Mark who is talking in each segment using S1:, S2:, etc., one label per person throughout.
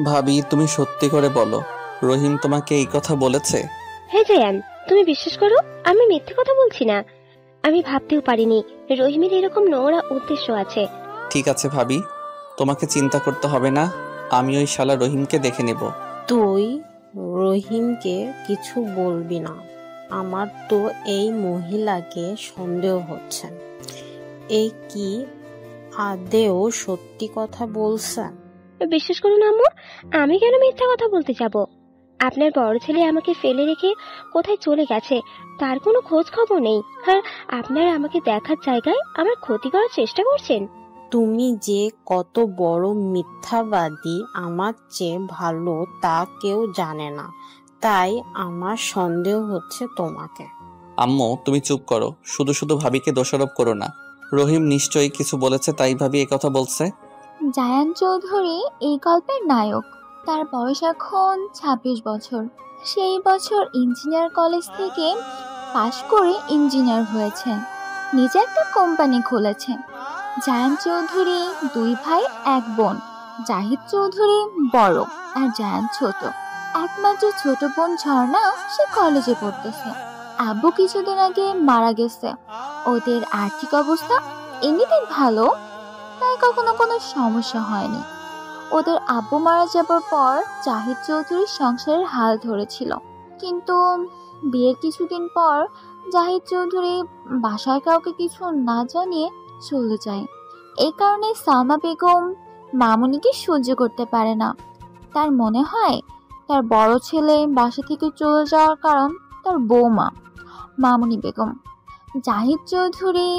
S1: ভাবি, তুমি সত্যি করে বলো, রহিম তোমাকে এই কথা বলেছে?
S2: হ্যাঁ জায়ান, তুমি বিশ্বাস করো, আমি মিথ্যে কথা বলছি না। আমি ভাবতেও পারিনি রহিমের এরকম নোংরা উদ্দেশ্য আছে।
S1: ঠিক আছে ভাবি, তোমাকে চিন্তা করতে হবে না, আমি ওই শালা রহিমকে দেখে নেব।
S3: তুই রহিমকে কিছু বলবি না। আমার তো এই মহিলাকে সন্দেহ হচ্ছে। এই কি আদেও সত্যি কথা বলছে?
S2: বিশ্বাস করুন আম্মু, আমি কেন মিথ্যা কথা বলতে যাব? আপনার বড় ছেলে আমাকে ফেলে রেখে কোথায় চলে গেছে তার কোনো খোঁজ খবর নেই, আর আপনারা আমাকে দেখার জায়গায় আমার ক্ষতি করার চেষ্টা করছেন।
S3: তুমি যে কত বড় মিথ্যাবাদী আমার চেয়ে ভালো তা কেউ জানে না, তাই আমার সন্দেহ হচ্ছে তোমাকে।
S1: আম্মু, তুমি চুপ করো, শুধু শুধু ভাবিকে দোষারোপ করো না। রহিম নিশ্চয়ই কিছু বলেছে, তাই ভাবি এই কথা বলছে।
S4: জায়ান চৌধুরী এই গল্পের নায়ক। তার বয়স এখন ২৬ বছর। সেই বছর ইঞ্জিনিয়ার কলেজ থেকে পাশ করে ইঞ্জিনিয়ার হয়েছে, নিজে একটা কোম্পানি খুলেছে। জায়ান চৌধুরী ২ ভাই ১ বোন। জাহিদ চৌধুরী বড় আর জায়ান ছোট। একমাত্র ছোট বোন ঝর্ণা সে কলেজে পড়তেছে। আব্বু কিছুদিন আগে মারা গেছে। ওদের আর্থিক অবস্থা এমনিতেই ভালো, তাই কখনো কোনো সমস্যা হয়নি। ওদের আব্বু মারা যাবার পর জাহিদ চৌধুরীর সংসারের হাল ধরেছিল, কিন্তু বিয়ের কিছুদিন পর জাহিদ চৌধুরী বাসায় কাউকে কিছু না জানিয়ে চলে যায়। এই কারণে সালমা বেগম মামুনিকে সহ্য করতে পারে না। তার মনে হয় তার বড় ছেলে বাসা থেকে চলে যাওয়ার কারণ তার বৌমা মামুনি বেগম। জাহিদ চৌধুরী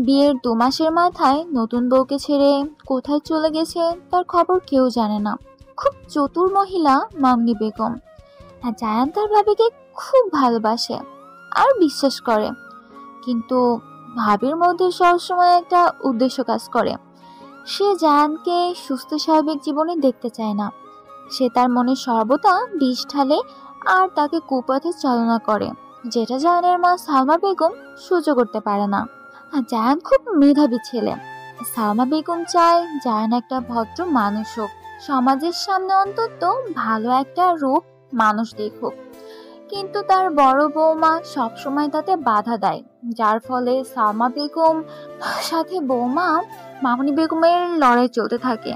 S4: বিয়ের ২ মাসের মাথায় নতুন বউকে ছেড়ে কোথায় চলে গেছে তার খবর কেউ জানে না। খুব চতুর মহিলা মামনি বেগম। আর জায়ান তার ভাবিকে খুব ভালোবাসে আর বিশ্বাস করে, কিন্তু ভাবির মধ্যে সবসময় একটা উদ্দেশ্য কাজ করে। সে জায়ানকে সুস্থ স্বাভাবিক জীবনে দেখতে চায় না। সে তার মনে সর্বদা বিষ ঢালে আর তাকে কুপথে চালনা করে, যেটা জায়ানের মা সালমা বেগম সহ্য করতে পারে না। আর জায়ান খুব মেধাবী ছেলে। সালমা বেগম চায় জায়ান একটা ভদ্র মানুষ হোক, সমাজের সামনে অন্তত ভালো একটা রূপ মানুষ দেখুক। কিন্তু তার বড় বৌমা সবসময় তাতে বাধা দেয়, যার ফলে সালমা বেগম সাথে বৌমা মামুনি বেগমের লড়াই চলতে থাকে।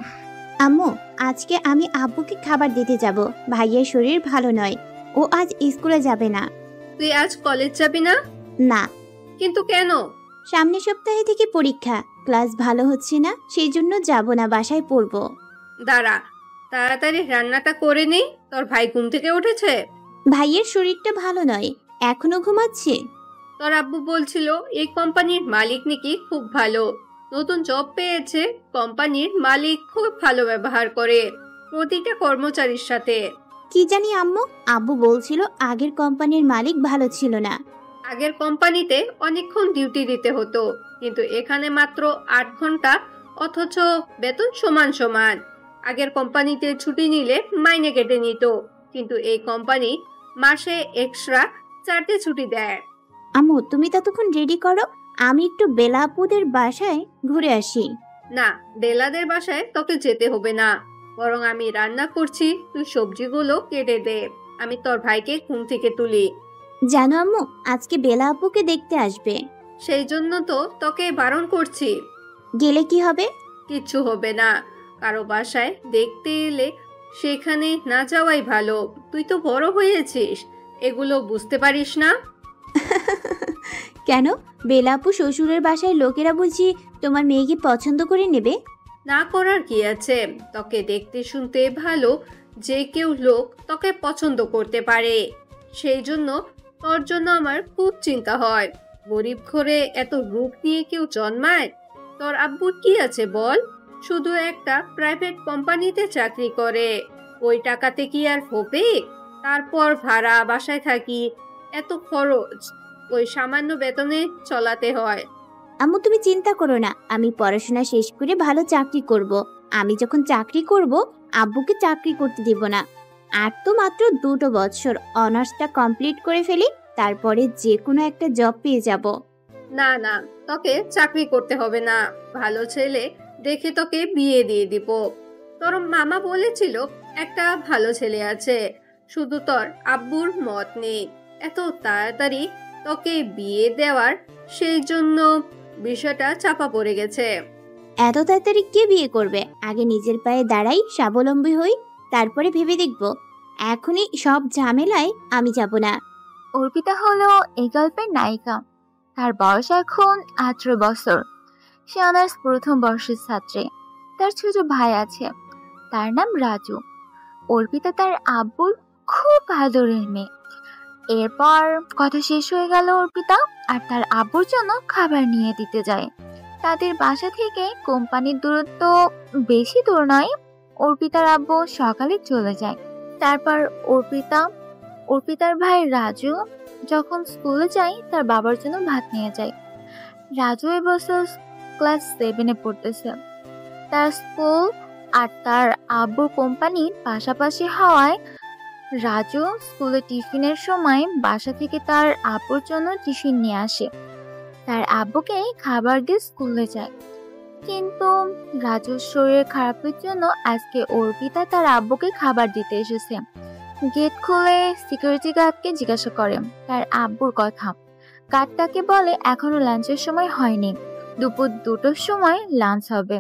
S5: আম্মু, আজকে আমি আব্বুকে খাবার দিতে যাব। ভাইয়ের শরীর ভালো নয়, ও আজ স্কুলে যাবে না।
S6: তুই আজ কলেজ যাবি না?
S5: না।
S6: কিন্তু কেন?
S5: সামনের সপ্তাহে থেকে পরীক্ষা, ক্লাস ভালো হচ্ছে না, সেই জন্য যাব না, বাসায় পড়বো।
S6: দাঁড়া, তাড়াতাড়ি রান্নাটা করে নেই। তোর ভাই ঘুম থেকে উঠেছে?
S5: ভাইয়ের শরীরটা ভালো নয়, এখনো ঘুমাচ্ছে।
S6: তোর আব্বু বলছিল এই কোম্পানির মালিক নাকি খুব ভালো, নতুন জব পেয়েছে। কোম্পানির মালিক খুব ভালো ব্যবহার করে প্রতিটা কর্মচারীর সাথে।
S5: কি জানি আম্মু, আব্বু বলছিল আগের কোম্পানির মালিক ভালো ছিল না।
S6: আগের কোম্পানিতে অনেকক্ষণ ডিউটি দিতে হতো, কিন্তু এখানে মাত্র ৮ ঘন্টা, অথচ বেতন সমান সমান। আগের কোম্পানিতে ছুটি নিলে মাইনে কেটে নিত, কিন্তু এই কোম্পানি মাসে এক্সট্রা 4টে ছুটি দেয়।
S5: আম্মু, তুমি ততক্ষণ রেডি করো, আমি একটু বেলা আপুদের বাসায় ঘুরে আসি।
S6: না, বেলাদের বাসায় তোকে যেতে হবে না, বরং আমি রান্না করছি, তুই সবজিগুলো কেটে দে, আমি তোর ভাইকে ঘুম থেকে তুলি।
S5: জানো আম্মু, আজকে বেলা আপুকে দেখতে আসবে।
S6: সেই জন্য তো তোকে বারণ করছি।
S5: গেলে কি হবে?
S6: কিচ্ছু হবে না। কারো বাসায় দেখতে এলে সেখানে না যাওয়াই ভালো। তুই তো বড় হয়েছিস, এগুলো বুঝতে পারিস না?
S5: কেন, বেলা আপু শ্বশুরের বাসায় লোকেরা বুঝি তোমার মেয়েকে পছন্দ করে নেবে?
S6: না করার কি আছে? তোকে দেখতে শুনতে ভালো, যে কেউ লোক তোকে পছন্দ করতে পারে। সেই জন্য তোর জন্য আমার খুব চিন্তা হয়। গরিব ঘরে এত রূপ নিয়ে কেউ জন্মায়? তোর আব্বুর কি আছে বল? শুধু একটা প্রাইভেট কোম্পানিতে চাকরি করে, ওই টাকাতে কি আর হবে? তারপর ভাড়া, বাসায় থাকি, এত খরচ, ওই সামান্য বেতনে চলাতে হয়।
S5: আম্মু, তুমি চিন্তা করো না, আমি পড়াশোনা শেষ করে ভালো চাকরি করব। আমি যখন চাকরি করব, আব্বুকে চাকরি করতে দিব না। আর তো মাত্র 2 বছর, অনার্সটা কমপ্লিট করে ফেলি, তারপরে যে কোনো একটা জব পেয়ে যাব।
S6: না না, তোকে চাকরি করতে হবে না। ভালো ছেলে দেখে তোকে বিয়ে দিয়ে দিব। তোর মামা বলেছিল একটা ভালো ছেলে আছে, শুধু তোর আব্বুর মত নেই এত তাড়াতাড়ি তোকে বিয়ে দেওয়ার, সেই জন্য বিষয়টা চাপা পড়ে গেছে।
S5: এত তাড়াতাড়ি কে বিয়ে করবে? আগে নিজের পায়ে দাঁড়াই, স্বাবলম্বী হই, তারপরে ভেবে দেখব। এখনই সব ঝামেলায় আমি যাব না।
S4: অর্পিতা হলো এই গল্পের নায়িকা। তার বয়স এখন 18 বছর। সে অনার্স প্রথম বর্ষের ছাত্রী। তার ছোট ভাই আছে, তার নাম রাজু। অর্পিতা তার আব্বুর খুব আদরের মেয়ে। এরপর কথা শেষ হয়ে গেল অর্পিতা আর তার আব্বুর জন্য খাবার নিয়ে দিতে যায়। তাদের বাসা থেকে কোম্পানির দূরত্ব বেশি দূর নয়। অর্পিতার আব্বু সকালে চলে যায়। তারপর অর্পিতার ভাই রাজু যখন স্কুলে যায় তার বাবার জন্য ভাত নিয়ে যায়। রাজু এবছর ক্লাস 7-এ পড়তেছে। তার স্কুল আর তার আব্বুর কোম্পানি পাশাপাশি হওয়ায় রাজু স্কুলে টিফিনের সময় বাসা থেকে তার আব্বুর জন্য টিফিন নিয়ে আসে। তার আব্বুকে খাবার দিয়ে স্কুলে যায়। কিন্তু রাজুর শরীর খারাপের জন্য আজকে অর্পিতা তার আব্বুকে খাবার দিতে এসেছে। গেট খুলে সিকিউরিটি গার্ডকে জিজ্ঞাসা করে তার আব্বুর কথা। গার্ড তাকে বলে এখনো লাঞ্চের সময় হয়নি, দুপুর 2টোর সময় লাঞ্চ হবে।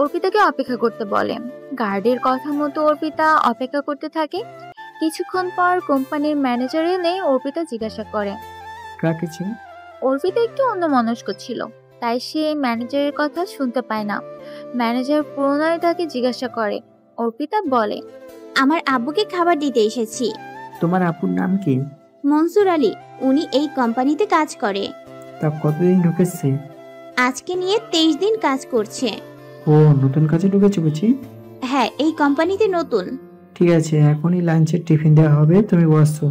S4: অর্পিতাকে অপেক্ষা করতে বলে। গার্ডের কথা মতো অর্পিতা অপেক্ষা করতে থাকে। কিছুক্ষণ পর কোম্পানির ম্যানেজার এলে অর্পিতা জিজ্ঞাসা করে। অর্পিতা একটু অন্যমনস্ক ছিল, তাই সে ম্যানেজারের কথা শুনতে পায় না। ম্যানেজার পুনরায় তাকে জিজ্ঞাসা করে। অর্পিতা বলে,
S5: আমার আব্বুকে খাবার দিতে এসেছি।
S7: তোমার আপুর নাম কি?
S5: মনসুর আলী, উনি এই কোম্পানিতে কাজ করে।
S7: তা কতদিন ঢুকেছে?
S5: আজকে নিয়ে 23 দিন কাজ করছে।
S7: ও নতুন কাজে ঢুকেছে বুঝি?
S5: হ্যাঁ, এই কোম্পানিতে নতুন।
S7: ঠিক আছে, এখনই লাঞ্চের টিফিন দেওয়া হবে, তুমি বসো।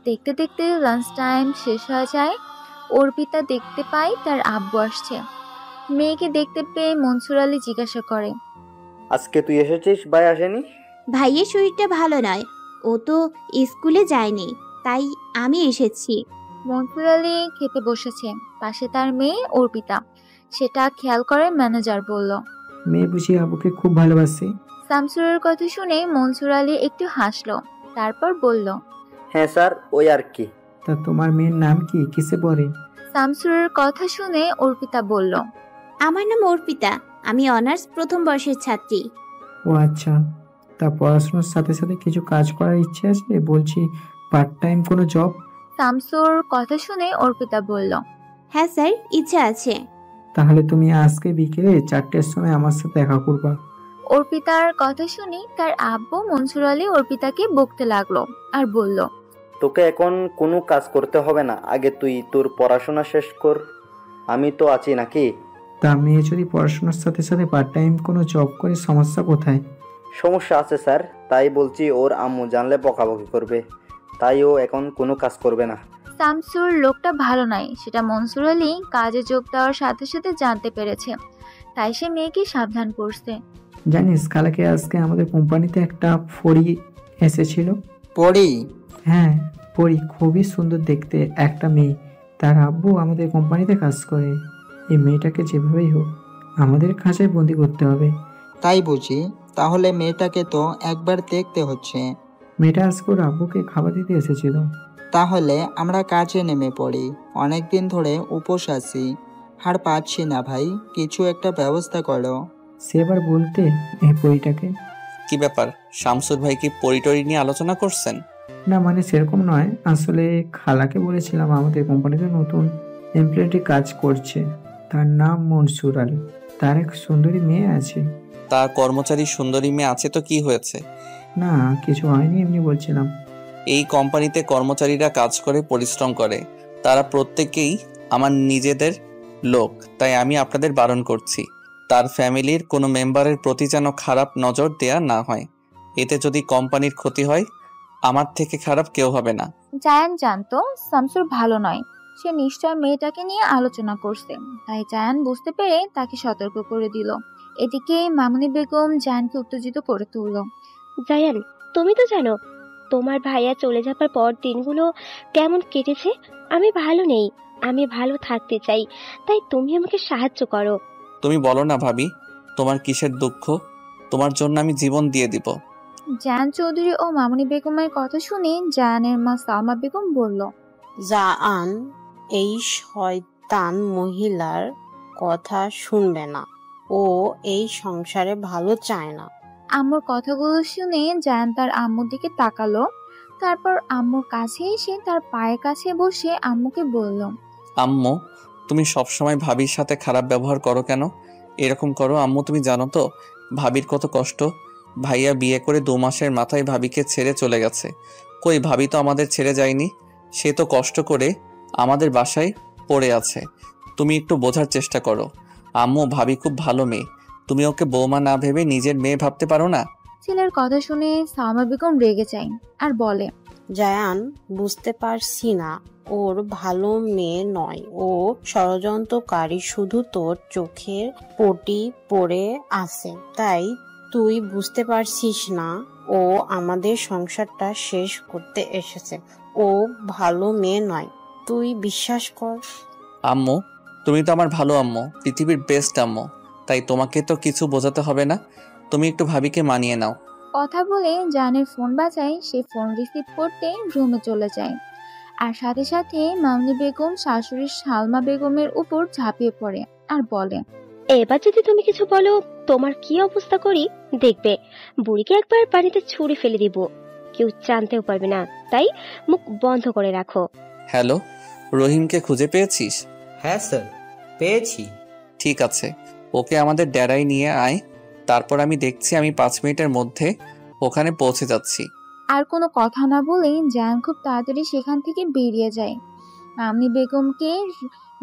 S4: দেখতে দেখতে লাঞ্চ টাইম শেষ হয়ে যায়। অর্পিতা দেখতে পায় তার আব্বু আসছে। মেয়েকে দেখতে পেয়ে মনসুর আলী জিজ্ঞাসা করে,
S8: আজকে তুই এসেছিস, ভাই আসেনি?
S5: ভাইয়ের শরীরটা ভালো নয়, ও তো স্কুলে যায়নি, তাই আমি এসেছি।
S4: মনসুর আলী খেতে বসেছে। পাশে তার মেয়ে অর্পিতা। সেটা খেয়াল করে ম্যানেজার বলল,
S7: মেয়ে বুঝি আবুকে খুব ভালোবাসে?
S4: শামসুরের কথা শুনে মনসুর আলী একটু হাসলো, তারপর বলল,
S8: হ্যাঁ স্যার, ওই আর কি।
S7: তা তোমার মেয়ের নাম কি, কিসে পড়ে?
S4: শামসুরের কথা শুনে অর্পিতা বলল,
S5: আমার নাম অর্পিতা, আমি অনার্স প্রথম বর্ষের ছাত্রী।
S7: ও আচ্ছা, তা পড়াশোনার সাথে সাথে কিছু কাজ করার ইচ্ছে আছে? বলছি পার্ট টাইম কোনো জব?
S4: শামসুর কথা শুনে অর্পিতা বলল,
S5: হ্যাঁ স্যার, ইচ্ছা আছে।
S7: তাহলে তুমি আজকে বিকেলে 4টের সময় আমার সাথে দেখা করবা।
S4: অর্পিতার কথা শুনে তার আব্বু মনসুর আলী অর্পিতাকে বকতে লাগলো আর বলল,
S8: তোকে এখন কোনো কাজ করতে হবে না, আগে তুই তোর পড়াশোনা শেষ কর, আমি তো আছি নাকি?
S7: তা মেয়ে যদি পড়াশোনার সাথে সাথে পার্ট টাইম কোনো জব করে সমস্যা কোথায়?
S8: সমস্যা আছে স্যার, তাই বলছি ওর আম্মু জানলে বকাবকি করবে, তাই ও এখন কোনো কাজ করবে না।
S4: শামসুর লোকটা ভালো নয়, সেটা মনসুর আলী কাজে যোগ দেওয়ার সাথে সাথে জানতে পেরেছে, তাই সে মেয়েকে সাবধান করছে।
S7: জানিস কালকে আজকে আমাদের কোম্পানিতে একটা পরী এসেছিল।
S1: পড়ি?
S7: হ্যাঁ পরী, খুবই সুন্দর দেখতে একটা মেয়ে। তার আব্বু আমাদের কোম্পানিতে কাজ করে। এই মেয়েটাকে যেভাবেই হোক আমাদের খাঁচায় বন্দি করতে হবে।
S9: তাই বুঝি? তাহলে মেয়েটাকে তো একবার দেখতে হচ্ছে।
S7: মেয়েটা আজকে ওর আব্বুকে খাবার দিতে এসেছিল।
S9: তাহলে আমরা কাজে নেমে পড়ি, অনেকদিন ধরে উপোস আছি, আর পাচ্ছি না ভাই, কিছু একটা ব্যবস্থা করো।
S7: সে এবার বলতে এই পরীটাকে।
S1: কি ব্যাপার, শামসুর ভাই কি পরিটরি নিয়ে আলোচনা করছেন?
S7: না মানে সেরকম নয়, আসলে খালাকে বলেছিলাম আমাদের কোম্পানিতে নতুন এমপ্লয়িটি কাজ করছে, তার নাম মনসুর আলী, তার এক সুন্দরী মেয়ে আছে।
S1: তা কর্মচারী সুন্দরী মেয়ে আছে তো কি হয়েছে?
S7: না কিছু হয়নি, এমনি বলছিলাম।
S1: এই কোম্পানিতে কর্মচারীরা কাজ করে, পরিশ্রম করে, তারা প্রত্যেকেই আমার নিজেদের লোক, তাই আমি আপনাদের বারণ করছি তার ফ্যামিলির কোনো মেম্বারের প্রতি যেন খারাপ নজর দেয়া না হয়। এতে যদি কোম্পানির ক্ষতি হয়, আমার থেকে খারাপ কেউ হবে না।
S4: জায়ান জানতো শামসুর ভালো নয়, সে নিশ্চয় মেয়েটাকে নিয়ে আলোচনা করছে, তাই জায়ান বুঝতে পেরে তাকে সতর্ক করে দিল। এদিকে মামুনি বেগম জায়ানকে উত্তেজিত করে তুলল।
S2: জায়ান, তুমি তো জানো তোমার ভাইয়া চলে যাবার পর দিনগুলো কেমন কেটেছে। আমি ভালো নেই, আমি ভালো থাকতে চাই, তাই তুমি আমাকে সাহায্য করো।
S1: তুমি বলো না ভাবি, তোমার কিসের দুঃখ? তোমার জন্য আমি জীবন দিয়ে দিব।
S4: জায়ান চৌধুরী ও মামুনি বেগমের কথা শুনে জায়ানের মা সালমা বেগম বলল,
S3: জায়ান এই শয়তান মহিলার কথা শুনবে না। ও এই সংসারে ভালো চায় না।
S4: আম্মুর কথাগুলো শুনে জায়ান তার আম্মুর দিকে তাকালো। তারপর আম্মুর কাছে এসে তার পায়ের কাছে বসে আম্মুকে বলল,
S1: আম্মু, তুমি সবসময় ভাবির সাথে খারাপ ব্যবহার করো কেন? এরকম করো আম্মু, তুমি জানো তো ভাবির কত কষ্ট। ভাইয়া বিয়ে করে 2 মাসের মাথায় ভাবিকে ছেড়ে চলে গেছে। কই, ভাবি তো আমাদের ছেড়ে যায়নি। সে তো কষ্ট করে আমাদের বাসায় পড়ে আছে। তুমি একটু বোঝার চেষ্টা করো আম্মু, ভাবি খুব ভালো মেয়ে। তুমি ওকে বৌমা না ভেবে নিজের মেয়ে ভাবতে পারো না?
S4: ছেলের কথা শুনে সালমা বেগম রেগে যায় আর বলে,
S3: জায়ান, বুঝতে পারছি না, ওর ভালো মেয়ে নয়, ও ষড়যন্ত্রকারী। শুধু তোর চোখের পটি পড়ে আছে, তাই তুই বুঝতে পারছিস না। ও আমাদের সংসারটা শেষ করতে এসেছে। ও ভালো মেয়ে নয়, তুই বিশ্বাস কর।
S1: আম্মু, তুমি তো আমার ভালো আম্মু, পৃথিবীর বেস্ট আম্মু, তাই তোমাকে তো কিছু বোঝাতে হবে না। তুমি একটু ভাবিকে মানিয়ে নাও।
S4: কথা বলে জায়ানের ফোন বাজায়। সে ফোন রিসিভ করতে রুমে চলে যায়। আর সাথে সাথে মামুনি বেগম শাশুড়ি সালমা বেগমের উপর ঝাঁপিয়ে পড়ে আর বলে,
S2: এবার যদি তুমি কিছু বলো তোমার কি অবস্থা করি দেখবে। বুড়িকে একবার পানিতে ছুঁড়ে ফেলে দিব, কেউ জানতেও পারবে না, তাই মুখ বন্ধ করে রাখো।
S1: হ্যালো, রহিমকে খুঁজে পেয়েছিস?
S10: হ্যাঁ স্যার, পেয়েছি।
S1: ঠিক আছে, ওকে আমাদের ডেরায় নিয়ে আয়। তারপর আমি দেখছি, আমি 5 মিনিটের মধ্যে ওখানে পৌঁছে যাচ্ছি।
S4: আর কোনো কথা না বলে জায়ান খুব তাড়াতাড়ি সেখান থেকে বেরিয়ে যায়। মামনি বেগমকে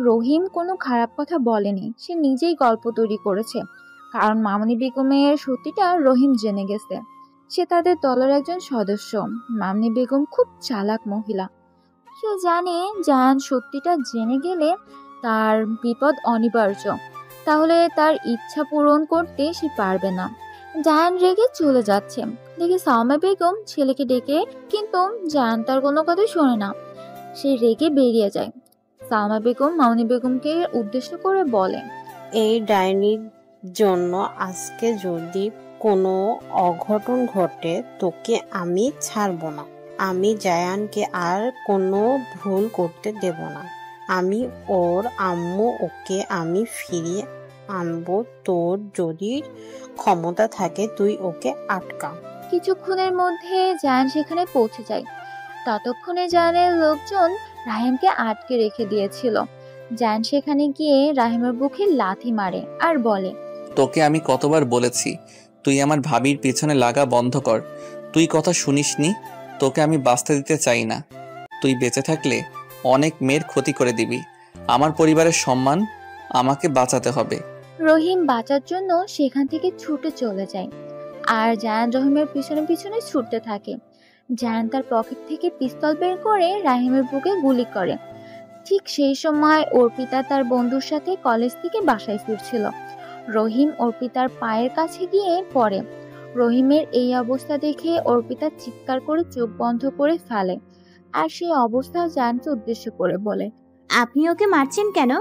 S4: রহিম কোনো খারাপ কথা বলেনি, সে নিজেই গল্প তৈরি করেছে। কারণ মামনি বেগমের সত্যিটা রহিম জেনে গেছে। সে তাদের দলের একজন সদস্য। মামনি বেগম খুব চালাক মহিলা। সে জানে জায়ান সত্যিটা জেনে গেলে তার বিপদ অনিবার্য, তাহলে তার ইচ্ছা পূরণ করতে সে পারবে না। জায়ান রেগে চলে যাচ্ছে দেখে সালমা বেগম ছেলেকে ডেকে, কিন্তু জায়ান তার কোনো কথা শোনে না। সে রেগে বেরিয়ে যায়। সালমা বেগম মামনি বেগমকে উদ্দেশ্য করে বলে,
S3: এই ডাইনির জন্য আজকে যদি কোনো অঘটন ঘটে তোকে আমি ছাড়ব না। আমি জায়ানকে আর কোনো ভুল করতে দেব না। আমি ওর আম্মু, ওকে আমি ফিরিয়ে আনবো। তোর যদি ক্ষমতা থাকে তুই ওকে আটকা।
S4: কিছুক্ষণের মধ্যে জায়ান সেখানে পৌঁছে যায়। ততক্ষণে জায়ানের লোকজন রাহিমকে আটকে রেখে দিয়েছিল। জায়ান সেখানে গিয়ে রাহিমের বুকে লাথি মারে আর বলে,
S1: তোকে আমি কতবার বলেছি তুই আমার ভাবির পিছনে লাগা বন্ধ কর। তুই কথা শুনিসনি। তোকে আমি বাঁচতে দিতে চাই না। তুই বেঁচে থাকলে অনেক মেয়ের ক্ষতি করে দিবি। আমার পরিবারের সম্মান আমাকে বাঁচাতে হবে।
S4: রহিম বাঁচার জন্য সেখান থেকে ছুটে চলে যায় আর জায়ান রহিমের পিছনে পিছনে ছুটতে থাকে। জায়ান তার পকেট থেকে পিস্তল বের করে রাহিমের বুকে গুলি করে। ঠিক সেই সময় অর্পিতা তার বন্ধুর সাথে কলেজ থেকে বাসায় ফিরছিল। রহিম অর্পিতার পায়ের কাছে গিয়ে পড়ে। রহিমের এই অবস্থা দেখে অর্পিতা চিৎকার করে চোখ বন্ধ করে ফেলে আর সেই অবস্থা জায়ানকে উদ্দেশ্য করে বলে,
S5: আপনি ওকে মারছেন কেন?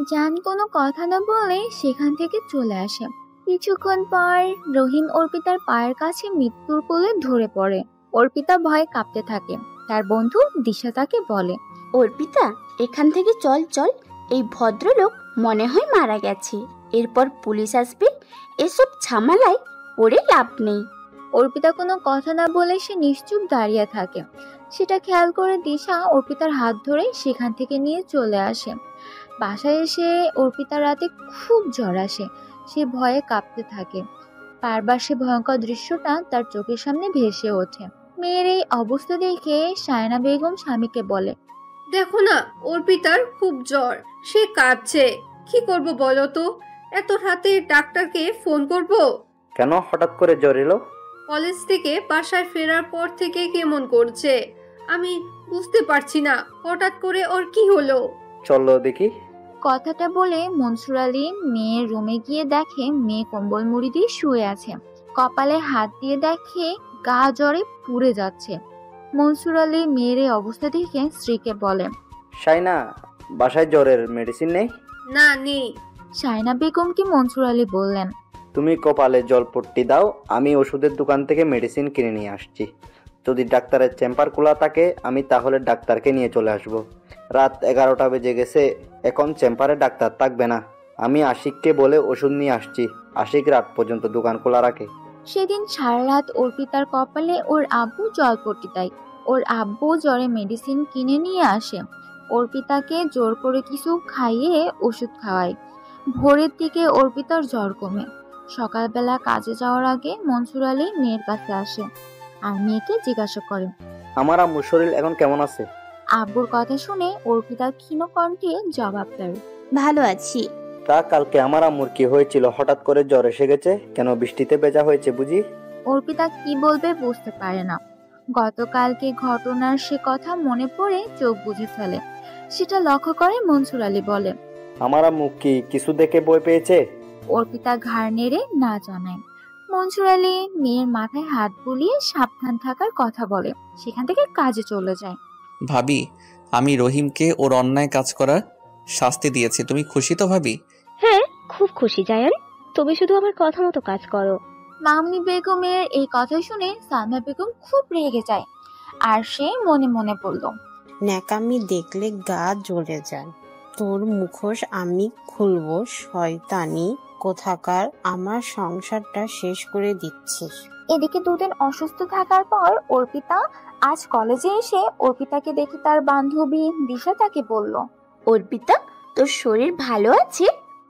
S4: জায়ান কোনো কথা না বলে সেখান থেকে চলে আসে। কিছুক্ষণ পর রহিম অর্পিতার পায়ের কাছে মৃত্যুর কোলে ধরে পড়ে। অর্পিতা ভয়ে কাঁপতে থাকে। তার বন্ধু দিশা তাকে বলে,
S5: অর্পিতা, এখান থেকে চল চল, এই ভদ্রলোক মনে হয় মারা গেছে। এরপর পুলিশ আসবে, এসব ঝামেলায় পড়ে লাভ নেই।
S4: অর্পিতা কোনো কথা না বলে সে নিশ্চুপ দাঁড়িয়ে থাকে। সেটা খেয়াল করে দিশা অর্পিতার হাত ধরে সেখান থেকে নিয়ে চলে আসে। বাসায় এসে অর্পিতার রাতে খুব জ্বর আসে। সে ভয়ে কাঁপতে থাকে। বারবার সে ভয়ঙ্কর দৃশ্যটা তার চোখের সামনে ভেসে ওঠে। মেয়ের এই অবস্থা দেখে সায়না বেগম স্বামীকে বলে,
S6: দেখো না, অর্পিতার খুব জ্বর, সে কাঁদছে। কি করব বলো তো? এত রাতে ডাক্তারকে ফোন করব?
S8: কেন হঠাৎ করে জ্বর এলো?
S6: কলেজ থেকে বাসায় ফেরার পর থেকে কেমন করছে, আমি বুঝতে পারছি না হঠাৎ করে ওর কি হলো।
S8: চলো দেখি।
S4: কথাটা বলে মনসুর আলী মেয়ের রুমে গিয়ে দেখে মেয়ে কম্বল মুড়ি দিয়ে শুয়ে আছে। কপালে হাত দিয়ে দেখে গা জ্বরে পুড়ে যাচ্ছে। মনসুর আলী মেয়ের এই অবস্থা দেখে স্ত্রীকে বলে,
S8: শাইনা, বাসায় জ্বরের মেডিসিন নেই?
S6: না, নেই।
S4: সায়না বেগমকে মনসুর আলী বললেন,
S8: তুমি কপালে জলপট্টি দাও, আমি ওষুধের দোকান থেকে মেডিসিন কিনে নিয়ে আসছি। যদি ডাক্তারের চেম্বার খোলা থাকে আমি তাহলে ডাক্তারকে নিয়ে চলে আসব। রাত 11টা বেজে গেছে, এখন চেম্বারে ডাক্তার থাকবে না। আমি আশিককে বলে ওষুধ নিয়ে আসছি, আশিক রাত পর্যন্ত দোকান খোলা রাখে।
S4: সেদিন সারা রাত অর্পিতার কপালে ওর আব্বু জলপট্টি দেয়। ওর আব্বু জ্বরে মেডিসিন কিনে নিয়ে আসে, অর্পিতাকে জোর করে কিছু খাইয়ে ওষুধ খাওয়ায়। ভোরের দিকে অর্পিতার জ্বর কমে। সকালবেলা কাজে যাওয়ার আগে মনসুর আলী মেয়ের কাছে আসে আর মেয়েকে জিজ্ঞাসা করে,
S8: আমার আম্মুর শরীর এখন কেমন আছে?
S4: আব্বুর কথা শুনে অর্পিতা ক্ষীণ কণ্ঠে জবাব দেয়,
S5: ভালো আছি।
S8: তা কালকে আমার আম্মুর কি হয়েছিল? হঠাৎ করে জ্বর এসে গেছে কেন? বৃষ্টিতে ভেজা হয়েছে বুঝি?
S4: অর্পিতা কি বলবে বুঝতে পারে না। গতকালকে ঘটনার সে কথা মনে পড়ে চোখ বুজে ফেলে। সেটা লক্ষ্য করে মনসুর আলী বলে,
S8: আমার আম্মু কি কিছু দেখে ভয় পেয়েছে?
S4: অর্পিতা ঘাড় নেড়ে না জানায়। মনসুর আলী মেয়ের মাথায় হাত বুলিয়ে সাবধান থাকার কথা বলে, সেখান থেকে কাজে চলে যায়।
S1: ভাবি, আমি রহিমকে ওর অন্যায় কাজ করার শাস্তি দিয়েছি, তুমি খুশি তো ভাবি?
S2: হ্যাঁ, খুব খুশি জায়ান। তুমি শুধু আমার কথা মতো কাজ করো।
S4: মামনি বেগমের এই কথা শুনে সালমা বেগম খুব রেগে যায় আর সে মনে মনে বলল,
S3: ন্যাকামি দেখলে গা জ্বলে যায়। তোর মুখোশ আমি খুলবো, শয়তানি কোথাকার, আমার সংসারটা শেষ করে দিচ্ছিস।
S4: এদিকে দুদিন অসুস্থ থাকার পর অর্পিতা আজ কলেজে এসে অর্পিতাকে দেখে তার বান্ধবী দিশা তাকে বলল,
S5: অর্পিতা, তোর শরীর ভালো আছে?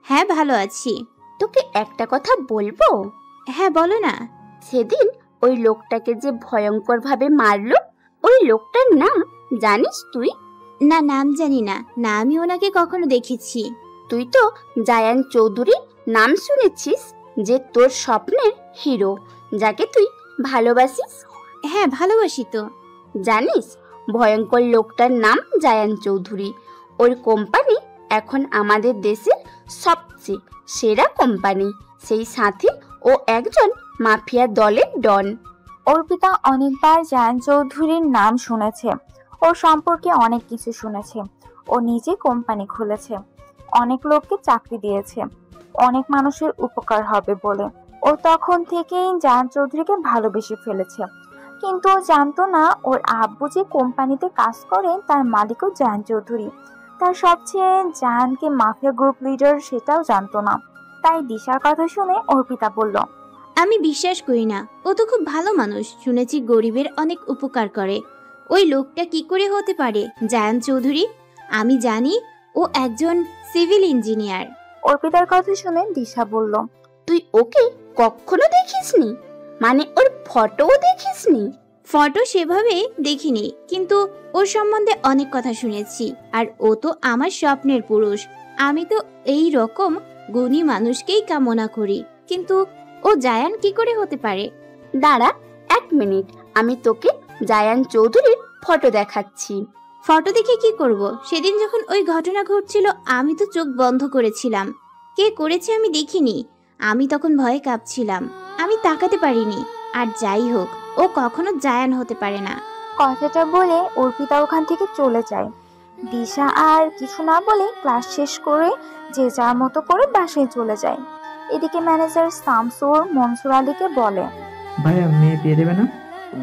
S5: হ্যাঁ, ভালো আছি। তোকে একটা কথা বলবো? হ্যাঁ, বলো না। সেদিন ওই লোকটাকে যে ভয়ঙ্কর ভাবে মারলো, ওই লোকটার নাম জানিস তুই? না, নাম জানি না। না, আমি ওনাকে কখনো দেখেছি। তুই তো জায়ান চৌধুরীর নাম শুনেছিস, যে তোর স্বপ্নের হিরো, যাকে তুই ভালোবাসিস। হ্যাঁ, ভালোবাসি তো। জানিস, ভয়ঙ্কর লোকটার নাম জায়ান চৌধুরী। ওর কোম্পানি এখন আমাদের দেশের সবচেয়ে সেরা কোম্পানি। সেই সাথে ও একজন মাফিয়া দলের ডন।
S4: অর্পিতা অনেকবার জায়ান চৌধুরীর নাম শুনেছে, ওর সম্পর্কে অনেক কিছু শুনেছে। ও নিজে কোম্পানি খুলেছে, অনেক লোককে চাকরি দিয়েছে, অনেক মানুষের উপকার হবে বলে ও তখন থেকেই জায়ান চৌধুরীকে ভালোবেসে ফেলেছে। কিন্তু ও জানতো না ওর আব্বু যে কোম্পানিতে কাজ করে তার মালিকও জায়ান চৌধুরী। তার সবচেয়ে জায়ানকে মাফিয়া গ্রুপ লিডার সেটাও জানতো না। তাই দিশার কথা শুনে অর্পিতা বলল,
S5: আমি বিশ্বাস করি না। ও তো খুব ভালো মানুষ, শুনেছি গরিবের অনেক উপকার করে। ওই লোকটা কি করে হতে পারে জায়ান চৌধুরী? আমি জানি ও একজন সিভিল ইঞ্জিনিয়ার।
S4: অর্পিতার কথা শুনে দিশা বলল,
S5: তুই ওকে কখনো দেখিসনি? মানে ওর ফটোও দেখিসনি? ফটো সেভাবে দেখিনি, কিন্তু ওর সম্বন্ধে অনেক কথা শুনেছি। আর ও তো আমার স্বপ্নের পুরুষ। আমি তো এই রকম গুণী মানুষকেই কামনা করি, কিন্তু ও জায়ান কি করে হতে পারে? দাঁড়া 1 মিনিট, আমি তোকে জায়ান চৌধুরীর ফটো দেখাচ্ছি। ফটো দেখে কি করব? সেদিন যখন ওই ঘটনা ঘটছিল আমি তো চোখ বন্ধ করেছিলাম। কে করেছে আমি দেখিনি। আমি তখন ভয়ে কাঁপছিলাম, আমি তাকাতে পারিনি। আর যাই হোক, ও কখনো জায়ান হতে পারে না।
S4: কথাটা বলে অর্পিতা ওখান থেকে চলে যায়। দিশা আর কিছু না বলে ক্লাস শেষ করে যে যার মতো করে বাসায় চলে যায়। এদিকে ম্যানেজার শামসুর মনসুর আলীকে বলে,
S7: ভাইয়া মেয়ে বিয়ে দেবে না?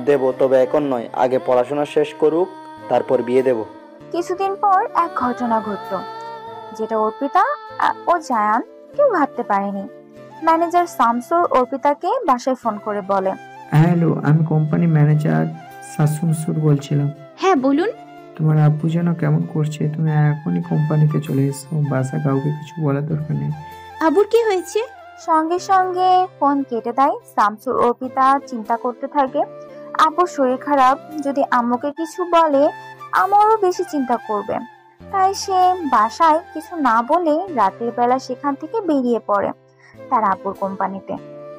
S8: দেব, তবে এখন নয়, আগে পড়াশোনা শেষ করুক, তারপর বিয়ে দেব।
S4: কিছুদিন পর এক ঘটনা ঘটল, যেটা অর্পিতা ও জায়ান কেউ ভাবতে পারেনি। ম্যানেজার শামসুর অর্পিতাকে বাসায় ফোন করে বলে,
S7: হ্যালো, আমি কোম্পানি ম্যানেজার শামসুর বলছিলাম।
S5: হ্যাঁ, বলুন।
S7: তোমার আব্বু যেন কেমন করছে, তুমি এখনই কোম্পানিতে চলে এসো, বাসা কাউকে কিছু বলার দরকার নেই।
S5: আব্বুর কি হয়েছে?
S4: সঙ্গে সঙ্গে ফোন কেটে দেয় শামসুর। অর্পিতা চিন্তা করতে থাকে, আব্বুর শরীর খারাপ, যদি আম্মুকে কিছু বলে আমারও বেশি চিন্তা করবে। তাই সে বাসায় কিছু না বলে রাতের বেলা সেখান থেকে বেরিয়ে পড়ে তার আব্বুর কোম্পানিতে।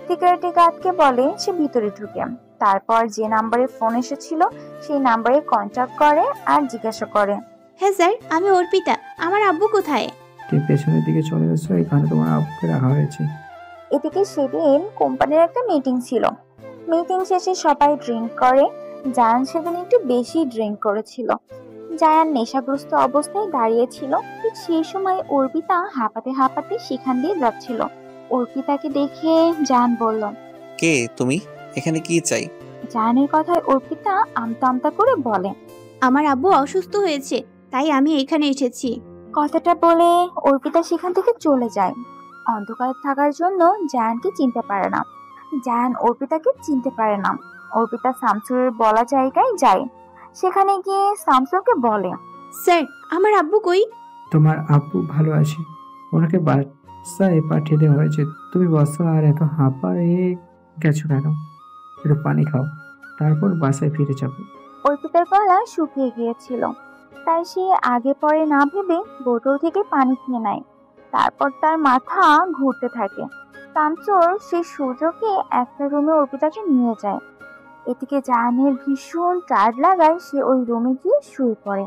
S4: সিকিউরিটি গার্ডকে বলে সে ভিতরে ঢুকে। তারপর যে নাম্বারে ফোন এসেছিল সেই নাম্বারে কন্ট্যাক্ট করে আর জিজ্ঞাসা করে,
S5: হ্যাঁ স্যার, আমি অর্পিতা। আমার আব্বু কোথায়?
S7: তুমি পেছনের দিকে চলে এসো, এখানে তোমার আব্বুকে রাখা হয়েছে।
S4: এদিকে সেদিন কোম্পানির একটা মিটিং ছিল। মিটিং শেষে সবাই ড্রিঙ্ক করে। জায়ান সেদিন একটু বেশি ড্রিঙ্ক করেছিল। জায়ান নেশাগ্রস্ত অবস্থায় দাঁড়িয়েছিল। ঠিক সেই সময় অর্পিতা হাঁপাতে হাঁপাতে সেখান দিয়ে যাচ্ছিল। অর্পিতাকে দেখে জায়ান বলল।
S1: কে তুমি? এখানে কি চাই?
S4: জায়ানের কথায় অর্পিতা আমতা আমতা করে বলে,
S5: আমার আব্বু অসুস্থ হয়েছে, তাই আমি এখানে এসেছি।
S4: কথাটা বলে অর্পিতা সেখান থেকে চলে যায়। অন্ধকার থাকার জন্য জায়ানকে চিনতে পারে না। জায়ান অর্পিতাকে চিনতে পারে না। অর্পিতা শামসুরের বলা জায়গায় যায়। সেখানে গিয়ে শামসুরকে বলে,
S5: স্যার, আমার আব্বু কই?
S7: তোমার আব্বু ভালো আছে, ওনাকে বাসায় পাঠিয়ে দেওয়া হয়েছে। তুমি বসো আর এত হাঁপায়ে গেছো কেন? একটু পানি খাও, তারপর বাসায় ফিরে যাবে।
S4: অর্পিতার গলা শুকিয়ে গিয়েছিল, তাই সে আগে পরে না ভেবে বোতল থেকে পানি কিনে নেয়। তারপর তার মাথা ঘুরতে থাকে। শামসুর সেই সুযোগে একটা রুমে অর্পিতাকে নিয়ে যায়। এদিকে জাহানের ভীষণ টায়ার্ড লাগায় সে ওই রুমে গিয়ে শুয়ে পড়ে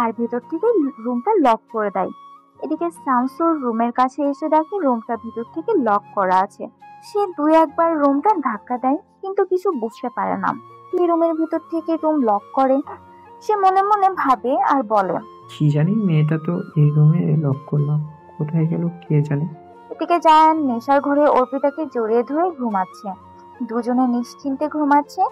S4: আর ভেতর থেকে রুমটা লক করে দেয়। এদিকে শামসুর রুমের কাছে এসে দেখে রুমটা ভিতর থেকে লক করা আছে। সে দুই একবার রুমটা ধাক্কা দেয়, কিন্তু কিছু বুঝতে পারে না কি রুমের ভিতর থেকে রুম লক করে। সে মনে মনে ভাবে আর বলে,
S7: কি জানি, মেয়েটা তো এই রুমে লক করলাম, কোথায় গেল কে জানে।
S4: এদিকে জায়ান নেশার ঘরে অর্পিতাকে জড়িয়ে ধরে ঘুমাচ্ছে। দুজনে নিশ্চিন্তে ঘুমাচ্ছে।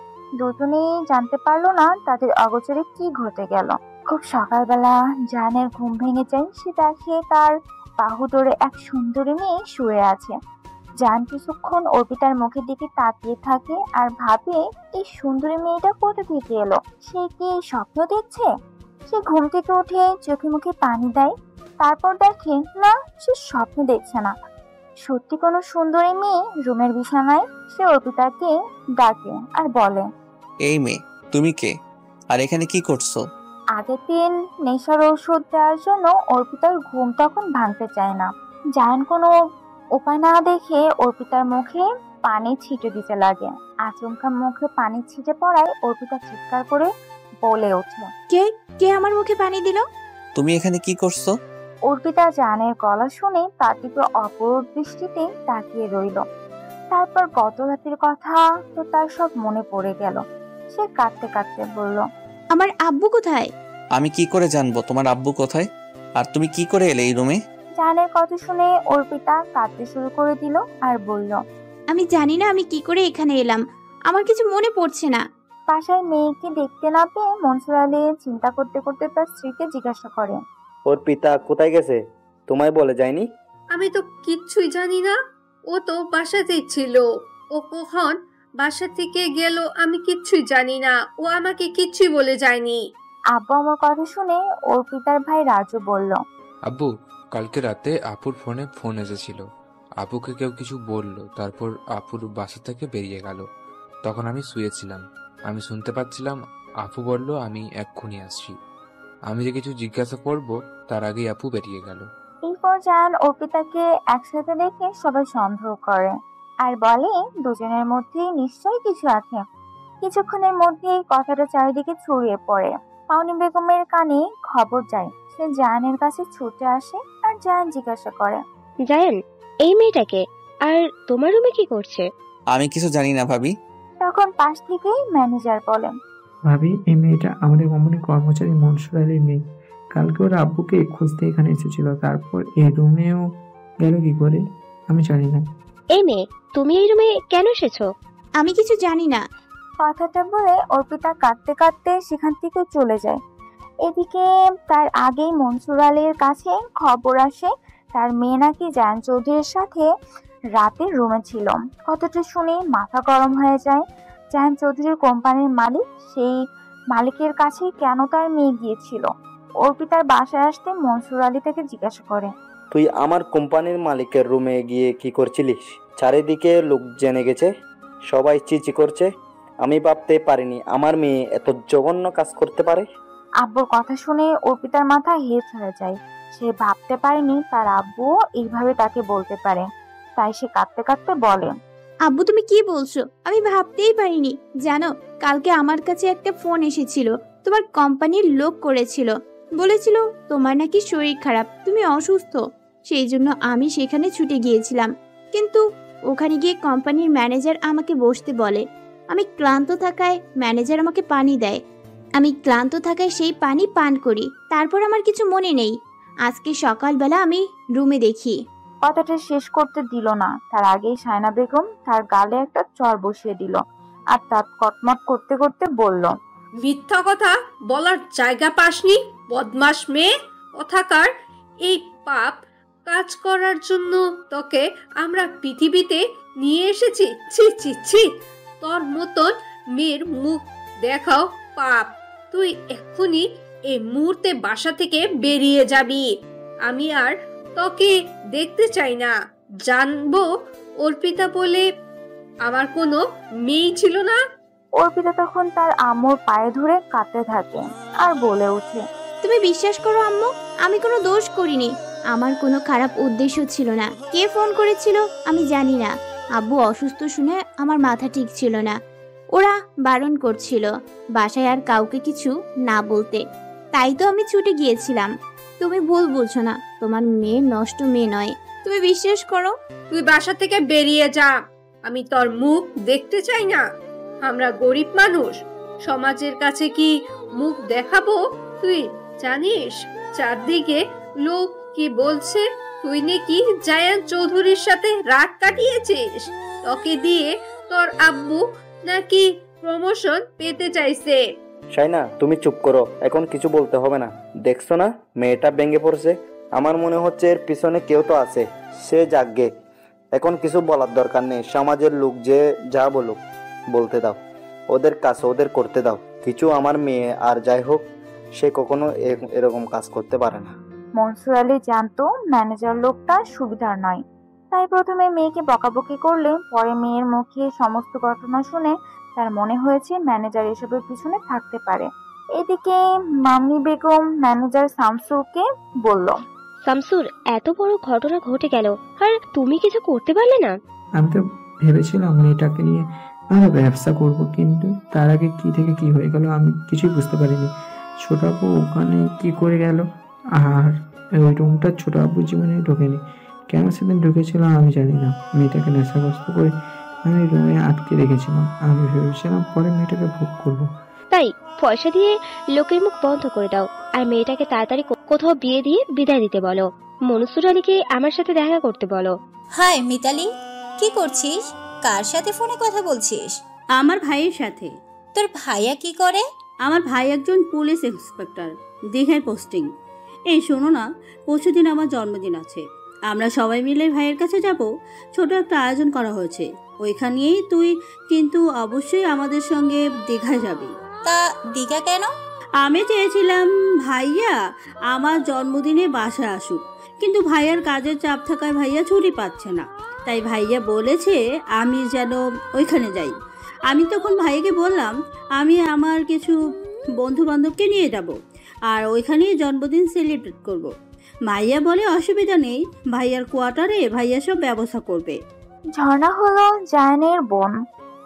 S4: দুজনেই জানতে পারলো না তাদের অগোচরে কি ঘটে গেল। খুব সকালবেলা জায়ানের ঘুম ভেঙে যায়। সে দেখে তার বাহু ধরে এক সুন্দরী মেয়ে শুয়ে আছে। জায়ান কিছুক্ষণ অর্পিতার মুখের দিকে তাকিয়ে থাকে আর ভাবে, এই সুন্দরী মেয়েটা কোথা থেকে এলো? সে কি স্বপ্ন দেখছে? সে ঘুম থেকে উঠে চোখে মুখে পানি দেয়। তারপর দেখে না, সে স্বপ্ন দেখছে না, সত্যি কোনো সুন্দরী মেয়ে রুমের বিছানায়। সে অর্পিতাকে ডাকে আর বলে,
S1: এই মেয়ে, তুমি কে আর এখানে কি করছো?
S4: আগের দিন নেশার ঔষধ দেওয়ার জন্য অর্পিতার ঘুম তখন ভাঙতে চায় না। জায়ান কোনো উপায় না দেখে অর্পিতার মুখে পানি ছিটে দিতে লাগে। আচমকা মুখে পানি ছিটে পড়ায় অর্পিতা চিৎকার করে বলে ওঠে,
S5: কে কে আমার মুখে পানি দিল?
S1: তুমি এখানে কি করছো?
S4: অর্পিতা জায়ানের গলা শুনে তার দিকে অপরূপ দৃষ্টিতে তাকিয়ে রইল। তারপর গত রাতের কথা তো তার সব মনে পড়ে গেল। সে কাঁদতে কাঁদতে বলল,
S5: আমার আব্বু কোথায়?
S1: আমি কি করে জানবো তোমার আব্বু কোথায়? আর তুমি কি করে এলে এই রুমে?
S4: জায়ানের কথা শুনে অর্পিতা কাঁদতে শুরু করে দিল আর বলল,
S5: আমি জানি না আমি কি করে এখানে এলাম, আমার কিছু মনে পড়ছে না।
S4: বাসায় মেয়েকে দেখতে না পেয়ে মনসুর আলী চিন্তা করতে করতে তার স্ত্রীকে জিজ্ঞাসা করে,
S8: ওর পিতা কোথায় গেছে, তোমায় বলে যায়নি?
S6: আমি তো কিচ্ছুই জানি না। ও তো বাসাতেই ছিল। ও কখন বাসা থেকে গেল আমি কিচ্ছুই জানি না। ও আমাকে কিচ্ছুই বলে যায়নি।
S4: আব্বু আমার কথা শুনে অর্পিতার ভাই রাজু বলল,
S11: আব্বু, কালকে রাতে আপুর ফোন এসেছিল। আপুকে কেউ কিছু বললো, তারপর আপুর বাসা থেকে বেরিয়ে গেল। তখন আমি শুয়েছিলাম, আমি শুনতে পাচ্ছিলাম আপু বলল আমি এক্ষুনি আসছি। আমি যে কিছু জিজ্ঞাসা করব তার আগেই আপু বেরিয়ে গেল।
S4: এরপর জায়ান অর্পিতাকে একসাথে দেখে সবাই সন্দেহ করে আর বলে দুজনের মধ্যে নিশ্চয়ই কিছু আছে। কিছুক্ষণের মধ্যেই কথাটা চারিদিকে ছড়িয়ে পড়ে। পাওনি বেগমের কানে খবর যায়। সে জায়ানের কাছে ছুটে আসে আর জায়ান জিজ্ঞাসা করে,
S2: জায়ান, এই মেয়েটাকে আর তোমার রুমে কি করছে?
S1: আমি কিছু জানি না ভাবি।
S4: তখন পাশ থেকে ম্যানেজার বলেন,
S7: ভাবি, এই মেয়েটা আমাদের কোম্পানির কর্মচারী মনসুর আলীর মেয়ে। কালকে ওর আব্বুকে খুঁজতে এখানে এসেছিল, তারপর এই রুমেও গেল কি করে আমি জানি না।
S2: এই মেয়ে, তুমি এই রুমে কেন এসেছো?
S5: আমি কিছু জানি না।
S4: কথাটা বলে অর্পিতা কাঁদতে কাঁদতে সেখান থেকে চলে যায়। এদিকে তার আগেই মনসুর আলীর কাছে খবর আসে তার মেয়ে নাকি জায়ান চৌধুরীর সাথে রাতে রুমে ছিল। কথাটা শুনে মাথা গরম হয়ে যায়। জায়ান চৌধুরীর কোম্পানির মালিক, সেই মালিকের কাছে কেন তার মেয়ে গিয়েছিল? অর্পিতার বাসায় আসতে মনসুর আলী তাকে জিজ্ঞাসা করে,
S8: তুই আমার কোম্পানির মালিকের রুমে গিয়ে কি করছিলিস? চারিদিকে লোক জেনে গেছে, সবাই চিচি করছে। আমি ভাবতে পারিনি আমার মেয়ে এত জঘন্য কাজ করতে পারে।
S4: আব্বুর কথা শুনে অর্পিতার মাথা হেঁট হয়ে যায়। সে ভাবতে পারেনি তার আব্বু এইভাবে তাকে বলতে পারে। তাই সে কাঁদতে কাঁদতে বলে,
S5: আব্বু, তুমি কি বলছো? আমি ভাবতেই পারিনি। জানো, কালকে আমার কাছে একটা ফোন এসেছিল, তোমার কোম্পানির লোক করেছিল। বলেছিল তোমার নাকি শরীর খারাপ, তুমি অসুস্থ। সেই জন্য আমি সেখানে ছুটে গিয়েছিলাম। কিন্তু ওখানে গিয়ে কোম্পানির ম্যানেজার আমাকে বসতে বলে। আমি ক্লান্ত থাকায় ম্যানেজার আমাকে পানি দেয়। আমি ক্লান্ত থাকায় সেই পানি পান করি। তারপর আমার কিছু মনে নেই। আজকে সকালবেলা আমি রুমে দেখি
S12: কথাটা শেষ করতে দিল না, তার আগেই সায়না বেগম তার গালে একটা চড় বসিয়ে দিল আর তার কটমট করতে করতে বলল,
S6: মিথ্যা কথা বলার জায়গা পাসনি, বদমাস মেয়ে কথাকার। এই পাপ কাজ করার জন্য তোকে আমরা পৃথিবীতে নিয়ে এসেছি। ছি ছি ছি, তোর মতন মেয়ের মুখ দেখাও পাপ। তুই এক্ষুনি এই মুহূর্তে বাসা থেকে বেরিয়ে যাবি। আমি আর তোকে দেখতে চাই না। জানবো অর্পিতা বলে আমার কোনো মেয়ে ছিল না।
S12: অর্পিতা তখন তার আম্মুর পায়ে ধরে কাঁদতে থাকে আর বলে ওঠে,
S5: তুমি বিশ্বাস করো আম্মু, আমি কোনো দোষ করিনি। আমার কোনো খারাপ উদ্দেশ্য ছিল না। কে ফোন করেছিল আমি জানি না। আব্বু অসুস্থ শুনে আমার মাথা ঠিক ছিল না। ওরা বারণ করছিল বাসায় আর কাউকে কিছু না বলতে, তাই তো আমি ছুটে গিয়েছিলাম। তুমি ভুল বলছো না, তোমার মেয়ে নষ্ট মেয়ে নয়, তুমি বিশ্বাস করো।
S6: তুই বাসা থেকে বেরিয়ে যা, আমি তোর মুখ দেখতে চাই না। আমরা গরিব মানুষ, সমাজের কাছে কি মুখ দেখাবো? তুই জানিস চারদিকে লোক কি বলছে? তুই নাকি জায়ান চৌধুরীর সাথে রাত কাটিয়েছিস। তোকে দিয়ে তোর আব্বু নাকি প্রমোশন পেতে চাইছে।
S8: শাইনা, তুমি চুপ করো, এখন কিছু বলতে হবে না। দেখছো না মেয়েটা ভেঙে পড়ছে? আমার মনে হচ্ছে এর পিছনে কেউ তো আছে। সে যাকগে, এখন কিছু বলার দরকার নেই। সমাজের লোক যে যা বলুক বলতে দাও, ওদের কাজ ওদের করতে দাও। কিছু আমার মেয়ে আর যাই হোক, সে কখনো এরকম কাজ করতে পারে না।
S12: মনসুর আলী জানতো ম্যানেজার লোকটা সুবিধার নয়, তাই প্রথমে মেয়েকে বকাবকি করলে পরে মেয়ের মুখে সমস্ত ঘটনা শুনে তার মনে হয়েছে ম্যানেজার এসবের পিছনে থাকতে পারে। এদিকে মামনি বেগম ম্যানেজার শামসুরকে বলল,
S2: শামসুর, এত বড় ঘটনা ঘটে গেল আর তুমি কিছু করতে পারলে না?
S7: আমি তো ভেবেছিলাম মেয়েটাকে নিয়ে আমরা ব্যবসা করব, কিন্তু তার আগে কি থেকে কি হয়ে গেল আমি কিছুই বুঝতে পারিনি। ছোট আপু ওখানে কি করে গেল, আর ওই রুমটা ছোট আপুর জীবনে ঢোকেনি। কেন সেদিন ঢুকেছিল আমি জানি না। মেয়েটাকে নেশাগ্রস্ত করে আমি রুমে আটকে রেখেছিলাম। আমি ভেবেছিলাম পরে মেয়েটাকে ভোগ করব।
S2: তাই পয়সা দিয়ে লোকের মুখ বন্ধ করে দাও আর মেয়েটাকে তাড়াতাড়ি কোথাও বিয়ে দিয়ে বিদায় দিতে বলো। মনসুর আলীকে আমার সাথে দেখা করতে বলো।
S13: হাই মিতালি, কি করছিস? কার সাথে ফোনে কথা বলছিস?
S14: আমার ভাইয়ের সাথে।
S13: তোর ভাইয়া কি করে?
S14: আমার ভাই একজন পুলিশ ইন্সপেক্টর, দীঘায় পোস্টিং। এই শোনো না, পরশুদিন আমার জন্মদিন আছে, আমরা সবাই মিলে ভাইয়ের কাছে যাব। ছোট একটা আয়োজন করা হয়েছে, ওইখানেই তুই কিন্তু অবশ্যই আমাদের সঙ্গে দীঘায় যাবি।
S13: তা দীঘা কেন?
S14: আমি চেয়েছিলাম ভাইয়া আমার জন্মদিনে বাসায় আসুক, কিন্তু ভাইয়ার কাজের চাপ থাকায় ভাইয়া ছুটি পাচ্ছে না। তাই ভাইয়া বলেছে আমি যেন ওইখানে যাই। আমি তখন ভাইয়াকে বললাম আমি আমার কিছু বন্ধু বান্ধবকে নিয়ে যাব আর ওইখানেই জন্মদিন সেলিব্রেট করব। ভাইয়া বলে অসুবিধা নেই, ভাইয়ার কোয়ার্টারে ভাইয়া সব ব্যবস্থা করবে।
S12: ঝর্ণা হলো জায়ানের বোন।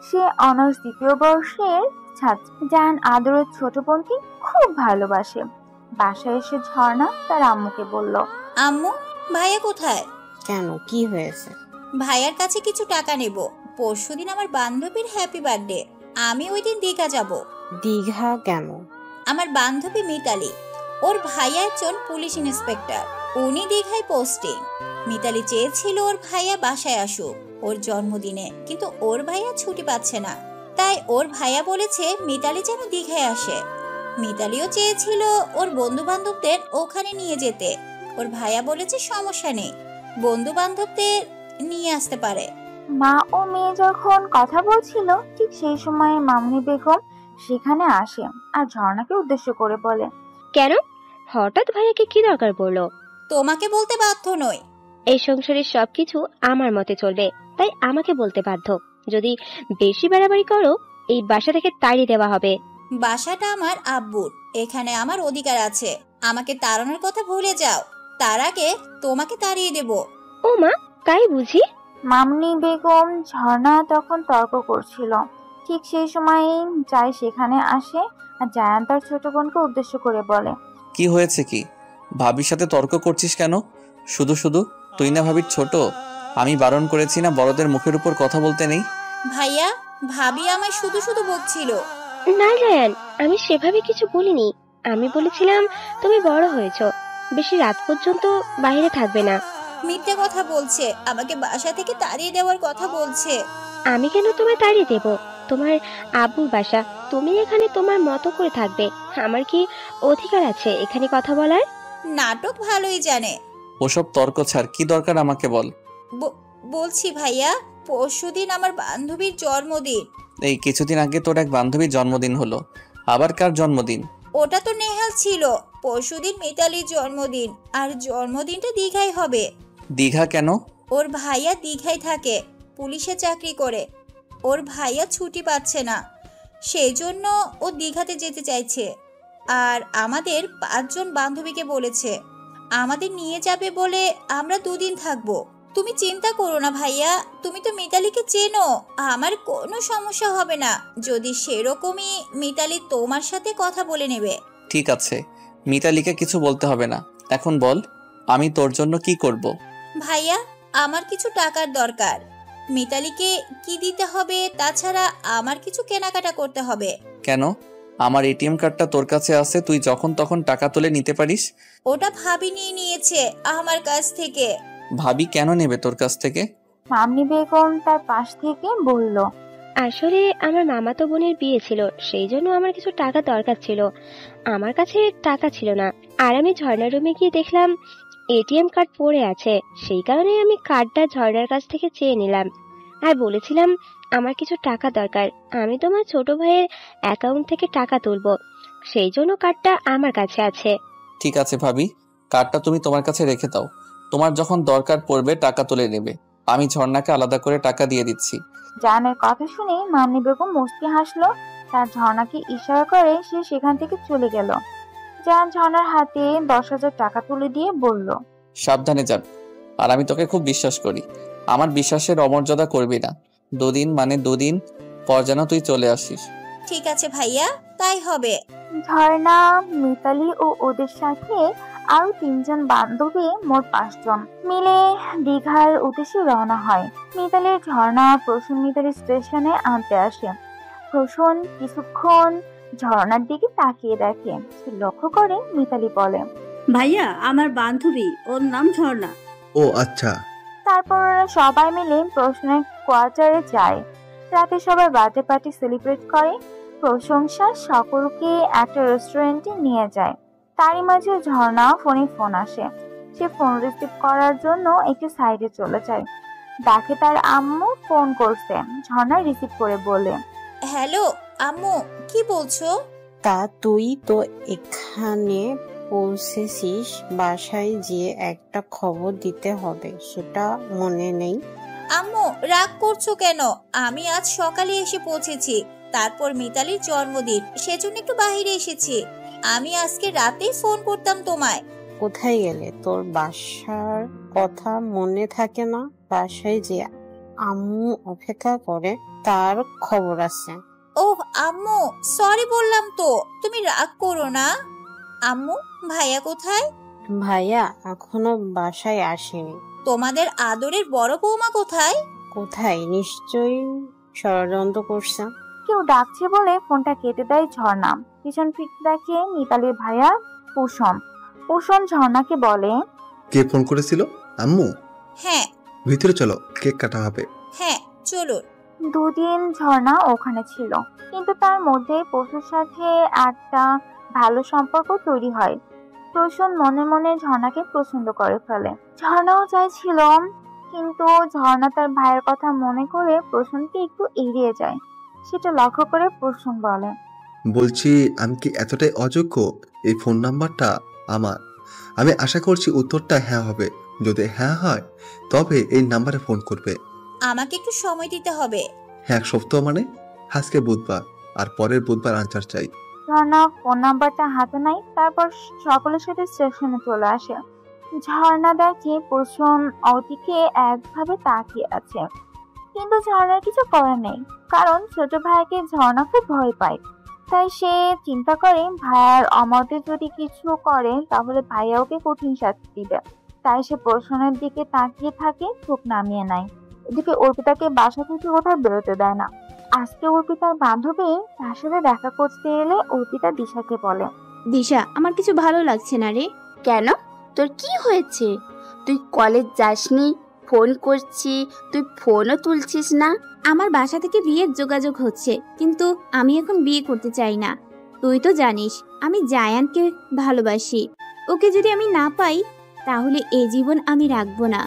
S12: সে অনার্স দ্বিতীয় বর্ষের ছাত্র। জায়ান আদরের ছোট বোনকে খুব ভালোবাসে। বাসায় এসে ঝর্ণা তার আম্মুকে বলল,
S13: আম্মু, ভাইয়া কোথায়?
S3: কেন, কি হয়েছে?
S13: ভাইয়ার কাছে কিছু টাকা নেব। পরশুদিন আমার বান্ধবীর হ্যাপি বার্থডে, আমি ওই দিন দীঘা যাব।
S3: দীঘা কেন?
S13: আমার বান্ধবী মিতালি, ওর ভাইয়া একজন পুলিশ ইন্সপেক্টর, উনি দীঘায় পোস্টিং। মিতালি চেয়েছিল ওর ভাইয়া বাসায় আসুক ওর জন্মদিনে, কিন্তু ওর ভাইয়া ছুটি পাচ্ছে না। তাই ওর ভাইয়া বলেছে মিতালি যেন দীঘায় আসে। মিতালিও চেয়েছিল ওর বন্ধু বান্ধবদের ওখানে নিয়ে যেতে। ওর ভাইয়া বলেছে সমস্যা নেই, বন্ধু বান্ধবদের নিয়ে আসতে পারে।
S12: মা ও মেয়ে যখন কথা বলছিল ঠিক সেই সময় মামনি বেগম সেখানে আসে আর ঝর্ণাকে উদ্দেশ্য করে বলে,
S2: কেন হঠাৎ ভাইয়াকে কি দরকার পড়লো?
S13: তোমাকে বলতে বাধ্য নই।
S2: এই সংসারের সবকিছু আমার মতে চলবে, তাই আমাকে বলতে বাধ্য। যদি বেশি বাড়াবাড়ি করো এই বাসা থেকে তাড়িয়ে দেওয়া হবে।
S13: বাসাটা আমার আব্বুর, এখানে আমার অধিকার আছে। আমাকে তাড়ানোর কথা ভুলে যাও, তার আগে তোমাকে তাড়িয়ে দেব।
S2: ও মা, তাই বুঝি?
S12: মামনি বেগম ঝর্ণা তখন তর্ক করছিল। ঠিক সেই সময় যাই সেখানে আসে আর জায়ান তার ছোট বোনকে উদ্দেশ্য করে বলে,
S1: কি হয়েছে? কি ভাবির সাথে তর্ক করছিস কেন? শুধু শুধু তুই না ভাবির ছোট? আমি বারণ করেছি না বড়দের মুখের উপর কথা বলতে নেই?
S13: ভাইয়া, ভাবি আমায় শুধু শুধু বকছিল।
S2: না জায়ান, আমি সেভাবে কিছু বলিনি। আমি বলেছিলাম তুমি বড় হয়েছো, বেশি রাত পর্যন্ত বাইরে থাকবে না।
S13: মিথ্যে কথা বলছে, আমাকে বাসা থেকে তাড়িয়ে দেওয়ার কথা বলছে।
S2: আমি কেন তোমায় তাড়িয়ে দেব? তোমার আব্বুর বাসা, তুমি এখানে তোমার মতো করে থাকবে। আমার কি অধিকার আছে এখানে কথা বলার?
S13: নাটক ভালোই জানে।
S1: ওসব তর্ক ছাড়, কি দরকার আমাকে বল।
S13: বলছি ভাইয়া, পরশুদিন আমার বান্ধবীর জন্মদিন।
S1: এই কিছুদিন আগে তোর এক বান্ধবীর জন্মদিন হলো, আবার কার জন্মদিন?
S13: ওটা তো নেহাল ছিল। পরশুদিন মিতালির জন্মদিন, আর জন্মদিনটা দীঘায় হবে।
S1: দীঘা কেন?
S13: ওর ভাইয়া দীঘায় থাকে, পুলিশে চাকরি করে। ওর ভাইয়া ছুটি পাচ্ছে না, সেই জন্য ও দীঘাতে যেতে চাইছে। আর আমাদের 5 জন বান্ধবীকে বলেছে আমাদের নিয়ে যাবে বলে আমরা 2 দিন থাকবো। তুমি চিন্তা করো না ভাইয়া, তুমি তো মিতালিকে চেনো, আমার কোনো সমস্যা হবে না যদি সেরকমই মিতালি তোমার সাথে কথা বলে নেবে।
S1: ঠিক আছে, মিতালিকে কিছু বলতে হবে না। এখন বল, আমি তোর জন্য কি করব?
S13: ভাইয়া, আমার কিছু টাকার দরকার। মিতালিকে কি দিতে হবে, তাছাড়া আমার কিছু কেনাকাটা করতে হবে।
S1: কেন? আমার এটিএম কার্ডটা তোর কাছে আছে, তুই যখন তখন টাকা তুলে নিতে পারিস।
S13: ওটা ভাবি নিয়ে নিয়েছে আমার কাছ থেকে।
S1: ভাবি কেন নেবে তোর কাছ থেকে?
S12: মামনি বেগম তার পাশ থেকে বলল,
S2: আসলে আমার মামাতো বোনের বিয়ে ছিল, সেই জন্য আমার কিছু টাকা দরকার ছিল। আমার কাছে টাকা ছিল না, আর আমি ঝর্ণার রুমে গিয়ে দেখলাম এটিএম কার্ড পড়ে আছে। সেই কারণে আমি কার্ডটা ঝর্ণার কাছ থেকে চেয়ে নিলাম আর বলেছিলাম আমার কিছু টাকা দরকার, আমি তোমার ছোট ভাইয়ের অ্যাকাউন্ট থেকে টাকা তুলবো, সেই জন্য কার্ডটা আমার কাছে আছে।
S1: ঠিক আছে ভাবি, কার্ডটা তুমি তোমার কাছে রেখে দাও, তোমার যখন দরকার পড়বে টাকা তুলে নেবে। আমি ঝর্ণাকে আলাদা করে টাকা দিয়ে দিচ্ছি।
S12: জানের কথা শুনে মামনি বেগম মুচকি হাসলো। তার ঝর্ণাকে ইশারা করে সে সেখান থেকে চলে গেল। জান ঝর্ণার হাতে 10,000 টাকা তুলে দিয়ে বলল,
S1: সাবধানে যান, আর আমি তোকে খুব বিশ্বাস করি, আমার বিশ্বাসের অমর্যাদা করবি না। 2 দিন মানে 2 দিন পর যেন তুই চলে আসিস।
S13: ঠিক আছে ভাইয়া, তাই হবে।
S12: ঝর্ণা, মিতালি ও ওদের সাথে আরো 3 জন বান্ধবী, মোট 5 জন মিলে দীঘার উদ্দেশ্যে রওনা হয়। মিতালির ঝর্ণা প্রসূন মিতালি স্টেশনে আনতে আসে। প্রসূন কিছুক্ষণ ঝর্ণার দিকে তাকিয়ে দেখে, সে লক্ষ্য করে মিতালি বলে,
S14: ভাইয়া, আমার বান্ধবী, ওর নাম ঝর্ণা।
S15: ও আচ্ছা।
S12: তারপর ওরা সবাই মিলে প্রসূনের কোয়ার্টারে যায়। রাতে সবাই বার্থডে পার্টি সেলিব্রেট করে। প্রশংসা সকলকে একটা রেস্টুরেন্টে নিয়ে যায়। তারই মাঝে ঝর্ণা ফোন আসে। সে ফোন রিসিভ করার জন্য একটু সাইডে চলে যায়। দেখে তার আম্মু ফোন করছে। ঝর্ণা রিসিভ করে বলে,
S13: হ্যালো আম্মু, কি বলছো?
S3: তা তুই তো এখানে পৌঁছেছিস, বাসায় গিয়ে একটা খবর দিতে হবে, সেটা মনে নেই?
S13: আম্মু রাগ করছো কেন? আমি আজ সকালে এসে পৌঁছেছি, তারপর মিতালির জন্মদিন, সেজন্য একটু বাইরে এসেছি। আমি আজকে রাতেই ফোন করতাম তোমায়।
S3: কোথায় গেলে? তোর বাসার কথা মনে থাকে না? বাসায় যে আম্মু অপেক্ষা করে, তার খবর আছে।
S13: ওহ আম্মু, সরি বললাম তো, তুমি রাগ করো না। আম্মু, ভাইয়া কোথায়?
S3: ভাইয়া এখনো বাসায় আসেনি।
S13: তোমাদের আদরের বড় বৌমা কোথায়?
S3: কোথায়? নিশ্চয়ই ষড়যন্ত্র করছে।
S12: কেউ ডাকছে বলে ফোনটা কেটে দেয় ঝর্ণা। পিছন ফিরতে দেখে মিতালির ভাইয়া কুসুম। কুসুম ঝর্ণাকে বলে,
S15: কে ফোন করেছিল? আম্মু?
S13: হ্যাঁ।
S15: ভিতরে চলো, কেক কাটা হবে।
S13: হ্যাঁ চলুন।
S12: 2 দিন ঝর্ণা ওখানে ছিল, কিন্তু তার মধ্যে পশুর সাথে একটা ভালো সম্পর্ক তৈরি হয়। প্রসূন মনে মনে ঝর্ণাকে পছন্দ করে ফেলে। ঝর্ণাও চাইছিল, কিন্তু ঝর্ণা তার ভাইয়ের কথা মনে করে প্রসূনকে একটু এড়িয়ে যায়। সেটা লক্ষ্য করে প্রসূন বলে,
S15: বলছি আমি কি এতটাই অযোগ্য? এই ফোন নাম্বারটা আমার। আমি আশা করছি উত্তরটা হ্যাঁ হবে। যদি হ্যাঁ হয় তবে এই নাম্বারে ফোন করবে।
S13: আমাকে একটু সময় দিতে হবে।
S15: হ্যাঁ, 1 সপ্তাহ মানে? আজকে বুধবার, আর পরের বুধবার আনসার চাই।
S12: ঝর্ণা ফোন নাম্বারটা হাতে নেয়। তারপর সকলের সাথে স্টেশনে চলে আসে। ঝর্ণা দেখে প্রসূন ওদিকে একভাবে তাকিয়ে আছে, কিন্তু ঝর্ণার কিছু করার নেই, কারণ ছোট ভাইকে ঝর্ণা খুব ভয় পায়। তাই সে চিন্তা করে ভাইয়ার অমতে যদি কিছু করে তাহলে ভাইয়া ওকে কঠিন শাস্তি দিবে। তাই সে প্রসূনের দিকে তাকিয়ে থাকে, চোখ নামিয়ে নেয়। এদিকে অর্পিতাকে বাসা থেকে কোথাও বেরোতে দেয় না। আজকে অর্পিতার বান্ধবী তার সাথে দেখা করতে এলে অর্পিতা দিশাকে বলে,
S5: দিশা, আমার কিছু ভালো লাগছে না রে। কেন? তোর কি হয়েছে?
S16: তুই কলেজ যাসনি, ফোন করছি, তুই ফোনও তুলছিস না।
S5: আমার বাসা থেকে বিয়ের যোগাযোগ হচ্ছে, কিন্তু আমি এখন বিয়ে করতে চাই না। তুই তো জানিস আমি জায়ানকে ভালোবাসি। ওকে যদি আমি না পাই তাহলে এ জীবন আমি রাখবো না।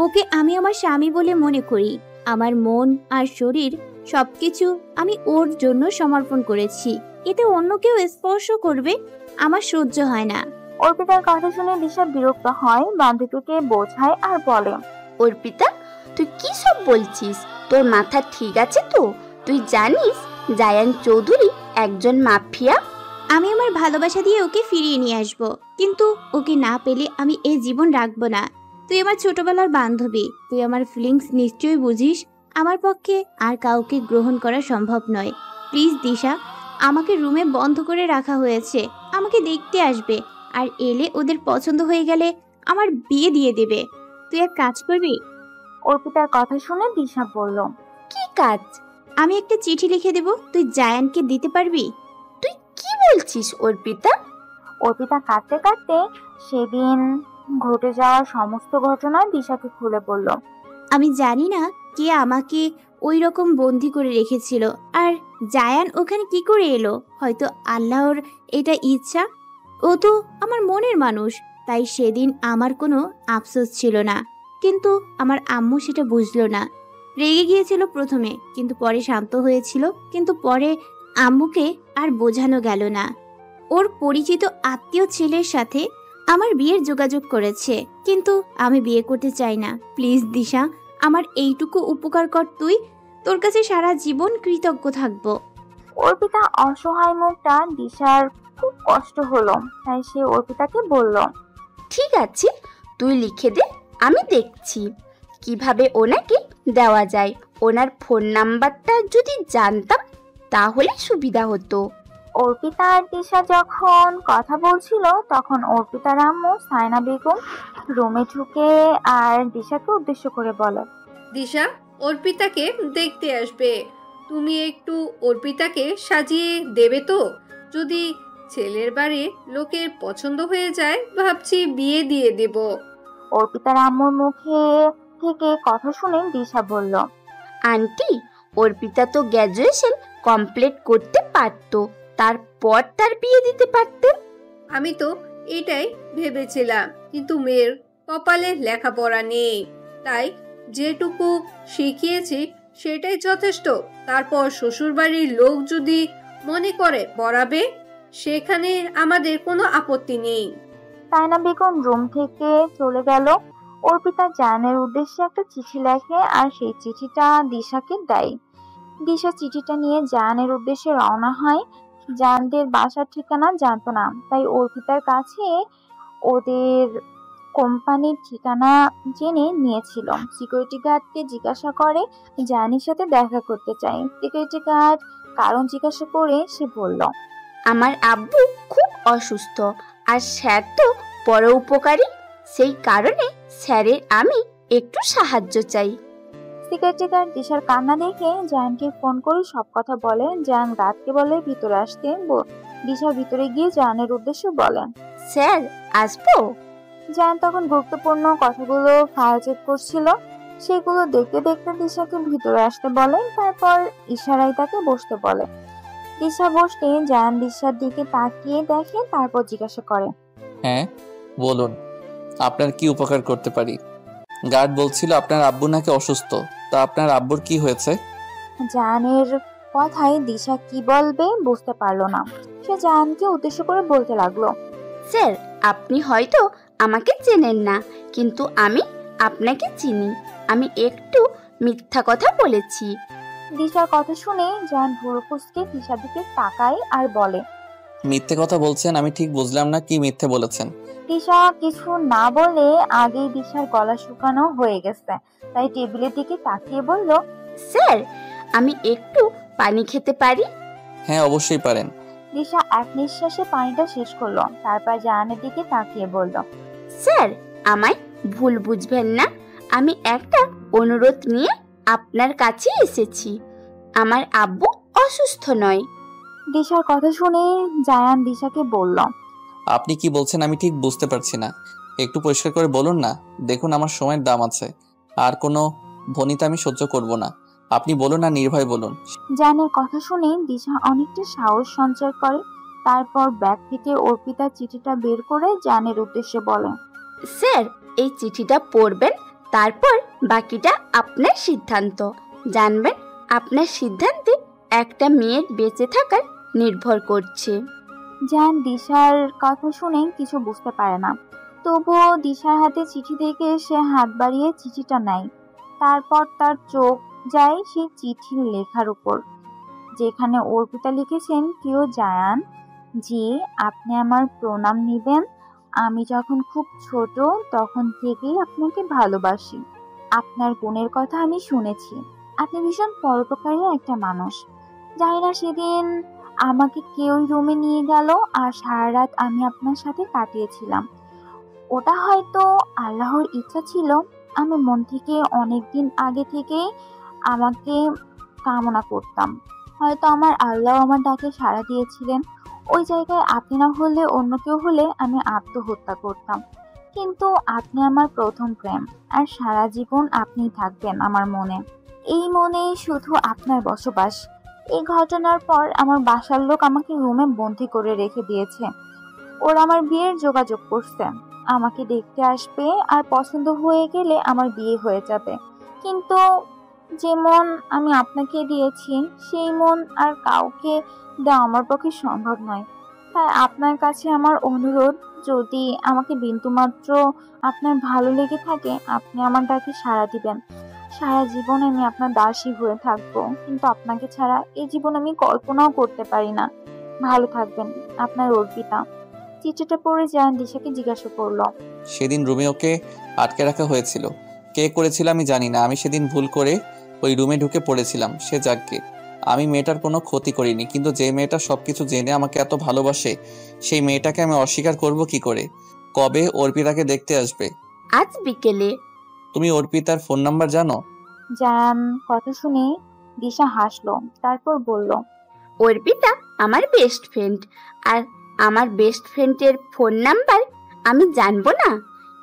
S5: ওকে আমি আমার স্বামী বলে মনে করি। আমার মন আর শরীর সবকিছু আমি ওর জন্য সমর্পণ করেছি। এতে অন্য কেউ স্পর্শ করবে আমার সহ্য হয় না।
S12: অর্পিতার কথা শুনে দিশা বিরক্ত হয়, বান্ধবীকে বোঝায় আর বলে,
S16: অর্পিতা, তুই কি সব বলছিস? তোর মাথা ঠিক আছে তো? তুই জানিস জায়ান চৌধুরী একজন মাফিয়া?
S5: আমি আমার ভালোবাসা দিয়ে ওকে ফিরিয়ে নিয়ে আসবো, কিন্তু ওকে না পেলে আমি এই জীবন রাখবো না। তুই আমার ছোটবেলার বান্ধবী, তুই আমার ফিলিংস নিশ্চয়ই বুঝিস। আমার পক্ষে আর কাউকে গ্রহণ করা সম্ভব নয়। প্লিজ দিশা, আমাকে রুমে বন্ধ করে রাখা হয়েছে, আমাকে দেখতে আসবে, আর এলে ওদের পছন্দ হয়ে গেলে আমার বিয়ে দিয়ে দেবে। তুই এক কাজ করবি?
S12: অর্পিতার কথা শুনে দিশা বলল,
S16: কি কাজ?
S5: আমি একটা চিঠি লিখে দেব, তুই জায়ানকে দিতে পারবি?
S16: তুই কি বলছিস অর্পিতা?
S12: অর্পিতা কাঁদতে কাঁদতে সেদিন ঘটে যাওয়া সমস্ত ঘটনা দিশাকে খুলে বলল।
S5: আমি জানি না কে আমাকে ওই রকম বন্দি করে রেখেছিল, আর জায়ান ওখানে কি করে এলো। হয়তো আল্লাহর এটা ইচ্ছা। ও তো আমার মনের মানুষ, তাই সেদিন আমার কোনো আফসোস ছিল না। কিন্তু আমার আম্মু সেটা বুঝলো না। রেগে গিয়েছিল প্রথমে, কিন্তু পরে শান্ত হয়েছিল। কিন্তু পরে আম্মুকে আর বোঝানো গেল না। ওর পরিচিত আত্মীয় ছেলের সাথে আমার বিয়ের যোগাযোগ করেছে, কিন্তু আমি বিয়ে করতে চাই না। প্লিজ দিশা, আমার এইটুকু উপকার কর তুই। তোর কাছে সারা জীবন কৃতজ্ঞ থাকবো।
S12: অর্পিতা অসহায় মুখটা দিশার খুব কষ্ট হলো, তাই সে অর্পিতাকে বলল,
S16: ঠিক আছে, তুই লিখে দে, আমি দেখছি কিভাবে ওনাকে দেওয়া যায়। ওনার ফোন নাম্বারটা যদি জানতাম তাহলে সুবিধা হতো।
S12: অর্পিতা আর দিশা যখন কথা বলছিল তখন অর্পিতার আম্মু সায়না বেগম রুমে ঢুকে আর দিশাকে উদ্দেশ্য করে বলে,
S6: দিশা অর্পিতাকে দেখতে আসবে, তুমি একটু অর্পিতাকে সাজিয়ে দেবে তো? যদি ছেলের বাড়ির লোকের পছন্দ হয়ে যায় ভাবছি বিয়ে দিয়ে দেব।
S12: অর্পিতার আম্মুর মুখে থেকে কথা শুনে দিশা বলল,
S16: আন্টি, অর্পিতা তো গ্র্যাজুয়েশন কমপ্লিট করতে পারতো, তারপর তার বিয়ে দিতে পারতেন।
S6: আমি তো এটাই ভেবেছিলাম, কিন্তু মেয়ের কপালে লেখাপড়া নেই, তাই যেটুকু শিখিয়েছি সেটাই যথেষ্ট। তারপর শ্বশুরবাড়ির লোক যদি মনে করে পড়াবে, সেখানে আমাদের কোনো আপত্তি নেই।
S12: সায়না বেগম রুম থেকে চলে গেল। অর্পিতা জায়ানের উদ্দেশ্যে একটা চিঠি লেখে আর সেই চিঠিটা দিশাকে দেয়। দিশা চিঠিটা নিয়ে জায়ানের উদ্দেশ্যে রওনা হয়। জায়ানদের বাসার ঠিকানা জানতো না, তাই অর্পিতার কাছে ওদের কোম্পানির ঠিকানা জেনে নিয়েছিল। সিকিউরিটি গার্ডকে জিজ্ঞাসা করে জায়ানের সাথে দেখা করতে চাই। সিকিউরিটি গার্ড কারণ জিজ্ঞাসা করে সে বলল,
S16: আমার আব্বু খুব অসুস্থ, আর স্যার তো বড় উপকারী, সেই কারণে স্যারের আমি একটু সাহায্য চাই।
S12: সিকিউরিটি গার্ড দিশার কান্না দেখে জায়ানকে ফোন করে সব কথা বলে। জায়ান গার্ডকে বলে ভিতরে আসতে। দিশা ভিতরে গিয়ে জায়ানের উদ্দেশ্যে বলে,
S16: স্যার আসবো?
S12: জায়ান তখন গুরুত্বপূর্ণ কথাগুলো ফাইল চেক করছিল। সেগুলো দেখতে দেখতে দিশাকে ভিতরে আসতে বলে, তারপর ইশারায় তাকে বসতে বলে। দিশা বসতে জায়ান দিশার দিকে তাকিয়ে দেখে, তারপর জিজ্ঞাসা করে,
S1: হ্যাঁ বলুন, আপনার কি উপকার করতে পারি? গার্ড বলছিল আপনার আব্বু নাকি অসুস্থ, তা আপনার আব্বুর কি হয়েছে?
S12: জায়ানের কথায় দিশা কি বলবে বুঝতে পারলো না। সে জায়ানকে উদ্দেশ্য করে বলতে লাগলো,
S16: স্যার, আপনি হয়তো আমাকে চেনেন না, কিন্তু আমি আপনাকে চিনি। আমি একটু মিথ্যা কথা বলেছি।
S12: দিশার কথা শুনে জায়ান ভুরু কুঁচকে দিশার দিকে তাকায় আর বলে,
S1: মিথ্যে কথা বলছেন? আমি ঠিক বুঝলাম না, কি মিথ্যে বলেছেন?
S12: দিশা কিছু না বলে আগেই দিশার গলা শুকানো হয়ে গেছে, তাই টেবিলের দিকে তাকিয়ে বলল,
S16: স্যার, আমি একটু পানি খেতে পারি?
S1: হ্যাঁ অবশ্যই পারেন।
S12: দিশা এক নিঃশ্বাসে পানিটা শেষ করলো, তারপর জায়ানের দিকে তাকিয়ে বলল,
S16: স্যার, আমায় ভুল বুঝবেন না, আমি একটা অনুরোধ নিয়ে আপনার কাছে এসেছি। আমার আব্বু অসুস্থ নয়।
S12: দিশার কথা শুনে জায়ান দিশাকে বলল,
S1: আপনি কি বলছেন আমি ঠিক বুঝতে পারছি না। একটু পরিষ্কার করে বলুন না। দেখুন আমার সময়ের দাম আছে, আর কোনো ভনিতা আমি সহ্য করব না। আপনি বলুন না, নির্ভয় বলুন।
S12: জানের কথা শুনে দিশা অনেকটা সাহস সঞ্চয় করে। তারপর ব্যাগ থেকে অর্পিতার চিঠিটা বের করে জানের উদ্দেশ্যে বলে,
S16: স্যার, এই চিঠিটা পড়বেন, তারপর বাকিটা আপনার সিদ্ধান্ত। জানবেন, আপনার সিদ্ধান্তে একটা মেয়ের বেঁচে থাকার নির্ভর করছে।
S12: জান দিশার কথা শুনে কিছু বুঝতে পারে না, তবুও দিশার হাতে চিঠি দেখে সে হাত বাড়িয়ে চিঠিটা নেয়। তারপর তার চোখ যায় সেই চিঠির লেখার উপর, যেখানে অর্পিতা লিখেছেন, প্রিয় জায়ান জি, আপনি আমার প্রণাম নিবেন। আমি যখন খুব ছোট তখন থেকেই আপনাকে ভালোবাসি। আপনার গুণের কথা আমি শুনেছি। আপনি ভীষণ পরোপকারী একটা মানুষ। জানি না সেদিন আমাকে কেউ রুমে নিয়ে গেল আর সারা রাত আমি আপনার সাথে কাটিয়েছিলাম। ওটা হয়তো আল্লাহর ইচ্ছা ছিল। আমি মন থেকে অনেকদিন আগে থেকেই আমাকে কামনা করতাম। হয়তো আমার আল্লাহ আমার ডাকে সাড়া দিয়েছিলেন। ওই জায়গায় আপনি না হলে অন্য কেউ হলে আমি আত্মহত্যা করতাম। কিন্তু আপনি আমার প্রথম প্রেম, আর সারা জীবন আপনিই থাকবেন আমার মনে। এই মনে শুধু আপনার বসবাস। এই ঘটনার পর আমার বাসার লোক আমাকে রুমে বন্দি করে রেখে দিয়েছে। ওরা আমার বিয়ের যোগাযোগ করছে, আমাকে দেখতে আসবে, আর পছন্দ হয়ে গেলে আমার বিয়ে হয়ে যাবে। কিন্তু যেমন আমি আপনাকে দিয়েছি সেই মন আর কাউকে দেওয়া আমার পক্ষে সম্ভব নয়। তাই আপনার কাছে আমার অনুরোধ, যদি আমাকে বিন্দুমাত্র আপনার ভালো লেগে থাকে আপনি আমার ডাকে সাড়া দিবেন। সারা জীবন আমি আপনার দাসী হয়ে থাকবো, কিন্তু আপনাকে ছাড়া এই জীবন আমি কল্পনাও করতে পারি না। ভালো থাকবেন, আপনার অর্পিতা। চিঠিটা পড়ে জায়ান দিশাকে জিজ্ঞাসা করলো,
S1: সেদিন রুমে ওকে আটকে রাখা হয়েছিল, কে করেছিল আমি জানি না। আমি সেদিন ভুল করে ওই রুমে ঢুকে পড়েছিলাম। সে যাকে, আমি মেয়েটার কোনো ক্ষতি করিনি, কিন্তু যে মেয়েটা সবকিছু জেনে আমাকে এত ভালোবাসে, সেই মেয়েটাকে আমি অস্বীকার করব কি করে? কবে অর্পিতাকে দেখতে আসবে?
S16: আজ বিকেলে।
S1: তুমি অর্পিতার ফোন নাম্বার জানো?
S12: জায়ান কথা শুনে দিশা হাসলো, তারপর বলল,
S16: অর্পিতা আমার বেস্ট ফ্রেন্ড, আর আমার বেস্ট ফ্রেন্ডের ফোন নাম্বার আমি জানবো না?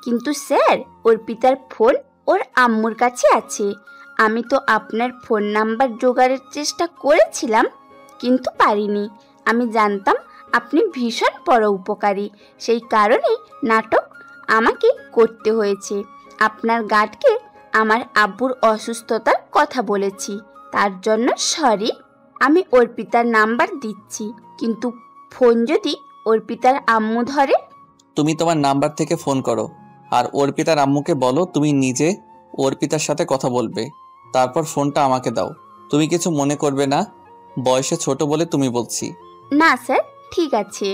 S16: কিন্তু স্যার, অর্পিতার ফোন ওর আম্মুর কাছে আছে। আমি তো আপনার ফোন নাম্বার জোগাড়ের চেষ্টা করেছিলাম, কিন্তু পারিনি। আমি জানতাম আপনি ভীষণ পরোপকারী, সেই কারণে নাটক আমাকে করতে হয়েছে। আপনার গার্ডকে আমার আব্বুর অসুস্থতার কথা বলেছি, তার জন্য সরি। আমি অর্পিতার নাম্বার দিচ্ছি, কিন্তু ফোন যদি অর্পিতার আম্মু ধরে?
S1: তুমি তোমার নাম্বার থেকে ফোন করো, আর অর্পিতার আম্মুকে বলো তুমি নিজে অর্পিতার সাথে কথা বলবে। তারপর ফোনটা আমাকে দাও। তুমি কিছু মনে করবে না, বয়সে ছোট বলে তুমি বলছি।
S16: না স্যার, ঠিক আছে।